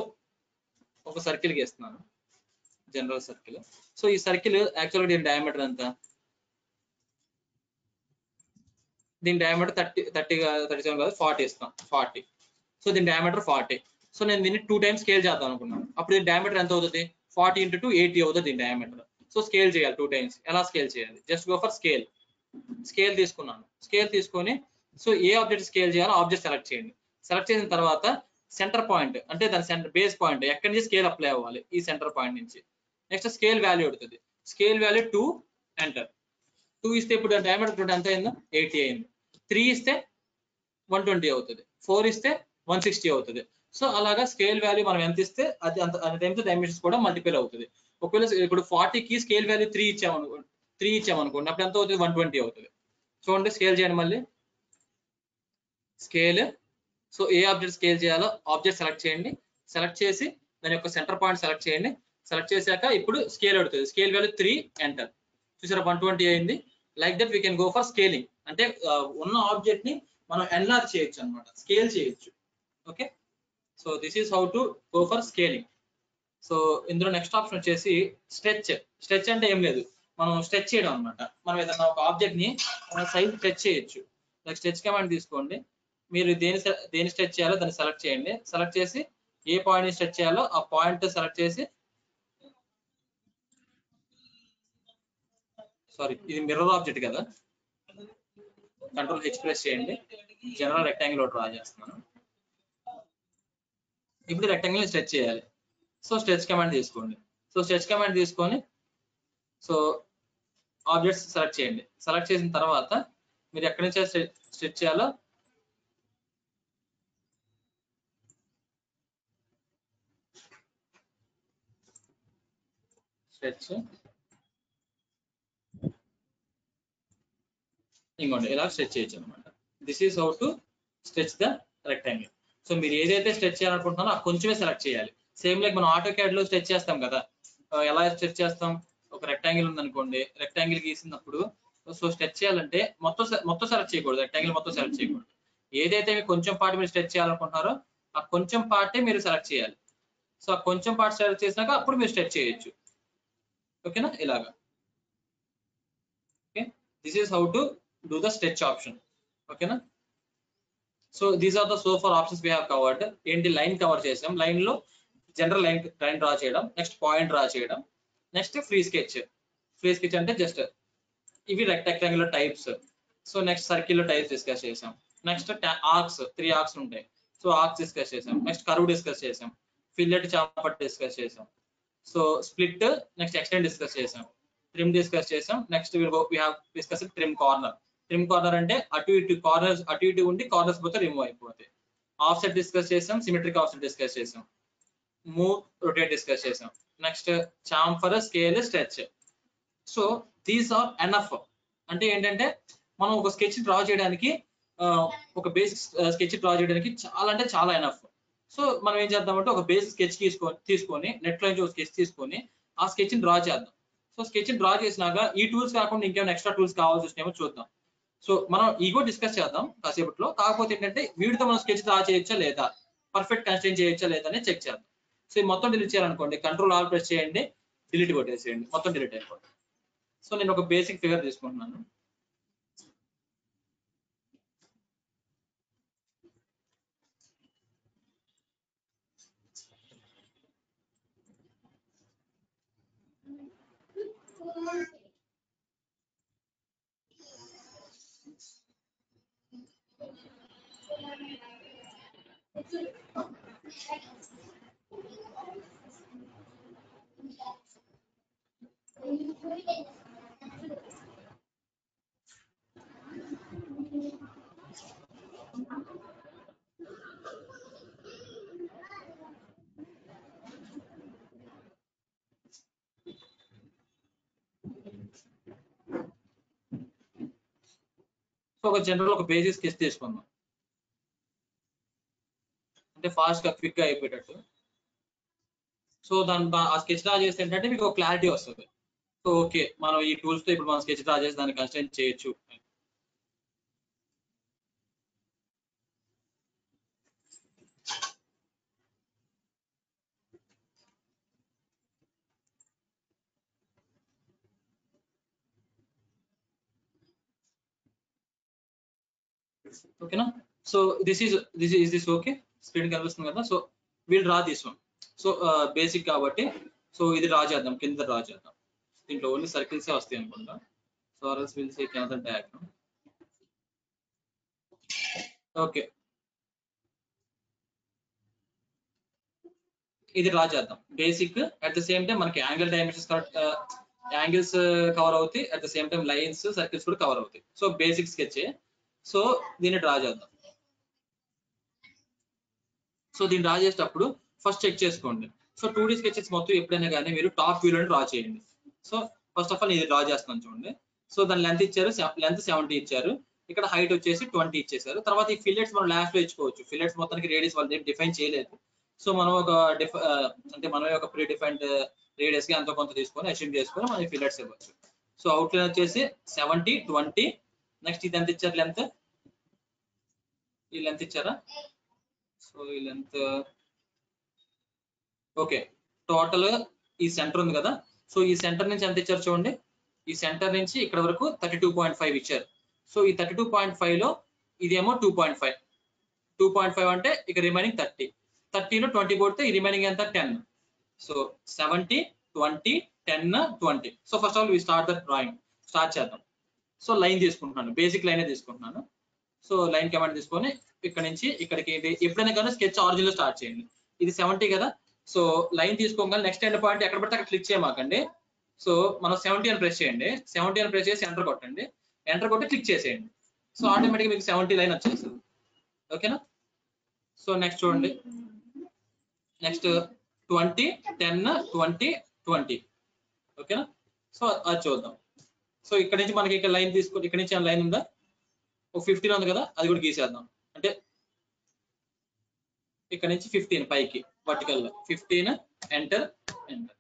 Speaker 2: ఒక సర్కిల్ గీస్తున్నాను, జనరల్ సర్కిల్. సో ఈ సర్కిల్ యాక్చువల్గా దీని డయామీటర్ ఎంత, దీని డయామీటర్ 37 కాదు 40 ఇస్తాం, 40. సో దీని డయామీటర్ 40. సో నేను దీన్ని 2 టైమ్స్ స్కేల్ చేద్దాం అనుకున్నాను. అప్పుడు దీని డయామీటర్ ఎంత అవుతుంది, 40 × 2 80 అవుతుంది దీని డయామీటర్. సో స్కేల్ చేయాలి 2 టైమ్స్. ఎలా స్కేల్ చేయాలి, just go for scale. Scale తీసుకున్నాను. స్కేల్ తీసుకొని సో ఏ ఆబ్జెక్ట్ స్కేల్ చేయాలో ఆబ్జెక్ట్ సెలెక్ట్ చేయండి. సెలెక్ట్ చేసిన తర్వాత సెంటర్ పాయింట్, అంటే దాని సెంటర్ బేస్ పాయింట్ ఎక్కడి నుంచి స్కేల్ అప్లై అవ్వాలి, ఈ సెంటర్ పాయింట్ నుంచి. నెక్స్ట్ స్కేల్ వాల్యూ అవుతుంది. Scale value 2, enter. 2 ఇస్తే ఇప్పుడు డయామీటర్ ఎంత అయిందో 80 అయింది. 3 ఇస్తే 120 అవుతుంది. 4 ఇస్తే 160 అవుతుంది. సో అలాగా స్కేల్ వాల్యూ మనం ఎంత ఇస్తే అది అంత టైంతో డైమెన్షన్స్ కూడా మల్టిపుల్ అవుతుంది. ఒకవేళ ఇప్పుడు 40కి స్కేల్ వాల్యూ 3 ఇచ్చామనుకోండి, అప్పుడు ఎంత అవుతుంది, 120 అవుతుంది. చూడండి, స్కేల్ చేయండి మళ్ళీ. స్కేల్. సో ఏ ఆబ్జెక్ట్ స్కేల్ చేయాలో ఆబ్జెక్ట్ సెలెక్ట్ చేయండి. సెలెక్ట్ చేసి దాని యొక్క సెంటర్ పాయింట్ సెలెక్ట్ చేయండి. సెలెక్ట్ చేశాక ఇప్పుడు స్కేల్ అవుతుంది. Scale value 3, enter. చూసారా 120 అయింది. Like that we can go for scaling. అంటే ఉన్న ఆబ్జెక్ట్ ని మనం ఎన్లార్జ్ చేయొచ్చు అనమాట, స్కేల్ చేయొచ్చు. Okay. So this is how to go for scaling. So ఇందులో నెక్స్ట్ ఆప్షన్ వచ్చేసి స్ట్రెచ్. స్ట్రెచ్ అంటే ఏం లేదు, మనం స్ట్రెచ్ చేయడం అనమాట. మనం ఏదైనా ఒక ఆబ్జెక్ట్ ని సైజ్ స్ట్రెచ్ చేయొచ్చు. లైక్ స్ట్రెచ్ కమాండ్ తీసుకోండి. మీరు దేని స్ట్రెచ్ చేయాలో దాన్ని సెలెక్ట్ చేయండి. సెలెక్ట్ చేసి ఏ పాయింట్ ని స్ట్రెచ్ చేయాలో ఆ పాయింట్ సెలెక్ట్ చేసి, సారీ ఇది మిర్రర్ ఆబ్జెక్ట్ కదా, కంట్రోల్ H ప్రెస్ చేయండి. జనరల్ రెక్టాంగిల్ డ్రా చేస్తున్నాను. ఇప్పుడు రెక్టాంగిల్ స్ట్రెచ్ చేయాలి. సో స్ట్రెచ్ కమాండ్ తీసుకోండి. సో స్ట్రెచ్ కమాండ్ తీసుకొని సో ఆబ్జెక్ట్స్ సెలెక్ట్ చేయండి. సెలెక్ట్ చేసిన తర్వాత మీరు ఎక్కడి నుంచి స్ట్రెచ్ చేయాలో స్ట్రెచ్, ఇంకోండి ఇలా స్ట్రెచ్ చేయొచ్చు అనమాట. This is how to stretch the rectangle. So మీరు ఏదైతే స్ట్రెచ్ చేయాలనుకుంటున్నారో ఆ కొంచెమే సెలెక్ట్ చేయాలి. సేమ్ లైక్ మనం ఆటో క్యాడ్ లో స్ట్రెచ్ చేస్తాం కదా, ఎలా స్ట్రెచ్ చేస్తాం? ఒక రెక్టాంగిల్ ఉందనుకోండి, రెక్టాంగిల్ గీసినప్పుడు సో స్ట్రెచ్ చేయాలంటే మొత్తం సెలెక్ట్ చేయకూడదు, రెక్టాంగిల్ మొత్తం సెలెక్ట్ చేయకూడదు. ఏదైతే మీరు కొంచెం పార్ట్ మీరు స్ట్రెచ్ చేయాలనుకుంటున్నారో ఆ కొంచెం పార్టే మీరు సెలెక్ట్ చేయాలి. సో ఆ కొంచెం పార్ట్ సెలెక్ట్ చేసినాక అప్పుడు మీరు స్ట్రెచ్ చేయొచ్చు. ఓకేనా? ఇలాగా. Okay, this is how to do the stretch option. ఓకేనా? So these are the so far options we have covered. ఏంటి? లైన్ కవర్ చేసాం, లైన్ లో జనరల్ లైన్ డ్రా చేయడం, నెక్స్ట్ పాయింట్ డ్రా చేయడం, next free sketch. Free sketch అంటే జస్ట్ ఇవి rectangular types. So next circle types discuss చేసాం. నెక్స్ట్ ఆర్క్స్, 3 ఆర్క్స్ ఉంటాయి. సో ఆర్క్స్ డిస్కస్ చేసాం. నెక్స్ట్ కర్వ్ డిస్కస్ చేసాం. ఫిల్లెట్ చాపట్ డిస్కస్ చేసాం. So split, next extend discuss చేసాం. ట్రిమ్ డిస్కస్ చేసాం. Next we have discuss trim corner. Trim corner అంటే అటు ఇటు కార్నర్స్ అటు ఇటు ఉండి కార్నర్స్ పోతే రిమూవ్ అయిపోతాయి. ఆఫ్సెట్ డిస్కస్ చేసాం. సిమెట్రిక్ ఆఫ్సెట్ డిస్కస్ చేసాం. మూవ్, రొటేట్ డిస్కస్ చేసాం. Next chamfer, scale, stretch. So these are enough. అంటే ఏంటంటే మనం ఒక స్కెచ్ డ్రా చేయడానికి ఒక బేసిక్ స్కెచ్ డ్రా చేయడానికి చాలా అంటే చాలా ఎనఫ్. సో మనం ఏం చేద్దామంటే ఒక బేసిక్ స్కెచ్ తీసుకొని నెట్ లో నుంచి ఒక స్కెచ్ తీసుకొని ఆ స్కెచ్ ని డ్రా చేద్దాం. సో స్కెచ్ ని డ్రా చేసినాక ఈ టూల్స్ కాకుండా ఇంకేమైనా ఎక్స్ట్రా టూల్స్ కావాల్సి వస్తున్నాయేమో చూద్దాం. సో మనం ఈగో డిస్కస్ చేద్దాం కాసేపట్లో. కాకపోతే ఏంటంటే వీటితో మనం స్కెచ్ డ్రా చేయొచ్చా లేదా, పర్ఫెక్ట్ కన్స్ట్రెయిన్ చేయొచ్చా లేదా అని చెక్ చేద్దాం. సో మొత్తం డిలీట్ చేయాలనుకోండి, కంట్రోల్ ఆల్ ప్రెస్ చేయండి, డిలీట్ కొట్టేసేయండి, మొత్తం డిలీట్ అయిపోతుంది. సో నేను ఒక బేసిక్ ఫిగర్ తీసుకుంటున్నాను. సో ఒక జనరల్ ఒక బేసిక్ స్కెచ్ తీసుకుందాం, అంటే ఫాస్ట్ గా క్విక్ గా అయిపోయేటట్టు. సో ఆ స్కెచ్ డ్రా చేస్తే ఏంటంటే మీకు ఒక క్లారిటీ వస్తుంది. సో ఓకే, మనం ఈ టూల్స్ తో ఇప్పుడు మనం స్కెచ్ డ్రా చేసి దాన్ని కన్స్ట్రెయిన్ చేయొచ్చు. ఓకేనా? సో దిస్ ఓకే, స్క్రీన్ కనిపిస్తుంది కదా. So we'll draw this one. So basic కాబట్టి సో ఇది డ్రా చేద్దాం, కింద డ్రా చేద్దాం. దీంట్లో ఓన్లీ సర్కిల్స్ వస్తాయి అనుకుంటా. సో ఆర్ఎల్స్ will say another diagram. Okay, ఇది డ్రా చేద్దాం basic. At the same time మనకి angle dimensions correct, angles cover అవుతాయి, at the same time lines, circles కూడా కవర్ అవుతాయి. So basic sketch. సో దీన్ని డ్రా చేద్దాం. సో దీన్ని డ్రా చేసేటప్పుడు ఫస్ట్ చెక్ చేసుకోండి. సో 2D స్కెచెస్ మొత్తం ఎప్పుడైనా కానీ మీరు టాప్ వ్యూలో డ్రా చేయండి. సో ఫస్ట్ ఆఫ్ ఆల్ ఇది డ్రా చేస్తున్నాను చూడండి. సో దాని లెంత్ ఇచ్చారు, లెంత్ 70 ఇచ్చారు. ఇక్కడ హైట్ వచ్చేసి 20 ఇచ్చేసారు. తర్వాత ఈ ఫిల్లెట్స్ మనం లాస్ట్ లో ఇచ్చుకోవచ్చు. ఫిల్లెట్స్ మొత్తానికి రేడియస్ వాళ్ళు డిఫైన్ చేయలేదు. సో మనం ఒక అంటే మనమే ఒక ప్రీ డిఫైన్డ్ రేడియస్ కి ఎంతో కొంత తీసుకొని అచీవ్ చేసుకొని మనం ఫిల్లెట్స్ ఇవ్వచ్చు. సో అవుట్ లైన్ వచ్చేసి 70, 20. నెక్స్ట్ ఇది ఎంత ఇచ్చారు లెంత్, ఈ లెంత్ ఇచ్చారా? సో ఈ లెంత్ ఓకే. టోటల్ ఈ సెంటర్ ఉంది కదా, సో ఈ సెంటర్ నుంచి ఎంత ఇచ్చారు చూడండి. ఈ సెంటర్ నుంచి ఇక్కడ వరకు 32.5 ఇచ్చారు. సో ఈ 32.5 లో ఇదేమో 2.5. 2.5 అంటే ఇక రిమైనింగ్ 30. 30లో 20 కొడితే ఈ రిమైనింగ్ ఎంత 10. So 70, 20, 10, 20. So first of all we start the drawing. Start చేద్దాం. సో లైన్ తీసుకుంటున్నాను, బేసిక్ లైనే తీసుకుంటున్నాను. సో లైన్ కమాండ్ తీసుకొని ఇక్కడ నుంచి ఇక్కడికి ఎప్పుడైనా కానీ స్కెచ్ ఆరిజిన్ లో స్టార్ట్ చేయండి. ఇది 70 కదా. సో లైన్ తీసుకోగానే నెక్స్ట్ ఎండ్ పాయింట్ ఎక్కడ పడితే అక్కడ క్లిక్ చేయమాకండి. సో మనం 70 అని ప్రెస్ చేయండి. 70 అని ప్రెస్ చేసి ఎంటర్ కొట్టండి. ఎంటర్ కొట్టి క్లిక్ చేసేయండి. సో ఆటోమేటిక్గా మీకు 70 లైన్ వచ్చేస్తుంది. ఓకేనా? సో నెక్స్ట్ చూడండి, నెక్స్ట్ 20, 10, 20, 20. ఓకేనా? సో అది చూద్దాం. సో ఇక్కడ నుంచి మనకి ఇక్కడ లైన్ తీసుకొని ఇక్కడ నుంచి లైన్ ఉందా, ఒక 15 ఉంది కదా, అది కూడా గీసేద్దాం. అంటే ఇక్కడ నుంచి 15 పైకి వర్టికల్ లో 15 enter enter.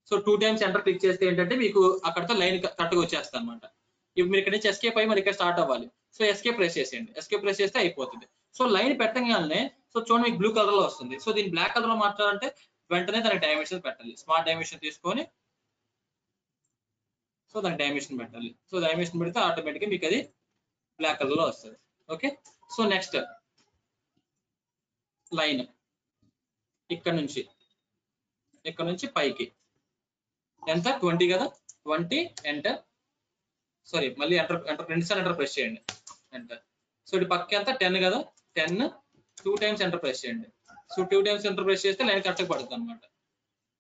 Speaker 2: So 2 times enter click చేస్తే ఏంటంటే మీకు అక్కడతో లైన్ కరెక్ట్గా వచ్చేస్తుంది అనమాట. ఇప్పుడు మీరు ఇక్కడ నుంచి ఎస్కేప్ అయ్యి మరి ఇక్కడ స్టార్ట్ అవ్వాలి. సో ఎస్కేప్ ప్రెస్ చేసేయండి, ఎస్కేప్ ప్రెస్ చేస్తే అయిపోతుంది. సో లైన్ పెట్టగానే సో చూడండి మీకు బ్లూ కలర్ లో వస్తుంది. సో దీన్ని బ్లాక్ కలర్ లో మార్చాలంటే వెంటనే దానికి డైమెన్షన్ పెట్టాలి. స్మార్ట్ డైమెన్షన్ తీసుకొని సో దానికి డైమెన్షన్ పెట్టాలి. సో డైమెన్షన్ పెడితే ఆటోమేటిక్గా మీకు అది బ్లాక్ కలర్ లో వస్తుంది. ఓకే, సో నెక్స్ట్ లైన్ ఇక్కడ నుంచి పైకి ఎంత 20 కదా, 20 ఎంటర్. సారీ మళ్ళీ ఎంటర్ 2 సార్లు ఎంటర్ ప్రెస్ చేయండి, ఎంటర్. సో ఇది పక్క ఎంత 10 కదా, 10 2 times ఎంటర్ ప్రెస్ చేయండి. సో 2 times ఎంటర్ ప్రెస్ చేస్తే లైన్ కరెక్ట్గా పడుతుంది అనమాట.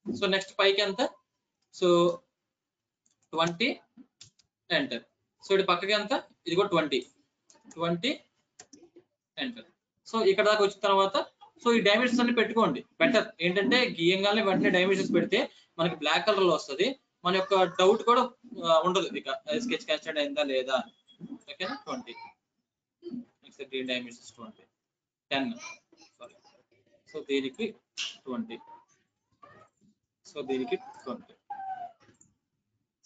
Speaker 2: సో నెక్స్ట్ పైకి ఎంత, సో 20 ఎంటర్. సో ఇది పక్కకి ఎంత, ఇది కూడా 20 ఎంటర్. సో ఇక్కడ దాకా వచ్చిన తర్వాత సో ఈ డైమెన్షన్స్ అన్ని పెట్టుకోండి. బెటర్ ఏంటంటే గీయంగానే వెంటనే డైమెన్షన్స్ పెడితే మనకి బ్లాక్ కలర్ లో వస్తుంది. మన యొక్క డౌట్ కూడా ఉండదు ఇక స్కెచ్ కన్స్ట్రక్ట్ అయిందా లేదా. ఓకేనా, 20 next green dimensions 20 10 sorry. So దీనికి 20, సో దీనికి 20.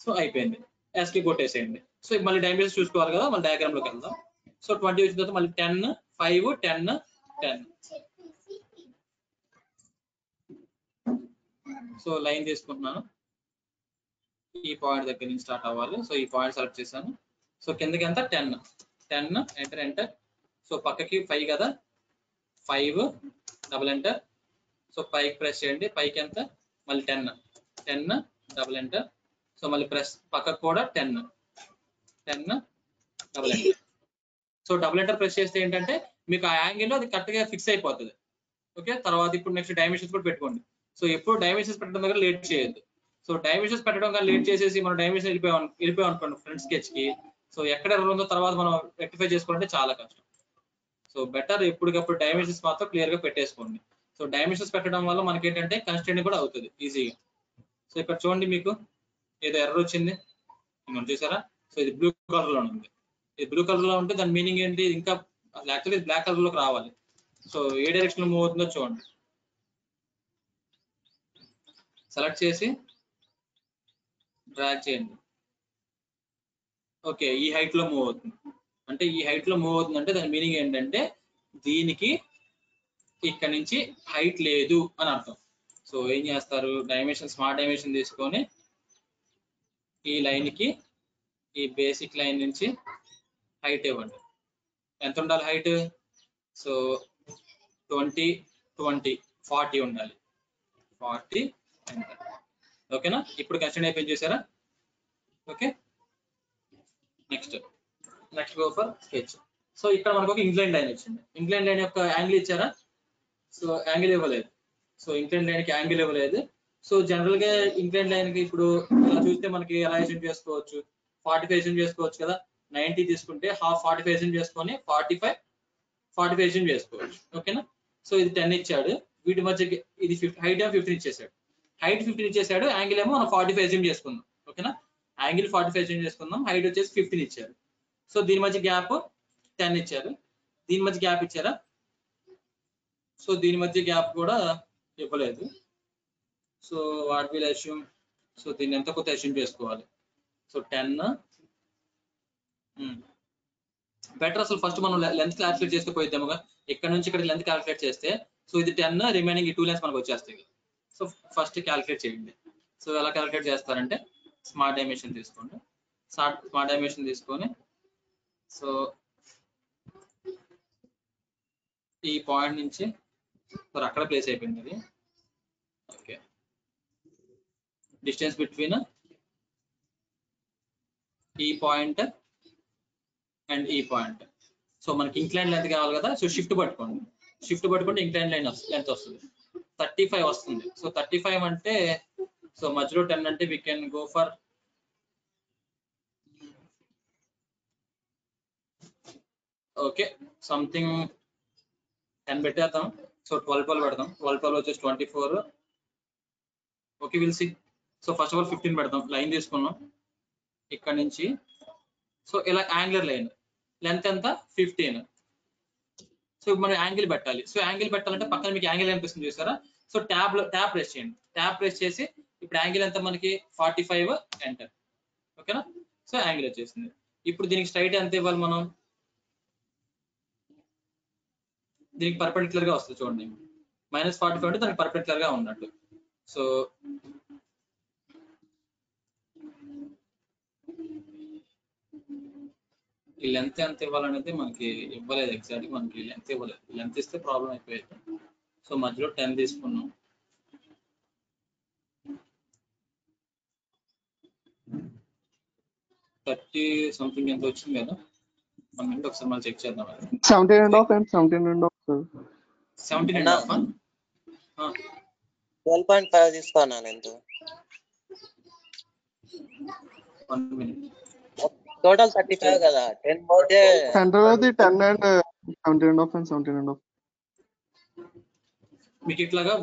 Speaker 2: సో అయిపోయింది, ఎస్కి కొట్టేసేయండి. సో మళ్ళీ డైమెన్షన్స్ చూసుకోవాలి కదా, మళ్ళీ డయాగ్రామ్ లోకి వెళ్దాం. సో 20 వచ్చిన తర్వాత మళ్ళీ 10 5 10 10. సో లైన్ తీసుకుంటున్నాను, ఈ పాయింట్ దగ్గర నుంచి స్టార్ట్ అవ్వాలి. సో ఈ పాయింట్ సెలెక్ట్ చేశాను. సో కిందకి ఎంత 10 ఎంటర్ ఎంటర్. సో పక్కకి 5 కదా, 5 డబుల్ ఎంటర్. సో పైకి ప్రెస్ చేయండి, పైకి ఎంత మళ్ళీ 10 డబుల్ ఎంటర్. సో మళ్ళీ ప్రెస్ పక్కకు కూడా 10 double enter. So double enter press చేస్తే ఏంటంటే మీకు ఆ యాంగిల్ అది కరెక్ట్ గా ఫిక్స్ అయిపోతుంది. ఓకే, తర్వాత ఇప్పుడు నెక్స్ట్ డైమెన్షన్స్ కూడా పెట్టుకోండి. సో ఎప్పుడు డైమెన్షన్స్ పెట్టడం దగ్గర లేట్ చేయొద్దు. సో డైమెన్షన్స్ పెట్టడం కానీ లేట్ చేసేసి మనం డైమెన్షన్ వెళ్ళిపోయాం అనుకోండి ఫ్రంట్ స్కెచ్ కి, సో ఎక్కడ ఎర్రర్ ఉందో తర్వాత మనం రెక్టిఫై చేసుకోవాలంటే చాలా కష్టం. సో బెటర్ ఎప్పటికప్పుడు డైమెన్షన్స్ మాత్రం క్లియర్ గా పెట్టేసుకోండి. సో డైమెన్షన్స్ పెట్టడం వల్ల మనకి ఏంటంటే కన్స్ట్రెంట్ కూడా అవుతుంది ఈజీగా. సో ఇక్కడ చూడండి మీకు ఏదో ఎర్రర్ వచ్చింది, ఇంకా చూసారా. సో ఇది బ్లూ కలర్ లో ఉంది. ఇది బ్లూ కలర్ లో ఉంటే దాని మీనింగ్ ఏంటి, ఇంకా యాక్చువల్లీ బ్లాక్ కలర్ లోకి రావాలి. సో ఏ డైరెక్షన్ లో మూవ్ అవుతుందో చూడండి, సెలెక్ట్ చేసి డ్రాగ్ చేయండి. ఓకే, ఈ హైట్ లో మూవ్ అవుతుంది. అంటే ఈ హైట్ లో మూవ్ అవుతుందంటే దాని మీనింగ్ ఏంటంటే దీనికి ఇక్కడ నుంచి హైట్ లేదు అని అర్థం. సో ఏం చేస్తారు, డైమెన్షన్ స్మార్ట్ డైమెన్షన్ తీసుకొని ఈ లైన్ కి ఈ బేసిక్ లైన్ నుంచి హైట్ ఇవ్వండి. ఎంత ఉండాలి హైట్, సో 20 20 40 ఉండాలి, 40 ఎంటర్. ఓకేనా, ఇప్పుడు కన్స్ట్రక్ట్ అయిపోయింది చూసారా. Okay, next go for sketch. So ఇక్కడ మనకు ఒక ఇంక్లైన్ లైన్ వచ్చింది. ఇంక్లైన్ లైన్ యొక్క యాంగిల్ ఇచ్చారా, సో యాంగిల్ ఇవ్వలేదు. సో ఇంక్లైన్ లైన్ కి యాంగిల్ ఇవ్వలేదు. సో జనరల్ గా ఇంక్లైన్ లైన్ కి ఇప్పుడు ఇలా చూస్తే మనకి ఎలా ఎస్టిమేట్ చేసుకోవచ్చు, 45 ఎస్టిమేట్ చేసుకోవచ్చు కదా. 90 తీసుకుంటే హాఫ్ 45 ఎస్టిమేట్ చేసుకొని 45 ఎస్టిమేట్ చేసుకోవచ్చు. ఓకేనా, సో ఇది 10 ఇచ్చాడు, వీటి మధ్య ఇది హైట్ 15 ఇచ్చేసాడు. హైట్ 15 ఇచ్చేసాడు, యాంగిల్ ఏమో మనం 45 ఎస్టిమేట్ చేసుకుందాం. ఓకేనా, యాంగిల్ 45 ఎస్టిమేట్ చేసుకుందాం, హైట్ వచ్చేసి 15 ఇచ్చారు. సో దీని మధ్య గ్యాప్ 10 ఇచ్చారు, దీని మధ్య గ్యాప్ ఇచ్చారా. సో దీని మధ్య గ్యాప్ కూడా ఇవ్వలేదు. So what will assume, so దీన్ని ఎంత కొత్త అస్యూమ్ చేసుకోవాలి. So 10 better. అసలు ఫస్ట్ మనం లెంత్ క్యాల్కులేట్ చేస్తే పోయిద్దాముగా, ఇక్కడ నుంచి ఇక్కడ లెంత్ క్యాల్కులేట్ చేస్తే సో ఇది 10, రిమైనింగ్ ఈ 2 లెన్స్ మనకు వచ్చేస్తాయి. సో ఫస్ట్ క్యాల్కులేట్ చేయండి. సో ఎలా క్యాల్కులేట్ చేస్తారంటే స్మార్ట్ డైమెన్షన్ తీసుకోండి. స్మార్ట్ డైమెన్షన్ తీసుకొని సో ఈ పాయింట్ నుంచి అక్కడ ప్లేస్ అయిపోయింది అది. ఓకే, డిస్టెన్స్ బిట్వీన్ ఈ పాయింట్ అండ్ ఈ పాయింట్. సో మనకి ఇంక్లైన్ లెంత్ కావాలి కదా, సో షిఫ్ట్ పట్టుకుంటే ఇంక్లైన్ లైన్ లెంత్ వస్తుంది 35 వస్తుంది. సో 35 అంటే సో మధ్యలో 10 అంటే we can go for okay something 10 పెట్టేద్దాం. సో 12 పెడదాం, 12 వచ్చేసి 24. Okay, will see. So first of all 15 పెడదాం, లైన్ తీసుకున్నాం ఇక్కడ నుంచి. సో ఇలా యాంగులర్ లైన్ లెంత్ ఎంత 15. సో మనం యాంగిల్ పెట్టాలి. సో యాంగిల్ పెట్టాలంటే పక్కన మీకు యాంగిల్ కనిపిస్తుంది చూసారా? సో ట్యాబ్ ప్రెస్ చేయండి. ట్యాబ్ ప్రెస్ చేసి ఇప్పుడు యాంగిల్ ఎంత మనకి 45 ఎంటర్. ఓకేనా? సో యాంగిల్ వచ్చేసింది. ఇప్పుడు దీనికి స్ట్రైట్ ఎంత ఇవ్వాలి మనం? దీనికి పర్పెండిక్యులర్ గా వస్తుంది చూడండి. -45 అంటే దానికి పర్పెండిక్యులర్ గా ఉన్నట్టు. సో ఈ లెంత్ ఎంత ఇవ్వాలనేది మనకి ఇవ్వలేదు, ఎగ్జాక్ట్ మనకి లెంత్ ఇవ్వలేదు. లెంత్ ఇస్తే ప్రాబ్లం అయిపోయేది. సో మధ్యలో 10 తీసుకున్నాం. థర్టీ సంథింగ్ ఎంత వచ్చింది కదా, మనం ఒకసారి మళ్ళీ చెక్ చేద్దాం.
Speaker 3: 17.5 and 17.5 sir.
Speaker 2: 17.5
Speaker 4: 12.5 తీసుకోనా నేను?
Speaker 2: 1 minute.
Speaker 4: టోటల్ 35 కదా, 10 పోతే
Speaker 3: Center of the 10 and 17.5 and 17.5.
Speaker 2: మీకు ఇట్లాగా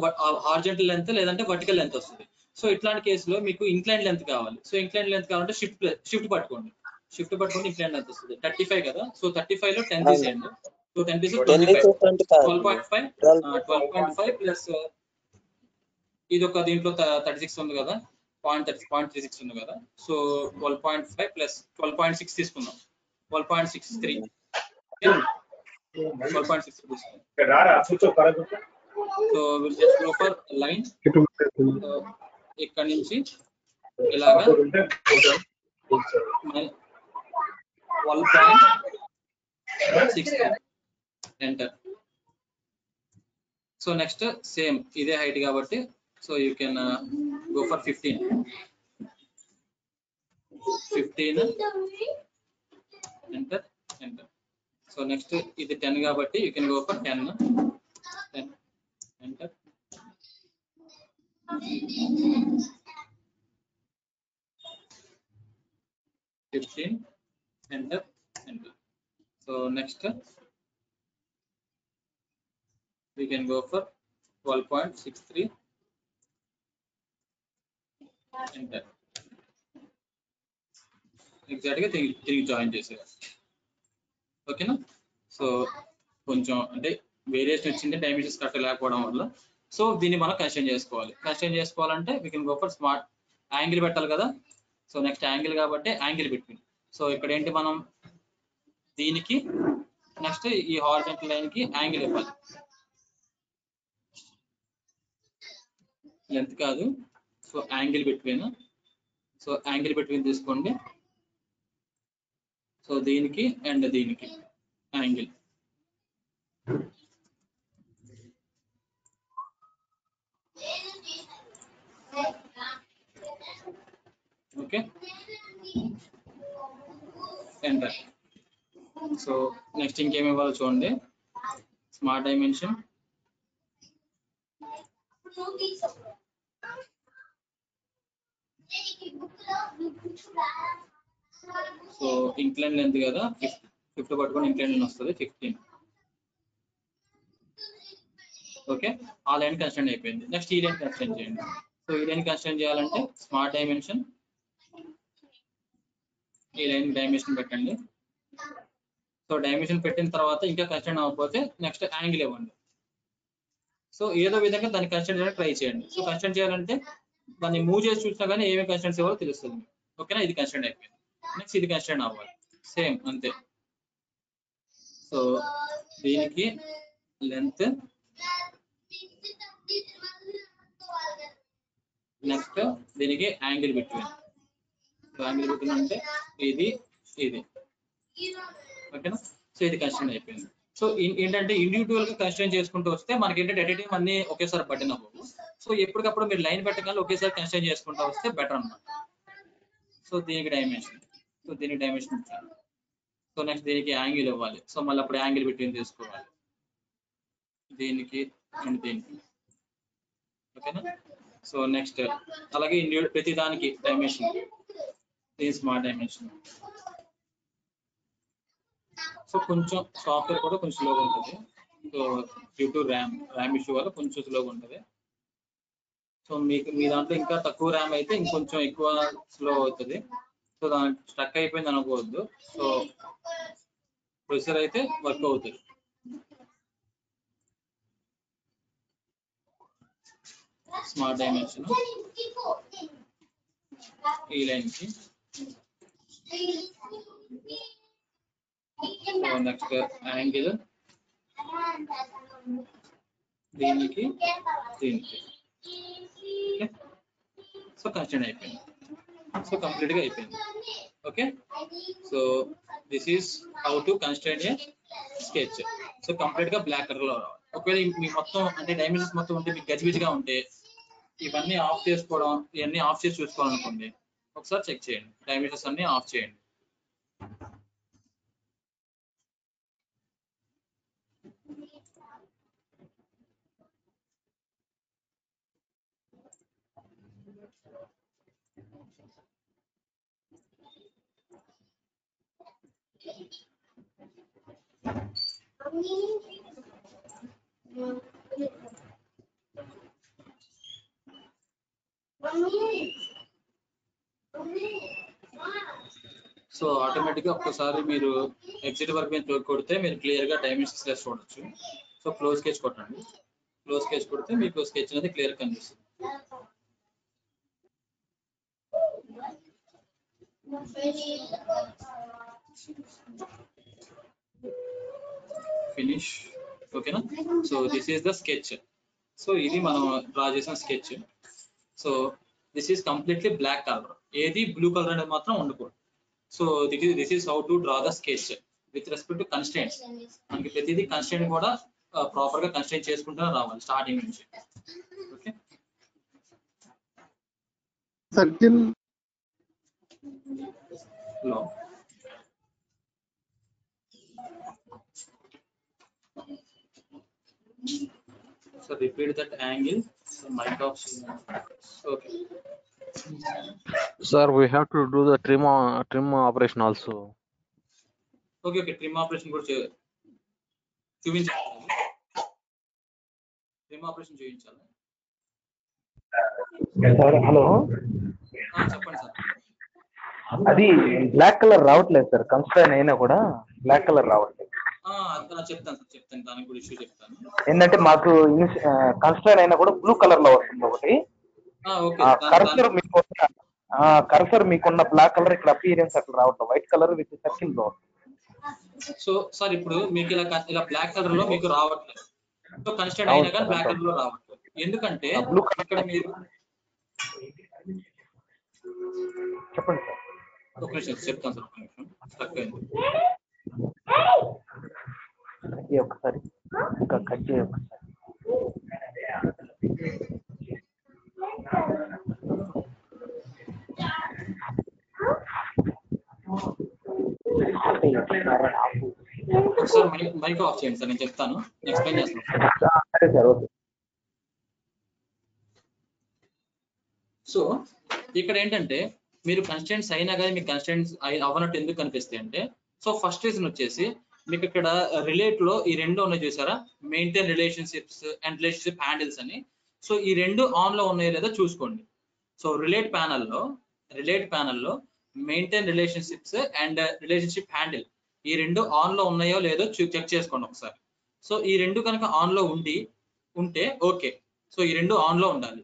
Speaker 2: హారిజాంటల్ లెంత్ లేదంటే వర్టికల్ లెంత్ వస్తుంది. సో ఇట్లాంటి కేసులో మీకు ఇంక్లైన్ లెంత్ కావాలి. సో ఇంక్లైన్ లెంత్ కావాలంటే షిఫ్ట్ పట్టుకోండి. షిఫ్ట్ పట్టుకోండి ఇంక్లైన్ లెంత్ వస్తుంది 35 కదా. సో 35 లో 10 తీసేయండి. సో 10 తీసి 12.5 ప్లస్ ఇది ఒక దీంట్లో 36 ఉంది కదా, 0.36 ఉంది కదా. సో 12.5 ప్లస్ 12.6 తీసుకుందాం. 12.63 12.63 తీసుకుందాం. So will just go for line. ఇక్కడ నుంచి ఇలాగా 12.63 ఎంటర్. సో నెక్స్ట్ సేమ్ ఇదే హైట్ కాబట్టి so you can go for 15 enter enter. So next ఇది 10 కాబట్టి you can go for 10 enter. enter enter. So next we can go for 12.63 enter. Exact గా తిరిగి జాయిన్ చేసేయాలి. ఓకేనా? సో కొంచెం అంటే వేరియేషన్ వచ్చింది డైమెన్షన్స్ కరెక్ట్ లేకపోవడం వల్ల. సో దీన్ని మనం కన్స్ట్రైన్ చేసుకోవాలి. కన్స్ట్రైన్ చేసుకోవాలంటే we can go for smart angle పెట్టాలి కదా. సో నెక్స్ట్ యాంగిల్ కాబట్టి యాంగిల్ బిట్వీన్. సో ఇక్కడ ఏంటి మనం దీనికి నెక్స్ట్ ఈ హారిజాంటల్ లైన్ కి యాంగిల్ ఇవ్వాలి. లెంత్ కాదు, so angle between. So angle between తీసుకోండి. సో దీనికి అండ్ దీనికి angle. Okay enter. So next ఇంకేమి ఇవ్వాలో చూడండి. Smart dimension, so incline length కదా 50 పట్టుకొని ఇంక్లైన్ లెంత్ వస్తుంది 15. ఓకే ఆ లైన్ కన్స్ట్రైన్ అయిపోయింది. నెక్స్ట్ ఈ లైన్ కన్స్ట్రైన్ చేయండి. సో ఈ లైన్ కన్స్ట్రైన్ చేయాలంటే స్మార్ట్ డైమెన్షన్, ఈ లైన్ డైమెన్షన్ పెట్టండి. సో డైమెన్షన్ పెట్టిన తర్వాత ఇంకా కన్స్ట్రైన్ అవ్వకపోతే నెక్స్ట్ యాంగిల్ ఇవ్వండి. సో ఏదో విధంగా దాన్ని కన్స్ట్రైన్ చేయడానికి ట్రై చేయండి. సో కన్స్ట్రైన్ చేయాలంటే దాన్ని మూవ్ చేసి చూసినా కానీ ఏమేమి కన్స్ట్రైన్స్ ఇవ్వాలో తెలుస్తుంది. ఓకేనా? ఇది కన్స్ట్రైన్ అయిపోయింది. నెక్స్ట్ ఇది కన్స్ట్రైన్ అవ్వాలి సేమ్ అంతే. సో దీనికి లెంత్, నెక్స్ట్ దీనికి యాంగిల్ బిట్వీన్. యాంగిల్ బిట్వీన్ అంటే ఇది ఇది. ఓకేనా? సో ఇది కన్స్ట్రైన్ అయిపోయింది. సో ఏంటంటే ఇండివిజువల్ గా కన్స్ట్రైన్ చేసుకుంటూ వస్తే మనకి ఏంటంటే ఎడిటింగ్ అన్ని ఒకేసారి పట్టిన పోవు. సో ఎప్పటికప్పుడు మీరు లైన్ పెట్టగానే ఒకేసారి కన్స్ట్రైన్ చేసుకుంటూ వస్తే బెటర్ అన్నమాట. సో దీనికి డైమెన్షన్, సో దీనికి డైమెన్షన్ ఇచ్చాను. సో నెక్స్ట్ దీనికి యాంగిల్ ఇవ్వాలి. సో మళ్ళీ అప్పుడు యాంగిల్ బిట్వీన్ తీసుకోవాలి దీనికి అండ్ దీనికి. ఓకేనా? సో నెక్స్ట్ అలాగే ప్రతి దానికి డైమెన్షన్, దీని స్మార్ట్ డైమెన్షన్. సో కొంచెం సాఫ్ట్వేర్ కూడా కొంచెం స్లోగా ఉంటుంది. So due to RAM issue వల్ల కొంచెం స్లోగా ఉంటుంది. సో మీకు మీ దాంట్లో ఇంకా తక్కువ ర్యామ్ అయితే ఇంకొంచెం ఎక్కువ స్లో అవుతుంది. సో దానికి స్టక్ అయిపోయింది అనుకోవద్దు. సో ప్రొసెసర్ అయితే వర్క్ అవుతుంది. స్మార్ట్ డైమెన్షన్ ఈ లైన్ కి. సో నెక్స్ట్ యాంగిల్ దీనికి దీనికి. సో కన్స్ట్రైన్ అయిపోయింది. సో కంప్లీట్ గా అయిపోయింది. Okay, so this is how to constraint A sketch. So complete గా బ్లాక్ కలర్ లో రావాలి. ఒకవేళ మీ మొత్తం అంటే డైమెన్షన్స్ మొత్తం ఉంటే మీకు గజిబిజిగా ఉంటే ఇవన్నీ ఆఫ్ చేసుకోవడం, ఇవన్నీ ఆఫ్ చేసి చూసుకోవాలనుకోండి, ఒకసారి చెక్ చేయండి, డైమెన్షన్స్ అన్ని ఆఫ్ చేయండి. సో ఆటోమేటిక్ గా ఒక్కసారి మీరు ఎగ్జిట్ వర్క్ మీద కొడితే మీరు క్లియర్ గా డైమెన్షన్స్ లెస్ చూడొచ్చు. సో క్లోజ్ స్కెచ్ కొట్టండి. క్లోజ్ స్కెచ్ కొడితే మీకు స్కెచ్ అనేది క్లియర్ కనిపిస్తుంది. ఫినిష్. ఓకేనా? So this is the sketch. So ఇది మనం డ్రా చేసిన sketch. So this is completely black colour, ఏది బ్లూ కలర్ అనేది మాత్రం ఉండకూడదు. So this is how to draw the sketch with respect to constraints. మనకి ప్రతిదీ కన్స్ట్రైంట్ కూడా ప్రాపర్ గా కన్స్ట్రైంట్ చేసుకుంటూ రావాలి స్టార్టింగ్ నుంచి. ఓకే,
Speaker 3: సర్కిల్
Speaker 2: లో so repeat that angle. So mic off. Okay
Speaker 5: Sir, we have to do the trim operation also.
Speaker 2: okay trim operation కూడా చూపించాలి. trim operation చూపించాలి.
Speaker 6: సార్ హలో,
Speaker 2: చెప్పండి సార్.
Speaker 6: అది బ్లాక్ కలర్ రావట్లేదు సార్, కన్స్ట్రైన్ అయినా కూడా బ్లాక్ కలర్ రావట్లేదు.
Speaker 2: చెప్తాను సార్, చెప్తాను, దానికి కూడా ఇష్యూ చెప్తాను.
Speaker 6: ఏంటంటే మాకు కన్స్ట్రైన్ అయినా కూడా బ్లూ కలర్ లో వస్తుంది ఒకటి. కర్సర్ మీకున్న బ్లాక్ కలర్ ఇక్కడ అపియరెన్స్ అట్లా రావట్లేదు, వైట్ కలర్ విత్ సర్కిల్ లో.
Speaker 2: సో సార్ ఇప్పుడు మీకు ఇలా బ్లాక్ కలర్ లో మీకు రావట్లేదు. సో కన్స్ట్రైన్ అయినా కానీ బ్లాక్ కలర్ లో రావట్లేదు. ఎందుకంటే
Speaker 6: బ్లూ
Speaker 2: ఇక్కడ మీరు
Speaker 6: చెప్పండి సార్.
Speaker 2: ఒక నిమిషం చెప్తాను సార్, ఒక నిమిషం స్ట్రక్ అయింది.
Speaker 6: ఒకసారి ఇంకా కట్ చేయ ఒకసారి.
Speaker 2: ఒకసారి మైక్ ఆఫ్ చేయండి సార్, నేను చెప్తాను, ఎక్స్ప్లెయిన్ చేస్తాను.
Speaker 6: సరే సార్, ఓకే.
Speaker 2: సో ఇక్కడ ఏంటంటే మీరు కన్స్టెంట్స్ అయినా కానీ మీకు కన్స్టెంట్స్ అవ్వనట్టు ఎందుకు కనిపిస్తాయి అంటే, సో ఫస్ట్ రీజన్ వచ్చేసి మీకు ఇక్కడ రిలేట్ లో ఈ రెండు ఉన్నాయి చూసారా, maintain relationships and relationship handles అని. సో ఈ రెండు ఆన్ లో ఉన్నాయో లేదో చూసుకోండి. సో రిలేట్ ప్యానల్ లో maintain relationships and relationship handle ఈ రెండు ఆన్ లో ఉన్నాయో లేదో చెక్ చేసుకోండి ఒకసారి. సో ఈ రెండు కనుక ఆన్ లో ఉంటే ఓకే. సో ఈ రెండు ఆన్ లో ఉండాలి.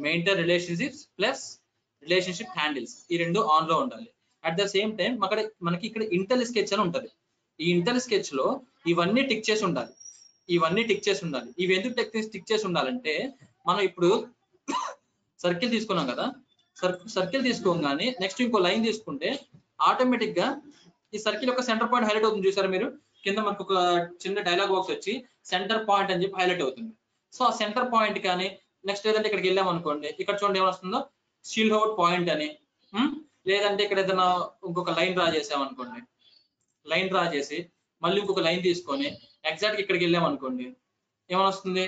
Speaker 2: Maintain relationships plus relationship handles ఈ రెండు ఆన్ లో ఉండాలి. అట్ ద సేమ్ టైం మనకి ఇక్కడ ఇంటెల్ స్కెచ్ అని ఉంటది. ఈ ఇంటెల్ స్కెచ్ లో ఇవన్నీ టిక్ చేసి ఉండాలి. ఇవి ఎందుకు టిక్ చేసి ఉండాలంటే, మనం ఇప్పుడు సర్కిల్ తీసుకున్నాం కదా, సర్కిల్ తీసుకోగానే నెక్స్ట్ ఇంకో లైన్ తీసుకుంటే ఆటోమేటిక్ గా ఈ సర్కిల్ యొక్క సెంటర్ పాయింట్ హైలైట్ అవుతుంది చూసారా మీరు. కింద మనకు ఒక చిన్న డైలాగ్ బాక్స్ వచ్చి సెంటర్ పాయింట్ అని చెప్పి హైలైట్ అవుతుంది. సో ఆ సెంటర్ పాయింట్ కానీ నెక్స్ట్ లేదంటే ఇక్కడికి వెళ్ళాం అనుకోండి, ఇక్కడ చూడండి ఏమొస్తుందో షీల్డ్ అవుట్ పాయింట్ అని. లేదంటే ఇక్కడ ఏదైనా ఇంకొక లైన్ డ్రా చేసాం అనుకోండి, లైన్ డ్రా చేసి మళ్ళీ ఇంకొక లైన్ తీసుకొని ఎగ్జాక్ట్ ఇక్కడికి వెళ్ళాం అనుకోండి, ఏమొస్తుంది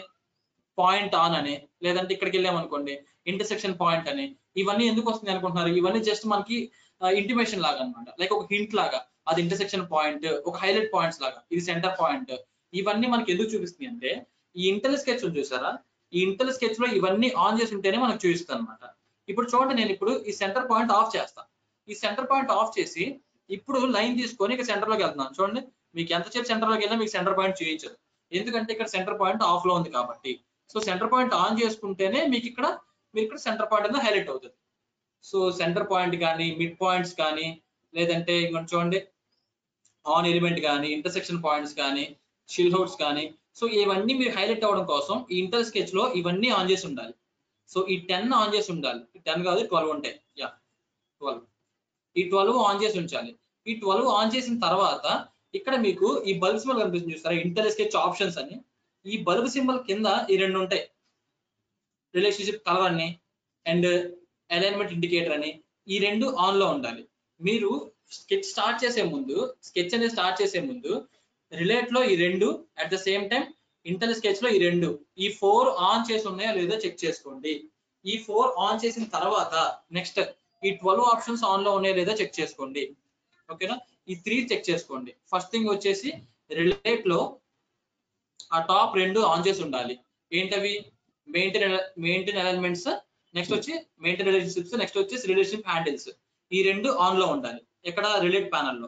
Speaker 2: పాయింట్ ఆన్ అని. లేదంటే ఇక్కడికి వెళ్ళాం అనుకోండి ఇంటర్సెక్షన్ పాయింట్ అని. ఇవన్నీ ఎందుకు వస్తుంది అనుకుంటున్నారు? ఇవన్నీ జస్ట్ మనకి ఇంటిమేషన్ లాగా అన్నమాట, లైక్ ఒక హింట్ లాగా. అది ఇంటర్సెక్షన్ పాయింట్, ఒక హైలైట్ పాయింట్స్ లాగా, ఇది సెంటర్ పాయింట్. ఇవన్నీ మనకి ఎందుకు చూపిస్తుంది అంటే, ఈ ఇంటెల్ స్కెచ్ చూసారా, ఈ ఇంటెల్ స్కెచ్ లో ఇవన్నీ ఆన్ చేసి ఉంటేనే మనకు చూపిస్తుంది అనమాట. ఇప్పుడు చూడండి, నేను ఇప్పుడు ఈ సెంటర్ పాయింట్ ఆఫ్ చేస్తాను. ఈ సెంటర్ పాయింట్ ఆఫ్ చేసి ఇప్పుడు లైన్ తీసుకొని ఇక్కడ సెంటర్ లోకి వెళ్తున్నాను. చూడండి, మీకు ఎంతసేపు సెంటర్ లోకి వెళ్ళినా మీకు సెంటర్ పాయింట్ చూపించదు, ఎందుకంటే ఇక్కడ సెంటర్ పాయింట్ ఆఫ్ లో ఉంది కాబట్టి. సో సెంటర్ పాయింట్ ఆన్ చేసుకుంటేనే మీరు ఇక్కడ సెంటర్ పాయింట్ అనేది హైలైట్ అవుతుంది. సో సెంటర్ పాయింట్ కానీ మిడ్ పాయింట్స్ కానీ లేదంటే ఇంకొంచెం చూడండి ఆన్ ఎలిమెంట్ కానీ ఇంటర్సెక్షన్ పాయింట్స్ కానీ షిల్ హౌట్స్ కానీ, సో ఇవన్నీ మీరు హైలైట్ అవ్వడం కోసం ఈ ఇంటర్ స్కెచ్ లో ఇవన్నీ ఆన్ చేసి ఉండాలి. సో ఈ 10 ఆన్ చేసి ఉండాలి. 10 కాదు 12 ఉంటాయి. 12 ఈ 12 ఆన్ చేసి ఉంచాలి. ఈ 12 ఆన్ చేసిన తర్వాత ఇక్కడ మీకు ఈ బల్బ్ సింబల్ కనిపిస్తుంది చూస్తారా, ఇంటర్ స్కెచ్ ఆప్షన్స్ అని. ఈ బల్బ్ సింబల్ కింద ఈ 2 ఉంటాయి, రిలేషన్షిప్ కలర్ అని అండ్ అలైన్మెంట్ ఇండికేటర్ అని. ఈ 2 ఆన్ లో ఉండాలి. మీరు స్కెచ్ స్టార్ట్ చేసే ముందు, స్కెచ్ అనేది స్టార్ట్ చేసే ముందు రిలేట్ లో ఈ 2 at the same time inter sketch లో ఈ 2 ఈ 4 ఆన్ చేసి ఉన్నాయో లేదో చెక్ చేసుకోండి. ఈ 4 ఆన్ చేసిన తర్వాత నెక్స్ట్ ఈ 12 ఆప్షన్స్ ఆన్ లో ఉన్నాయో లేదో చెక్ చేసుకోండి. ఓకేనా, ఈ 3 చెక్ చేసుకోండి. ఫస్ట్ థింగ్ వచ్చేసి రిలేట్ లో ఆ టాప్ 2 ఆన్ చేసి ఉండాలి. ఏంటవి? మెయింటైన్ ఎలిమెంట్స్, నెక్స్ట్ వచ్చి మెయింటైన్ రిలేషన్షిప్స్, నెక్స్ట్ వచ్చేసి రిలేషన్షిప్ హ్యాండిల్స్. ఈ 2 ఆన్ లో ఉండాలి. ఇక్కడ రిలేట్ ప్యానల్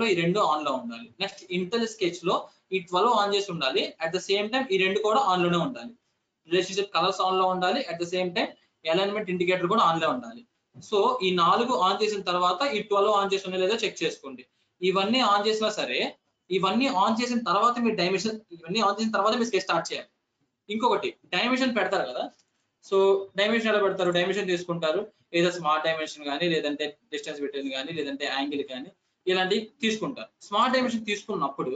Speaker 2: లో ఈ 2 ఆన్ లో ఉండాలి. నెక్స్ట్ ఇంటర్ స్కెచ్ లో ఈ 12 ఆన్ చేసి ఉండాలి. అట్ ద సేమ్ టైం ఈ 2 కూడా ఆన్ లోనే ఉండాలి. రిలేషన్షిప్ కలర్స్ ఆన్ లో ఉండాలి. At the same time alignment indicator కూడా ఆన్ లో ఉండాలి. సో ఈ 4 ఆన్ చేసిన తర్వాత ఈ 12 ఆన్ చేసి ఉన్నాయో లేదో చెక్ చేసుకోండి. ఇవన్నీ ఆన్ చేసినా సరే, ఇవన్నీ ఆన్ చేసిన తర్వాత మీరు స్కెచ్ స్టార్ట్ చేయాలి. ఇంకొకటి డైమెన్షన్ పెడతారు కదా, సో డైమెన్షన్ ఎలా పెడతారు? డైమెన్షన్ తీసుకుంటారు, ఏదో స్మార్ట్ డైమెన్షన్ కానీ లేదంటే డిస్టెన్స్ బిట్వీన్ కానీ లేదంటే యాంగిల్ కానీ ఇలాంటివి తీసుకుంటారు. స్మార్ట్ డైమెన్షన్ తీసుకున్నప్పుడు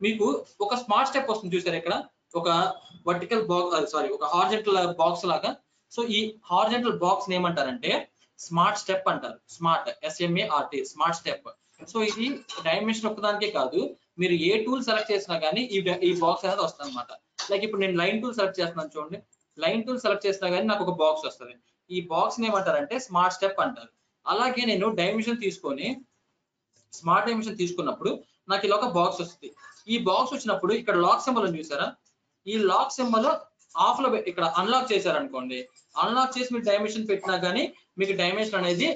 Speaker 2: మీకు ఒక స్మార్ట్ స్టెప్ వస్తుంది చూసారు, ఇక్కడ ఒక వర్టికల్ బాక్స్, ఒక హారిజాంటల్ బాక్స్ లాగా. సో ఈ హారిజాంటల్ బాక్స్ ఏమంటారంటే స్మార్ట్ స్టెప్ అంటారు. Smart SMART smart step. So ఇది డైమెన్షన్ ఒక్కదానికే కాదు, మీరు ఏ టూల్ సెలెక్ట్ చేసినా కానీ ఈ బాక్స్ అనేది వస్తుంది అనమాట. లైక్ ఇప్పుడు నేను లైన్ టూల్ సెలెక్ట్ చేస్తున్నాను చూడండి, లైన్ టూల్ సెలెక్ట్ చేసినా కానీ నాకు ఒక బాక్స్ వస్తుంది. ఈ బాక్స్ ఏమంటారంటే స్మార్ట్ స్టెప్ అంటారు. అలాగే నేను డైమెన్షన్ తీసుకొని స్మార్ట్ డైమెన్షన్ తీసుకున్నప్పుడు నాకు ఇలా ఒక బాక్స్ వస్తుంది. ఈ బాక్స్ వచ్చినప్పుడు ఇక్కడ లాక్ సింబల్ అని చూసారా, ఈ లాక్ సింబల్ ఆఫ్ లో ఇక్కడ అన్లాక్ చేశారనుకోండి, అన్లాక్ చేసి మీరు డైమెన్షన్ పెట్టినా కానీ మీకు డైమెన్షన్ అనేది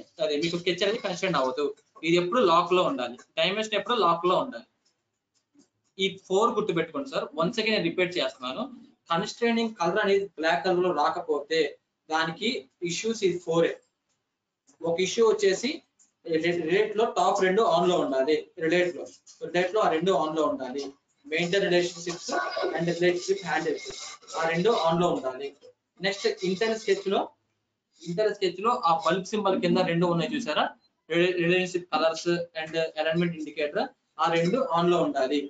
Speaker 2: మీకు స్కెచ్ అనేది కన్స్ట్రైన్ అవ్వదు. ఇది ఎప్పుడు లాక్ లో ఉండాలి, డైమెన్షన్ ఎప్పుడు లాక్ లో ఉండాలి. ఈ 4 గుర్తు పెట్టుకోండి సార్. వన్స్ అగైన్ నేను రిపీట్ చేస్తున్నాను. కన్స్ట్రైనింగ్ కలర్ అనేది బ్లాక్ కలర్ లో రాకపోతే దానికి ఇష్యూస్ ఈ 4. ఒక ఇష్యూ వచ్చేసి రిలేట్ లో టాప్ 2 ఆన్ లో ఉండాలి. రిలేట్ లో ఆ 2 ఆన్ లో ఉండాలి. Maintain relationships and relationship handles ఆ 2 ఆన్ లో ఉండాలి. నెక్స్ట్ ఇంటర్ స్కెచ్ లో ఆ బల్బ్ సింబల్ కింద 2 ఉన్నాయి చూసారా, relationship colours and alignment indicator ఆ 2 ఆన్ లో ఉండాలి.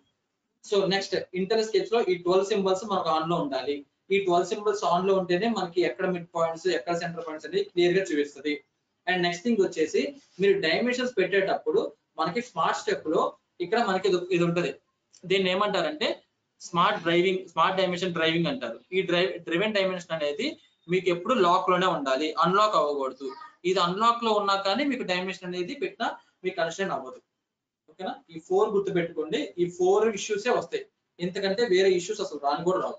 Speaker 2: సో నెక్స్ట్ ఇంటర్ స్కెచ్ లో ఈ 12 సింబల్స్ మనకు ఆన్ లో ఉండాలి. ఈ 12 సింబల్స్ ఆన్ లో ఉంటేనే మనకి ఎక్కడ మిడ్ పాయింట్స్ ఎక్కడ సెంటర్ పాయింట్స్ అనేది క్లియర్ గా చూపిస్తుంది. అండ్ నెక్స్ట్ థింగ్ వచ్చేసి మీరు డైమెన్షన్స్ పెట్టేటప్పుడు మనకి స్మార్ట్ స్టెప్ లో ఇక్కడ మనకి ఇది ఉంటది. దీన్ని ఏమంటారంటే స్మార్ట్ డైమెన్షన్ డ్రైవింగ్ అంటారు. ఈ డ్రివెన్ డైమెన్షన్ అనేది మీకు ఎప్పుడు లాక్ లోనే ఉండాలి, అన్లాక్ అవ్వకూడదు. ఇది అన్లాక్ లో ఉన్నా కానీ మీకు డైమెన్షన్ అనేది పెట్టినా మీకు కన్స్ట్రైన్ అవ్వదు. ఓకేనా, ఈ 4 గుర్తు పెట్టుకోండి. ఈ 4 ఇష్యూసే వస్తాయి, ఎందుకంటే వేరే ఇష్యూస్ అసలు రాని కూడా రావు.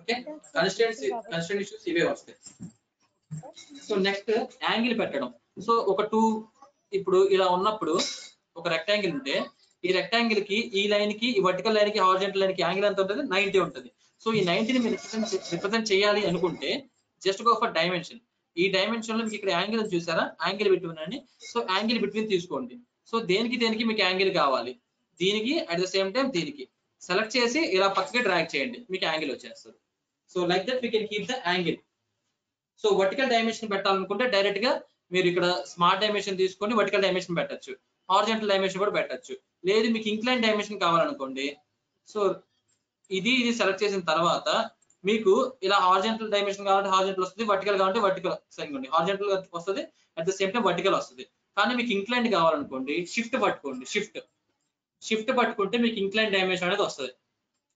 Speaker 2: ఓకే, కన్స్ట్రైన్ ఇష్యూస్ ఇవే వస్తాయి. సో నెక్స్ట్ యాంగిల్ పెట్టడం. సో ఒక 2 ఇప్పుడు ఇలా ఉన్నప్పుడు ఒక రెక్టాంగిల్ ఉంటే ఈ రెక్టాంగిల్ కి ఈ లైన్ కి ఈ వర్టికల్ లైన్ కి హారిజాంటల్ లైన్ కి యాంగిల్ ఎంత ఉంటుంది? 90 ఉంటుంది. సో ఈ 90ని మీరు రిప్రజెంట్ చేయాలి అనుకుంటే జస్ట్ గో ఫర్ డైమెన్షన్. ఈ డైమెన్షన్ లో మీకు ఇక్కడ యాంగిల్ చూసారా, యాంగిల్ బిట్వీన్ అని. సో యాంగిల్ బిట్వీన్ తీసుకోండి. సో దేనికి మీకు యాంగిల్ కావాలి, దీనికి అట్ ద సేమ్ టైం దీనికి సెలెక్ట్ చేసి ఇలా పక్కకి డ్రాగ్ చేయండి, మీకు యాంగిల్ వచ్చేస్తుంది. So like that we can keep the angle. So vertical dimension పెట్టాలనుకుంటే డైరెక్ట్ గా మీరు ఇక్కడ స్మార్ట్ డైమెన్షన్ తీసుకొని వర్టికల్ డైమెన్షన్ పెట్టచ్చు, హారిజాంటల్ డైమెన్షన్ కూడా పెట్టచ్చు. లేదు మీకు ఇంక్లైన్ డైమెన్షన్ కావాలనుకోండి, సో ఇది సెలెక్ట్ చేసిన తర్వాత మీకు ఇలా హారిజాంటల్ డైమెన్షన్ కావాలంటే హారిజాంటల్ వస్తుంది, వర్టికల్ కావాలంటే వర్టికల్ సరిగ్గా హారిజాంటల్ వస్తుంది, at the same time vertical వస్తుంది. కానీ మీకు ఇంక్లైన్ కావాలనుకోండి షిఫ్ట్ పట్టుకోండి. షిఫ్ట్ పట్టుకుంటే మీకు ఇంక్లైన్ డైమెన్షన్ అనేది వస్తుంది.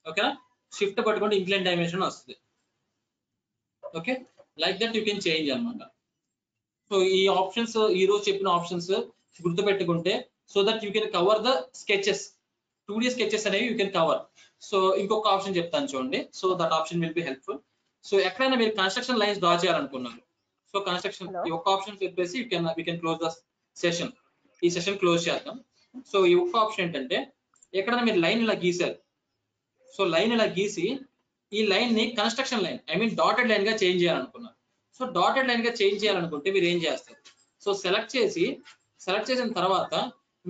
Speaker 2: ఓకేనా, షిఫ్ట్ పట్టుకుంటే ఇంక్లైన్ డైమెన్షన్ వస్తుంది. Okay, like that you can change అనమాట. సో ఈ ఆప్షన్స్ ఈ రోజు చెప్పిన ఆప్షన్స్ గుర్తు పెట్టుకుంటే so that you can cover the sketches, 2D sketches అనేవి యూ కెన్ కవర్. సో ఇంకొక ఆప్షన్ చెప్తాను చూడండి. So that option will be helpful. So ఎక్కడైనా మీరు కన్స్ట్రక్షన్ లైన్స్ డ్రా చేయాలనుకున్నారు, సో కన్స్ట్రక్షన్ ఈ ఒక్క ఆప్షన్ చెప్పేసి we can close the session. ఈ సెషన్ క్లోజ్ చేద్దాం. సో ఈ ఒక్క ఆప్షన్ ఏంటంటే ఎక్కడైనా మీరు లైన్ ఇలా గీసారు, సో లైన్ ఇలా గీసి ఈ లైన్ ని కన్స్ట్రక్షన్ లైన్ డాటెడ్ లైన్ గా చేంజ్ చేయాలనుకున్నారు. సో డాటెడ్ లైన్ గా చేంజ్ చేయాలనుకుంటే మీరు ఏం చేస్తారు? సో సెలెక్ట్ చేసిన తర్వాత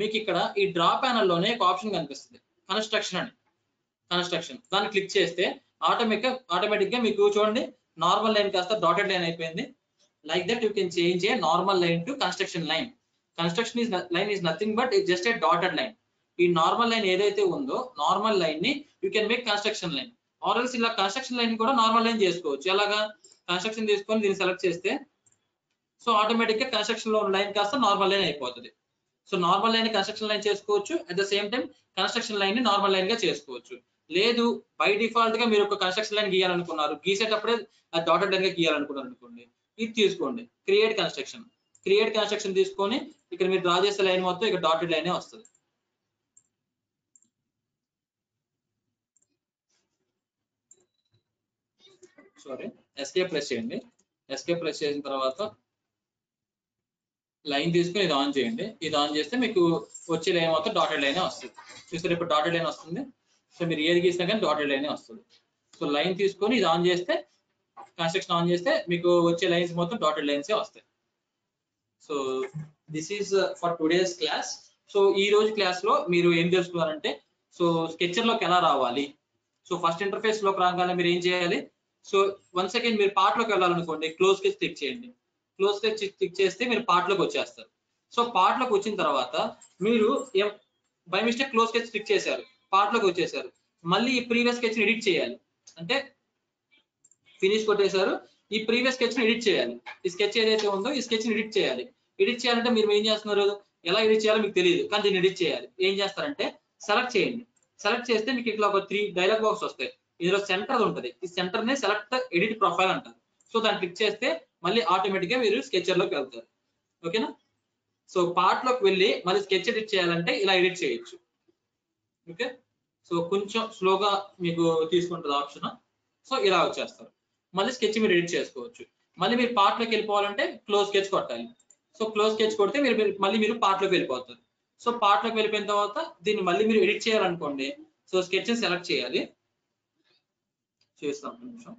Speaker 2: మీకు ఇక్కడ ఈ డ్రా ప్యానల్ లోనే ఒక ఆప్షన్ కనిపిస్తుంది, కన్స్ట్రక్షన్ అని. దాన్ని క్లిక్ చేస్తే ఆటోమేటిక్ గా మీకు చూడండి నార్మల్ లైన్ కాస్త డాటెడ్ లైన్ అయిపోయింది. Like that you can change a normal line to construction line. Construction line is nothing but it just a dotted line. ఈ నార్మల్ లైన్ ఏదైతే ఉందో నార్మల్ లైన్ ని you can make construction line. Or else ఇలా కన్స్ట్రక్షన్ లైన్ కూడా నార్మల్ లైన్ చేసుకోవచ్చు. ఎలాగా? కన్స్ట్రక్షన్ తీసుకొని దీన్ని సెలెక్ట్ చేస్తే సో ఆటోమేటిక్ గా కన్స్ట్రక్షన్ లో ఉన్న లైన్ కాస్త నార్మల్ లైన్ అయిపోతుంది. So normal line construction line చేసుకోవచ్చు, at the same time construction line ని నార్మల్ లైన్ గా చేసుకోవచ్చు. లేదు బై డిఫాల్ట్ గా మీరు ఒక కన్స్ట్రక్షన్ లైన్ గీయాలనుకున్నారు, గీసేటప్పుడే అది డాటెడ్ లైన్ గా గీయాలనుకున్నారు అనుకోండి, ఇది తీసుకోండి క్రియేట్ కన్స్ట్రక్షన్ తీసుకొని ఇక్కడ మీరు డ్రా చేసే లైన్ మొత్తం ఇక్కడ డాటెడ్ లైనే వస్తుంది. సారీ, ఎస్కేప్ ప్రెస్ చేయండి. ఎస్కేప్ ప్రెస్ చేసిన తర్వాత లైన్ తీసుకుని ఇది ఆన్ చేయండి. ఇది ఆన్ చేస్తే మీకు వచ్చే లైన్ మొత్తం డాటెడ్ లైనే వస్తుంది. చూస్తారు ఇప్పుడు డాటెడ్ లైన్ వస్తుంది. సో మీరు ఏది గీసినా కానీ డాటెడ్ లైనే వస్తుంది. సో లైన్ తీసుకొని ఇది ఆన్ చేస్తే, కన్స్ట్రక్షన్ ఆన్ చేస్తే మీకు వచ్చే లైన్స్ మొత్తం డాటెడ్ లైన్సే వస్తాయి. So this is for today's class. So ఈ రోజు క్లాస్ లో మీరు ఏం తెలుసుకున్నారంటే, సో స్కెచర్ లోకి ఎలా రావాలి. సో ఫస్ట్ ఇంటర్ఫేస్ లోకి రాగానే మీరు ఏం చేయాలి? సో వన్స్ అగైన్ మీరు పార్ట్ లోకి వెళ్ళాలనుకోండి, క్లోజ్ స్కెచ్ క్లిక్ చేయండి. క్లోజ్ స్కెచ్ క్లిక్ చేస్తే మీరు పార్ట్ లోకి వచ్చేస్తారు. సో పార్ట్ లోకి వచ్చిన తర్వాత మీరు by mistake close sketch click చేశారు, పార్ట్ లోకి వచ్చేసారు. మళ్ళీ ఈ ప్రీవియస్ స్కెచ్ ని ఎడిట్ చేయాలి. అంటే ఫినిష్ కొట్టేశారు, ఈ ప్రీవియస్ స్కెచ్ ని ఎడిట్ చేయాలి. ఈ స్కెచ్ ఏదైతే ఉందో ఈ స్కెచ్ ని ఎడిట్ చేయాలి. ఎడిట్ చేయాలంటే మీరు ఏం చేస్తున్నారు? ఎలా ఎడిట్ చేయాలో మీకు తెలియదు, కానీ దీన్ని ఎడిట్ చేయాలి. ఏం చేస్తారంటే సెలెక్ట్ చేయండి. సెలెక్ట్ చేస్తే మీకు ఇట్లా ఒక 3 డైలాగ్ బాక్స్ వస్తాయి. ఇందులో సెంటర్ ఉంటుంది, ఈ సెంటర్ నే సెలెక్ట్ ఎడిట్ ప్రొఫైల్ అంటారు. సో దాన్ని క్లిక్ చేస్తే మళ్ళీ ఆటోమేటిక్ గా మీరు స్కెచర్ లోకి వెళ్తారు. ఓకేనా? సో పార్ట్ లోకి వెళ్ళి మళ్ళీ స్కెచ్ ఎడిట్ చేయాలంటే ఇలా ఎడిట్ చేయొచ్చు. ఓకే, సో కొంచెం స్లోగా మీకు తీసుకుంటుంది ఆప్షన్. సో ఇలా వచ్చేస్తారు. మళ్ళీ స్కెచ్ మీరు ఎడిట్ చేసుకోవచ్చు. మళ్ళీ మీరు పార్ట్ లోకి వెళ్ళిపోవాలంటే క్లోజ్ స్కెచ్ కొట్టాలి. సో క్లోజ్ స్కెచ్ కొడితే మీరు పార్ట్ లోకి వెళ్ళిపోతారు. సో పార్ట్ లోకి వెళ్ళిపోయిన తర్వాత దీన్ని మళ్ళీ మీరు ఎడిట్ చేయాలనుకోండి, సో స్కెచ్ సెలెక్ట్ చేయాలి. చేస్తాం నిమిషం.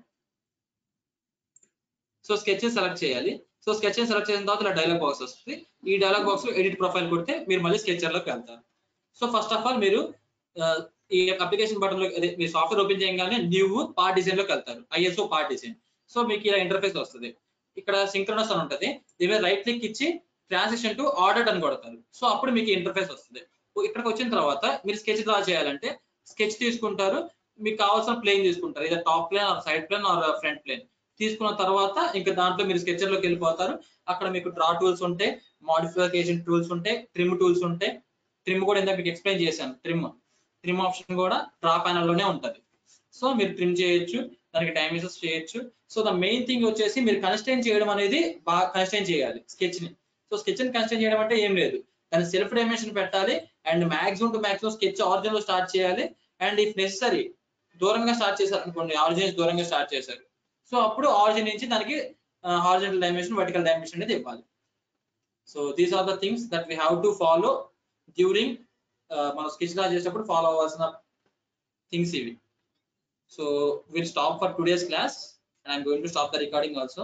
Speaker 2: సో స్కెచ్ సెలెక్ట్ చేయాలి. సో స్కెచ్ సెలెక్ట్ చేసిన తర్వాత ఇలా డైలాగ్ బాక్స్ వస్తుంది. ఈ డైలాగ్ బాక్స్ లో ఎడిట్ ప్రొఫైల్ కొడితే మీరు మళ్ళీ స్కెచర్ లోకి వెళ్తారు. సో ఫస్ట్ ఆఫ్ ఆల్ మీరు ఈ అప్లికేషన్ బటన్ లో మీ సాఫ్ట్వేర్ ఓపెన్ చేయగానే న్యూ పార్ట్ డిజైన్ లోకి వెళ్తారు, ISO పార్ట్ డిజైన్. సో మీకు ఇలా ఇంటర్ఫేస్ వస్తుంది. ఇక్కడ సింక్రోనస్ అని ఉంటుంది, దీని మీద రైట్ క్లిక్ ఇచ్చి ట్రాన్సిషన్ టు ఆర్డర్ అని కొడతారు. సో అప్పుడు మీకు ఇంటర్ఫేస్ వస్తుంది. ఇక్కడికి వచ్చిన తర్వాత మీరు స్కెచ్ డ్రా చేయాలంటే స్కెచ్ తీసుకుంటారు, మీకు కావాల్సిన ప్లేన్ తీసుకుంటారు, ఇది top plane or side plane or front plane. తీసుకున్న తర్వాత ఇంకా దాంట్లో మీరు స్కెచర్ లోకి వెళ్ళిపోతారు. అక్కడ మీకు డ్రా టూల్స్ ఉంటాయి, మోడిఫికేషన్ టూల్స్ ఉంటాయి, ట్రిమ్ టూల్స్ ఉంటాయి. ట్రిమ్ కూడా ఇందాక మీకు ఎక్స్ప్లెయిన్ చేశాను. ట్రిమ్ ఆప్షన్ కూడా డ్రా ప్యానల్ లోనే ఉంటుంది. సో మీరు ట్రిమ్ చేయొచ్చు, దానికి డైమెన్షన్స్ చేయొచ్చు. సో ద మెయిన్ థింగ్ వచ్చేసి మీరు కన్స్ట్రైన్ చేయడం అనేది బాగా కన్స్ట్రైన్ చేయాలి స్కెచ్ ని. సో స్కెచ్ ని కన్స్ట్రైన్ చేయడం అంటే ఏం లేదు, దాని సెల్ఫ్ డైమెన్షన్ పెట్టాలి and maximum to maximum sketch origin లో స్టార్ట్ చేయాలి. అండ్ ఇఫ్ నెసెసరీ దూరంగా స్టార్ట్ చేశారు అనుకోండి, ఆరిజిన్ దూరంగా స్టార్ట్ చేశారు, సో అప్పుడు ఆరిజిన్ నుంచి దానికి హారిజాంటల్ డైమెన్షన్, వర్టికల్ డైమెన్షన్ అనేది ఇవ్వాలి. So these are the things that we have to follow during మనం స్కెచ్ డ్రా చేసేటప్పుడు ఫాలో అవ్వాల్సిన థింగ్స్ ఇవి. So will stop for today's class and I'm going to stop the recording also.